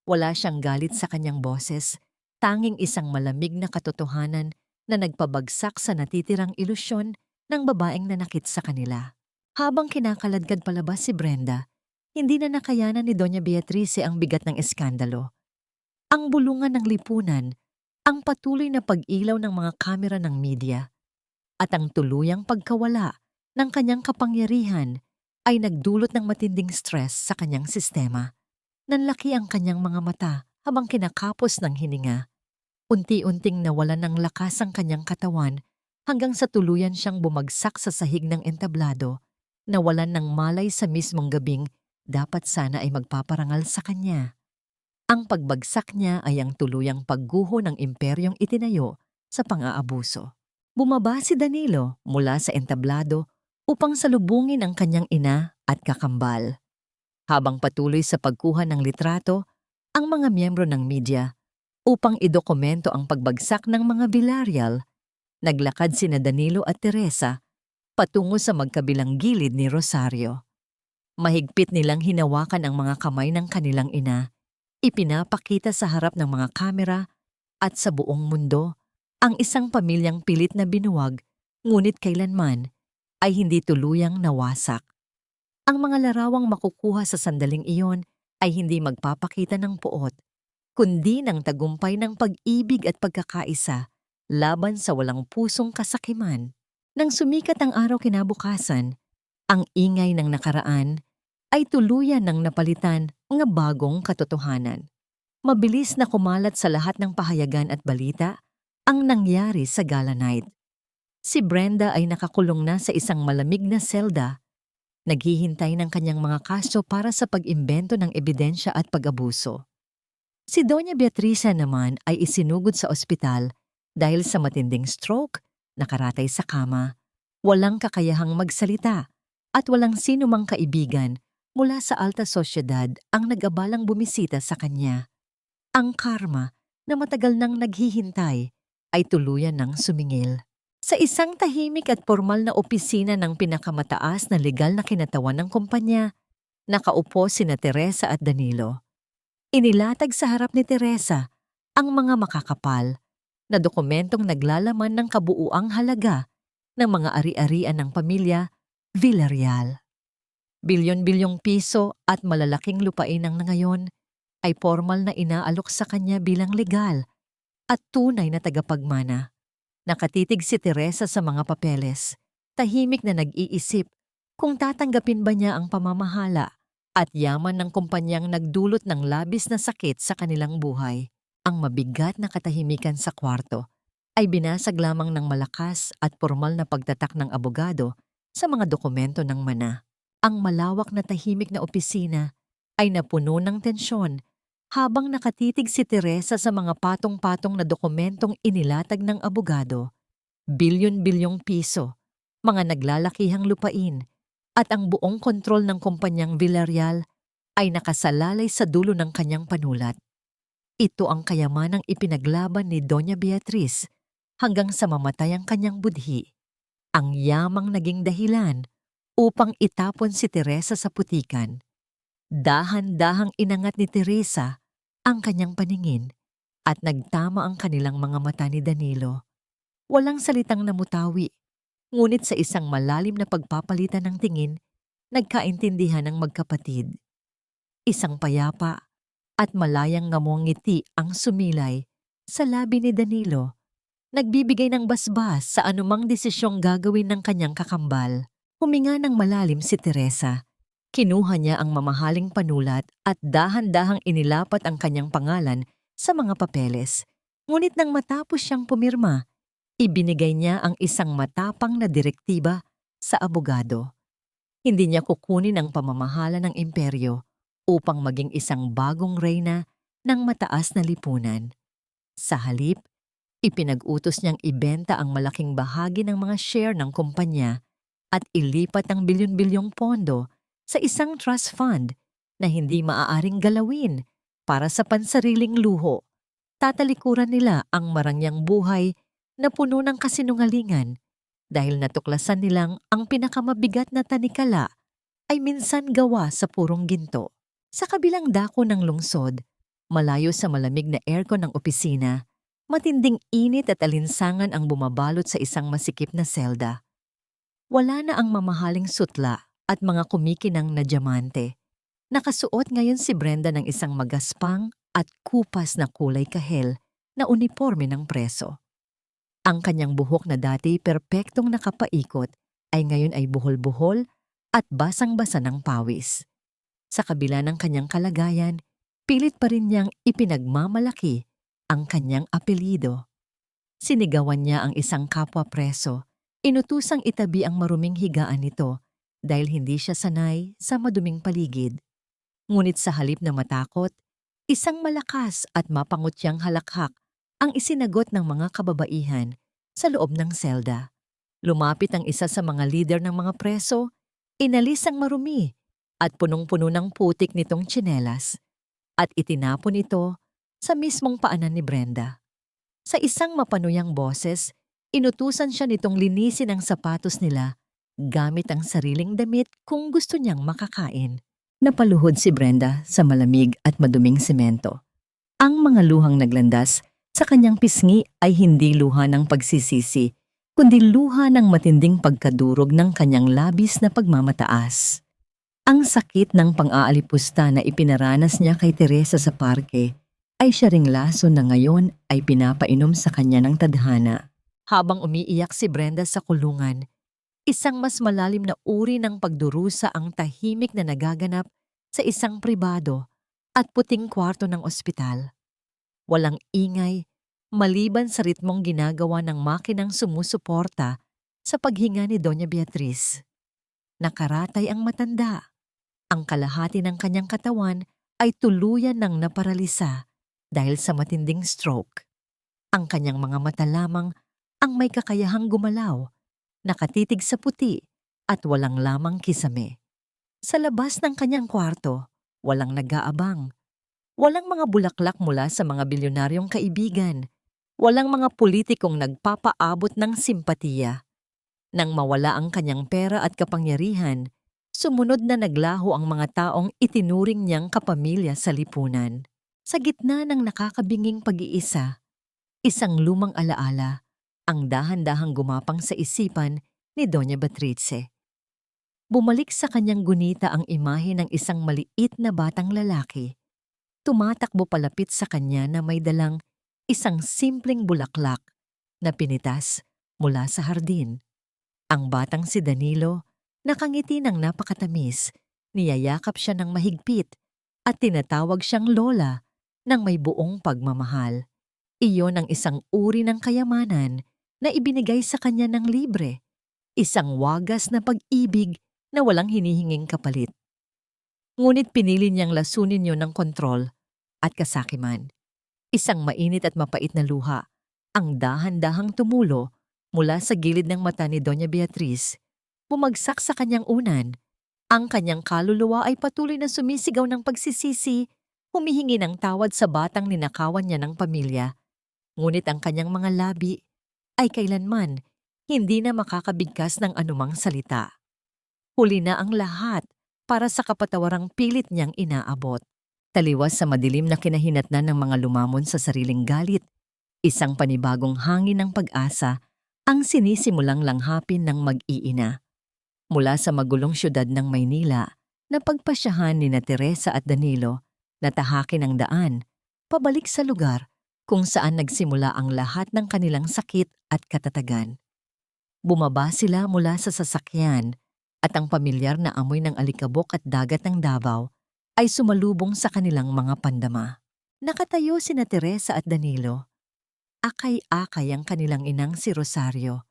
Wala siyang galit sa kanyang boses, tanging isang malamig na katotohanan na nagpabagsak sa natitirang ilusyon ng babaeng nanakit sa kanila. Habang kinakaladkad palabas si Brenda, hindi na nakayanan ni Doña Beatrice ang bigat ng eskandalo. Ang bulungan ng lipunan, ang patuloy na pag-ilaw ng mga kamera ng media, at ang tuluyang pagkawala ng kanyang kapangyarihan ay nagdulot ng matinding stress sa kanyang sistema. Nanlaki ang kanyang mga mata habang kinakapos ng hininga. Unti-unting nawalan ng lakas ang kanyang katawan hanggang sa tuluyan siyang bumagsak sa sahig ng entablado, nawalan ng malay sa mismong gabing dapat sana ay magpaparangal sa kanya. Ang pagbagsak niya ay ang tuluyang pagguho ng imperyong itinayo sa pang-aabuso. Bumaba si Danilo mula sa entablado upang salubungin ang kanyang ina at kakambal. Habang patuloy sa pagkuha ng litrato, ang mga miyembro ng media upang idokumento ang pagbagsak ng mga Villarreal, naglakad sina Danilo at Teresa patungo sa magkabilang gilid ni Rosario. Mahigpit nilang hinawakan ang mga kamay ng kanilang ina, ipinapakita sa harap ng mga kamera at sa buong mundo ang isang pamilyang pilit na binuwag ngunit kailanman ay hindi tuluyang nawasak. Ang mga larawang makukuha sa sandaling iyon ay hindi magpapakita ng puot, kundi ng tagumpay ng pag-ibig at pagkakaisa laban sa walang pusong kasakiman. Nang sumikat ang araw kinabukasan, ang ingay ng nakaraan ay tuluyan ng napalitan ng bagong katotohanan. Mabilis na kumalat sa lahat ng pahayagan at balita ang nangyari sa gala night. Si Brenda ay nakakulong na sa isang malamig na selda, naghihintay ng kanyang mga kaso para sa pag-imbento ng ebidensya at pag-abuso. Si Doña Beatriza naman ay isinugod sa ospital dahil sa matinding stroke, nakaratay sa kama, walang kakayahang magsalita at walang sinumang kaibigan mula sa alta sosyedad ang nag-abalang bumisita sa kanya. Ang karma na matagal nang naghihintay ay tuluyan ng sumingil. Sa isang tahimik at formal na opisina ng pinakamataas na legal na kinatawan ng kumpanya, nakaupo sina Teresa at Danilo. Inilatag sa harap ni Teresa ang mga makakapal na dokumentong naglalaman ng kabuuang halaga ng mga ari-arian ng pamilya Villarreal. Bilyon-bilyong piso at malalaking lupain ng ngayon ay formal na inaalok sa kanya bilang legal at tunay na tagapagmana. Nakatitig si Teresa sa mga papeles, tahimik na nag-iisip kung tatanggapin ba niya ang pamamahala at yaman ng kumpanyang nagdulot ng labis na sakit sa kanilang buhay. Ang mabigat na katahimikan sa kwarto ay binasag lamang ng malakas at formal na pagtatak ng abogado sa mga dokumento ng mana. Ang malawak na tahimik na opisina ay napuno ng tensyon habang nakatitig si Teresa sa mga patong-patong na dokumentong inilatag ng abogado. Bilyon-bilyong piso, mga naglalakihang lupain, at ang buong kontrol ng kumpanyang Villarreal ay nakasalalay sa dulo ng kanyang panulat. Ito ang kayamanang ipinaglaban ni Doña Beatriz hanggang sa mamatay ang kanyang budhi. Ang yamang naging dahilan upang itapon si Teresa sa putikan. Dahan-dahang inangat ni Teresa ang kanyang paningin at nagtama ang kanilang mga mata ni Danilo. Walang salitang namutawi, ngunit sa isang malalim na pagpapalitan ng tingin, nagkaintindihan ng magkapatid. Isang payapa at malayang ngamong ngiti ang sumilay sa labi ni Danilo, nagbibigay ng basbas sa anumang desisyong gagawin ng kanyang kakambal. Huminga ng malalim si Teresa. Kinuha niya ang mamahaling panulat at dahan-dahang inilapat ang kanyang pangalan sa mga papeles. Ngunit nang matapos siyang pumirma, ibinigay niya ang isang matapang na direktiba sa abogado. Hindi niya kukunin ang pamamahala ng imperyo upang maging isang bagong reyna ng mataas na lipunan. Sa halip, ipinag-utos niyang ibenta ang malaking bahagi ng mga share ng kumpanya at ilipat ang bilyon-bilyong pondo sa isang trust fund na hindi maaaring galawin para sa pansariling luho. Tatalikuran nila ang marangyang buhay na puno ng kasinungalingan dahil natuklasan nilang ang pinakamabigat na tanikala ay minsan gawa sa purong ginto. Sa kabilang dako ng lungsod, malayo sa malamig na aircon ng opisina, matinding init at alinsangan ang bumabalot sa isang masikip na selda. Wala na ang mamahaling sutla at mga kumikinang na diamante. Nakasuot ngayon si Brenda ng isang magaspang at kupas na kulay kahel na uniporme ng preso. Ang kanyang buhok na dati perpektong nakapaikot ay ngayon ay buhol-buhol at basang-basa ng pawis. Sa kabila ng kanyang kalagayan, pilit pa rin niyang ipinagmamalaki ang kanyang apelyido. Sinigawan niya ang isang kapwa preso, inutusang itabi ang maruming higaan nito dahil hindi siya sanay sa maduming paligid. Ngunit sa halip na matakot, isang malakas at mapangutyang halakhak ang isinagot ng mga kababaihan sa loob ng selda. Lumapit ang isa sa mga lider ng mga preso, inalis ang marumi at punong-puno ng putik nitong tsinelas at itinapon ito sa mismong paanan ni Brenda. Sa isang mapanuyang boses, inutusan siya nitong linisin ang sapatos nila gamit ang sariling damit kung gusto niyang makakain. Napaluhod si Brenda sa malamig at maduming semento. Ang mga luhang naglandas sa kanyang pisngi ay hindi luha ng pagsisisi, kundi luha ng matinding pagkadurog ng kanyang labis na pagmamataas. Ang sakit ng pang-aalipusta na ipinaranas niya kay Teresa sa parke ay siya ring lason na ngayon ay pinapainom sa kanya ng tadhana. Habang umiiyak si Brenda sa kulungan, isang mas malalim na uri ng pagdurusa ang tahimik na nagaganap sa isang pribado at puting kwarto ng ospital. Walang ingay, maliban sa ritmong ginagawa ng makinang sumusuporta sa paghinga ni Doña Beatriz. Nakaratay ang matanda. Ang kalahati ng kanyang katawan ay tuluyan ng naparalisa dahil sa matinding stroke. Ang kanyang mga mata lamang ang may kakayahang gumalaw, nakatitig sa puti at walang lamang kisame. Sa labas ng kanyang kwarto, walang nag-aabang. Walang mga bulaklak mula sa mga bilyonaryong kaibigan. Walang mga politikong nagpapaabot ng simpatiya. Nang mawala ang kanyang pera at kapangyarihan, sumunod na naglaho ang mga taong itinuring niyang kapamilya sa lipunan. Sa gitna ng nakakabinging pag-iisa, isang lumang alaala ang dahan-dahang gumapang sa isipan ni Doña Beatrice. Bumalik sa kanyang gunita ang imahe ng isang maliit na batang lalaki. Tumatakbo palapit sa kanya na may dalang isang simpleng bulaklak na pinitas mula sa hardin. Ang batang si Danilo, nakangiti ng napakatamis, niyayakap siya ng mahigpit at tinatawag siyang lola ng may buong pagmamahal. Iyon ang isang uri ng kayamanan na ibinigay sa kanya ng libre, isang wagas na pag-ibig na walang hinihinging kapalit. Ngunit pinili niyang lasunin yun ng kontrol at kasakiman. Isang mainit at mapait na luha ang dahan-dahang tumulo mula sa gilid ng mata ni Doña Beatriz. Bumagsak sa kanyang unan. Ang kanyang kaluluwa ay patuloy na sumisigaw ng pagsisisi, humihingi ng tawad sa batang ninakawan niya ng pamilya. Ngunit ang kanyang mga labi ay kailanman hindi na makakabigkas ng anumang salita. Huli na ang lahat para sa kapatawarang pilit niyang inaabot. Taliwas sa madilim na kinahinatnan ng mga lumamon sa sariling galit, isang panibagong hangin ng pag-asa ang sinisimulang langhapin ng mag-iina. Mula sa magulong syudad ng Maynila, napagpasyahan ni na Teresa at Danilo na tahakin ang daan, pabalik sa lugar kung saan nagsimula ang lahat ng kanilang sakit at katatagan. Bumaba sila mula sa sasakyan at ang pamilyar na amoy ng alikabok at dagat ng Davao ay sumalubong sa kanilang mga pandama. Nakatayo sina Teresa at Danilo. Akay-akay ang kanilang inang si Rosario.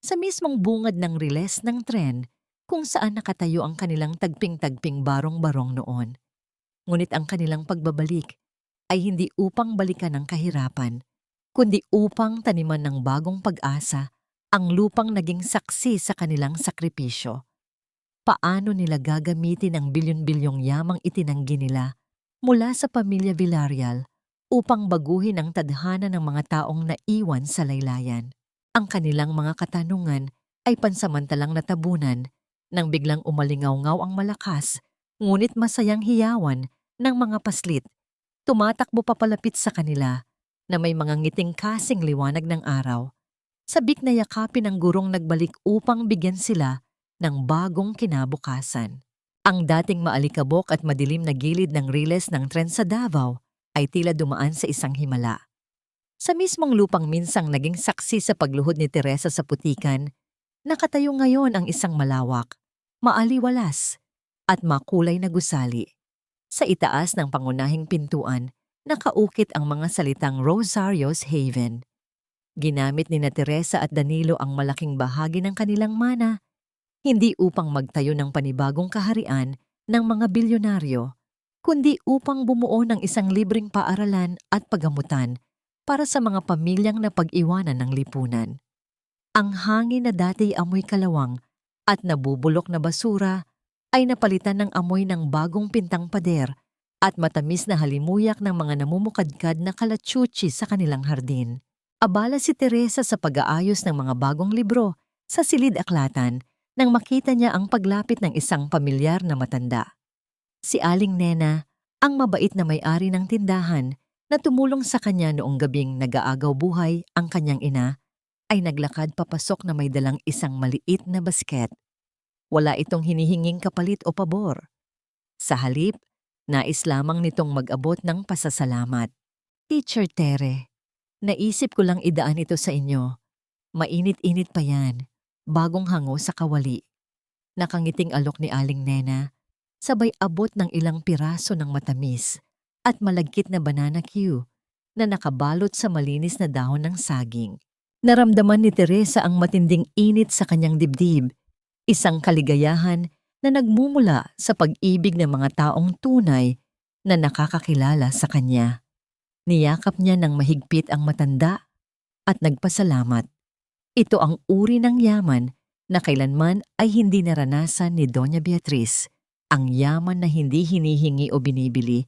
Sa mismong bungad ng riles ng tren kung saan nakatayo ang kanilang tagping-tagping barong-barong noon. Ngunit ang kanilang pagbabalik ay hindi upang balikan ang kahirapan, kundi upang taniman ng bagong pag-asa ang lupang naging saksi sa kanilang sakripisyo. Paano nila gagamitin ang bilyon-bilyong yamang itinanggi nila mula sa pamilya Villarreal upang baguhin ang tadhana ng mga taong naiwan sa laylayan? Ang kanilang mga katanungan ay pansamantalang natabunan nang biglang umalingaw-ngaw ang malakas, ngunit masayang hiyawan ng mga paslit. Tumatakbo papalapit sa kanila na may mga ngiting kasing liwanag ng araw. Sabik na yakapin ang gurong nagbalik upang bigyan sila ng bagong kinabukasan. Ang dating maalikabok at madilim na gilid ng riles ng tren sa Davao ay tila dumaan sa isang himala. Sa mismong lupang minsang naging saksi sa pagluhod ni Teresa sa putikan, nakatayo ngayon ang isang malawak, maaliwalas, at makulay na gusali. Sa itaas ng pangunahing pintuan, nakaukit ang mga salitang Rosario's Haven. Ginamit ni na Teresa at Danilo ang malaking bahagi ng kanilang mana, hindi upang magtayo ng panibagong kaharian ng mga bilyonaryo, kundi upang bumuo ng isang libreng paaralan at pagamutan para sa mga pamilyang napag-iwanan ng lipunan. Ang hangin na dati amoy kalawang at nabubulok na basura ay napalitan ng amoy ng bagong pintang pader at matamis na halimuyak ng mga namumukadkad na kalachuchi sa kanilang hardin. Abala si Teresa sa pag-aayos ng mga bagong libro sa silid-aklatan nang makita niya ang paglapit ng isang pamilyar na matanda. Si Aling Nena, ang mabait na may-ari ng tindahan, na tumulong sa kanya noong gabing nag-aagaw buhay ang kanyang ina, ay naglakad papasok na may dalang isang maliit na basket. Wala itong hinihinging kapalit o pabor. Sa halip, nais lamang nitong mag-abot ng pasasalamat. Teacher Tere, naisip ko lang idaan ito sa inyo. Mainit-init pa yan, bagong hango sa kawali. Nakangiting alok ni Aling Nena, sabay abot ng ilang piraso ng matamis at malagkit na banana Q na nakabalot sa malinis na dahon ng saging. Naramdaman ni Teresa ang matinding init sa kanyang dibdib, isang kaligayahan na nagmumula sa pag-ibig ng mga taong tunay na nakakakilala sa kanya. Niyakap niya ng mahigpit ang matanda at nagpasalamat. Ito ang uri ng yaman na kailanman ay hindi naranasan ni Doña Beatriz, ang yaman na hindi hinihingi o binibili,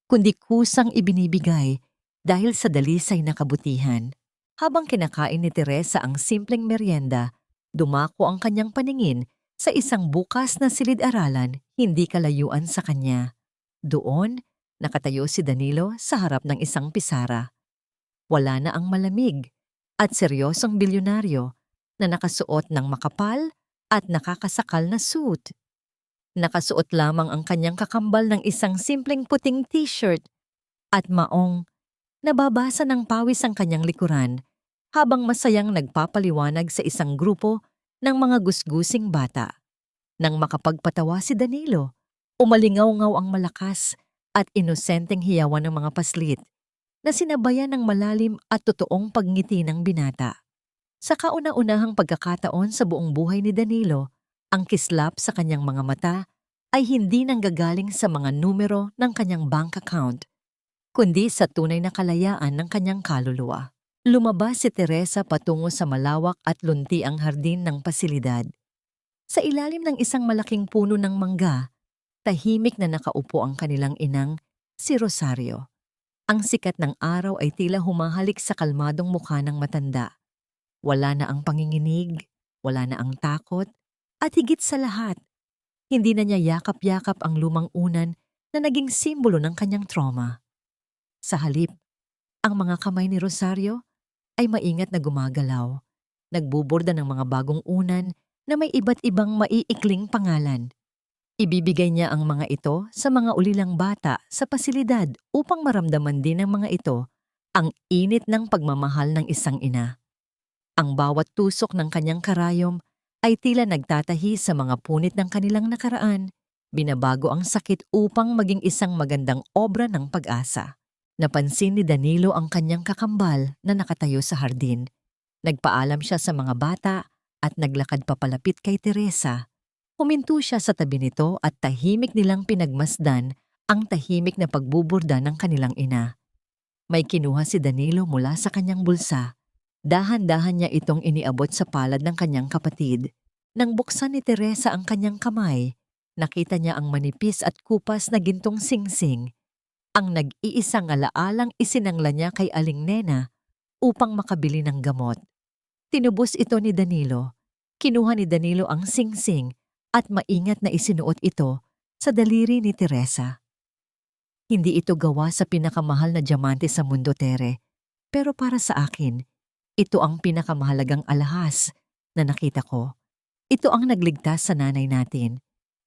kundi kusang ibinibigay dahil sa dalisay na kabutihan. Habang kinakain ni Teresa ang simpleng merienda, dumako ang kanyang paningin sa isang bukas na silid-aralan hindi kalayuan sa kanya. Doon, nakatayo si Danilo sa harap ng isang pisara. Wala na ang malamig at seryosong bilyonaryo na nakasuot ng makapal at nakakasakal na suit. Nakasuot lamang ang kanyang kakambal ng isang simpleng puting t-shirt at maong nababasa ng pawis ang kanyang likuran habang masayang nagpapaliwanag sa isang grupo ng mga gusgusing bata. Nang makapagpatawa si Danilo, umalingaw-ngaw ang malakas at inosenteng hiyawan ng mga paslit na sinabayan ng malalim at totoong pagngiti ng binata. Sa kauna-unahang pagkakataon sa buong buhay ni Danilo, ang kislap sa kanyang mga mata ay hindi nanggagaling sa mga numero ng kanyang bank account, kundi sa tunay na kalayaan ng kanyang kaluluwa. Lumabas si Teresa patungo sa malawak at luntiang hardin ng pasilidad. Sa ilalim ng isang malaking puno ng mangga, tahimik na nakaupo ang kanilang inang, si Rosario. Ang sikat ng araw ay tila humahalik sa kalmadong mukha ng matanda. Wala na ang panginginig, wala na ang takot, at higit sa lahat, hindi na niya yakap-yakap ang lumang unan na naging simbolo ng kanyang trauma. Sa halip, ang mga kamay ni Rosario ay maingat na gumagalaw, nagbuborda ng mga bagong unan na may iba't ibang maiikling pangalan. Ibibigay niya ang mga ito sa mga ulilang bata sa pasilidad upang maramdaman din ng mga ito ang init ng pagmamahal ng isang ina. Ang bawat tusok ng kanyang karayom ay tila nagtatahi sa mga punit ng kanilang nakaraan, binabago ang sakit upang maging isang magandang obra ng pag-asa. Napansin ni Danilo ang kanyang kakambal na nakatayo sa hardin. Nagpaalam siya sa mga bata at naglakad papalapit kay Teresa. Huminto siya sa tabi nito at tahimik nilang pinagmasdan ang tahimik na pagbuburda ng kanilang ina. May kinuha si Danilo mula sa kanyang bulsa. Dahan-dahan niya itong iniabot sa palad ng kanyang kapatid. Nang buksan ni Teresa ang kanyang kamay, nakita niya ang manipis at kupas na gintong singsing. Ang nag-iisang alaalang isinangla niya kay Aling Nena upang makabili ng gamot. Tinubos ito ni Danilo. Kinuha ni Danilo ang singsing at maingat na isinuot ito sa daliri ni Teresa. Hindi ito gawa sa pinakamahal na diamante sa mundo, Tere. Pero para sa akin, ito ang pinakamahalagang alahas na nakita ko. Ito ang nagligtas sa nanay natin.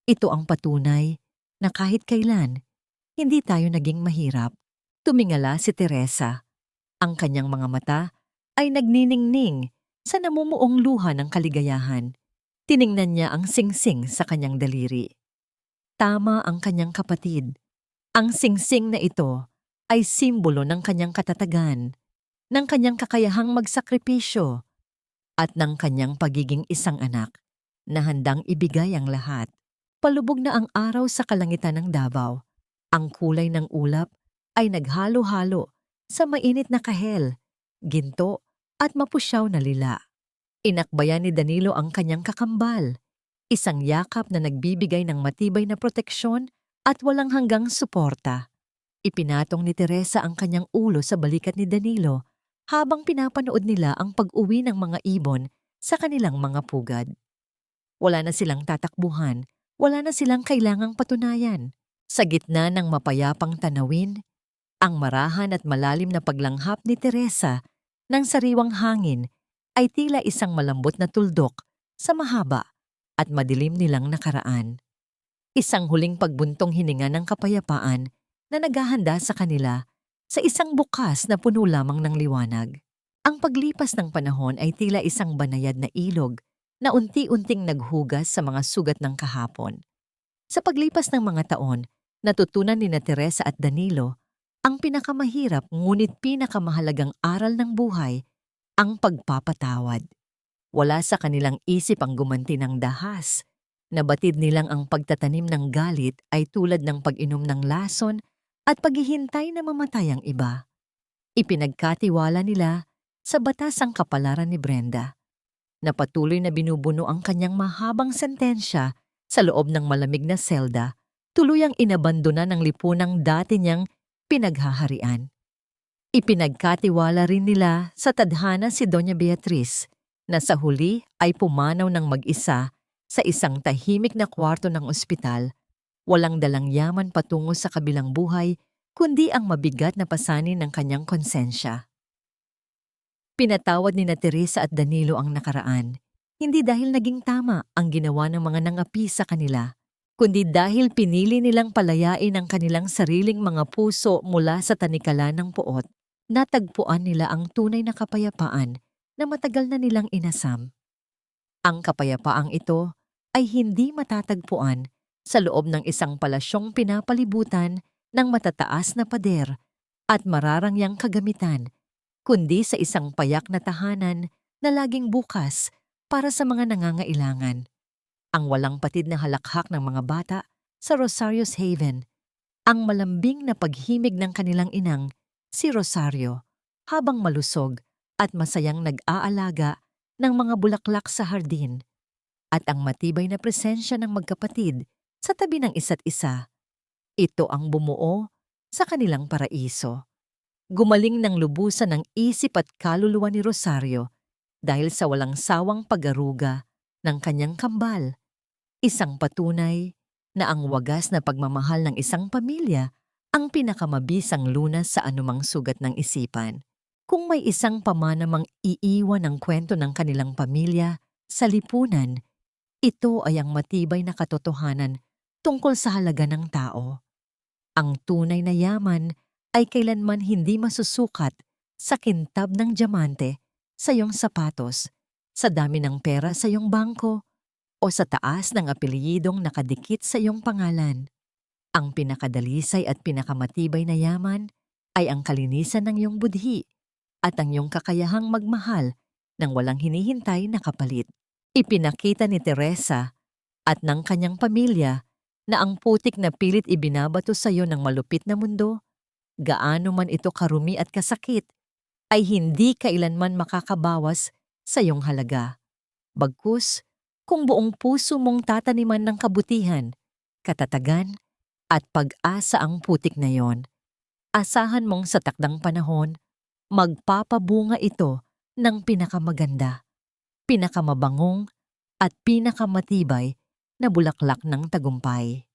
Ito ang patunay na kahit kailan, hindi tayo naging mahirap. Tumingala si Teresa. Ang kanyang mga mata ay nagniningning sa namumuong luha ng kaligayahan. Tiningnan niya ang singsing sa kanyang daliri. Tama ang kanyang kapatid. Ang singsing na ito ay simbolo ng kanyang katatagan, ng kanyang kakayahang magsakripisyo, at ng kanyang pagiging isang anak na handang ibigay ang lahat. Palubog na ang araw sa kalangitan ng Davao. Ang kulay ng ulap ay naghalo-halo sa mainit na kahel, ginto at mapusyaw na lila. Inakbayan ni Danilo ang kanyang kakambal, isang yakap na nagbibigay ng matibay na proteksyon at walang hanggang suporta. Ipinatong ni Teresa ang kanyang ulo sa balikat ni Danilo habang pinapanood nila ang pag-uwi ng mga ibon sa kanilang mga pugad. Wala na silang tatakbuhan, wala na silang kailangang patunayan. Sa gitna ng mapayapang tanawin, ang marahan at malalim na paglanghap ni Teresa ng sariwang hangin ay tila isang malambot na tuldok sa mahaba at madilim nilang nakaraan. Isang huling pagbuntong hininga ng kapayapaan na naghahanda sa kanila sa isang bukas na puno lamang ng liwanag. Ang paglipas ng panahon ay tila isang banayad na ilog na unti-unting naghugas sa mga sugat ng kahapon. Sa paglipas ng mga taon, natutunan ni Teresa at Danilo ang pinakamahirap ngunit pinakamahalagang aral ng buhay, ang pagpapatawad. Wala sa kanilang isip ang gumanti ng dahas. Nabatid nilang ang pagtatanim ng galit ay tulad ng pag-inom ng lason at paghihintay na mamatay ang iba. Ipinagkatiwala nila sa batas ang kapalaran ni Brenda, na patuloy na binubuno ang kanyang mahabang sentensya sa loob ng malamig na selda, tuluyang inabandona ng lipunang dati niyang pinaghaharian. Ipinagkatiwala rin nila sa tadhana si Doña Beatriz, na sa huli ay pumanaw ng mag-isa sa isang tahimik na kwarto ng ospital. Walang dalang yaman patungo sa kabilang buhay, kundi ang mabigat na pasanin ng kanyang konsensya. Pinatawad ni Teresa at Danilo ang nakaraan, hindi dahil naging tama ang ginawa ng mga nangapi sa kanila, kundi dahil pinili nilang palayain ang kanilang sariling mga puso mula sa tanikala ng puot. Natagpuan nila ang tunay na kapayapaan na matagal na nilang inasam. Ang kapayapaang ito ay hindi matatagpuan sa loob ng isang palasyong pinapalibutan ng matataas na pader at mararangyang kagamitan, kundi sa isang payak na tahanan na laging bukas para sa mga nangangailangan. Ang walang patid na halakhak ng mga bata sa Rosario's Haven, ang malambing na paghimig ng kanilang inang, si Rosario, habang malusog at masayang nag-aalaga ng mga bulaklak sa hardin, at ang matibay na presensya ng magkapatid sa tabi ng isa't isa. Ito ang bumuo sa kanilang paraiso. Gumaling ng lubusan ng isip at kaluluwa ni Rosario dahil sa walang sawang pag-aruga ng kanyang kambal, isang patunay na ang wagas na pagmamahal ng isang pamilya ang pinakamabisang lunas sa anumang sugat ng isipan. Kung may isang pamanamang iiwan ng kwento ng kanilang pamilya sa lipunan, Ito ay ang matibay na katotohanan tungkol sa halaga ng tao. Ang tunay na yaman ay kailanman hindi masusukat sa kintab ng diamante sa iyong sapatos, sa dami ng pera sa iyong bangko, o sa taas ng apelyidong nakadikit sa iyong pangalan. Ang pinakadalisay at pinakamatibay na yaman ay ang kalinisan ng iyong budhi at ang iyong kakayahang magmahal ng walang hinihintay na kapalit. Ipinakita ni Teresa at ng kanyang pamilya na ang putik na pilit ibinabato sa iyo ng malupit na mundo, gaano man ito karumi at kasakit, ay hindi kailanman makakabawas sa iyong halaga. Bagkus, kung buong puso mong tataniman ng kabutihan, katatagan, at pag-asa ang putik na yon, asahan mong sa takdang panahon, magpapabunga ito ng pinakamaganda, pinakamabangong, at pinakamatibay na bulaklak ng tagumpay.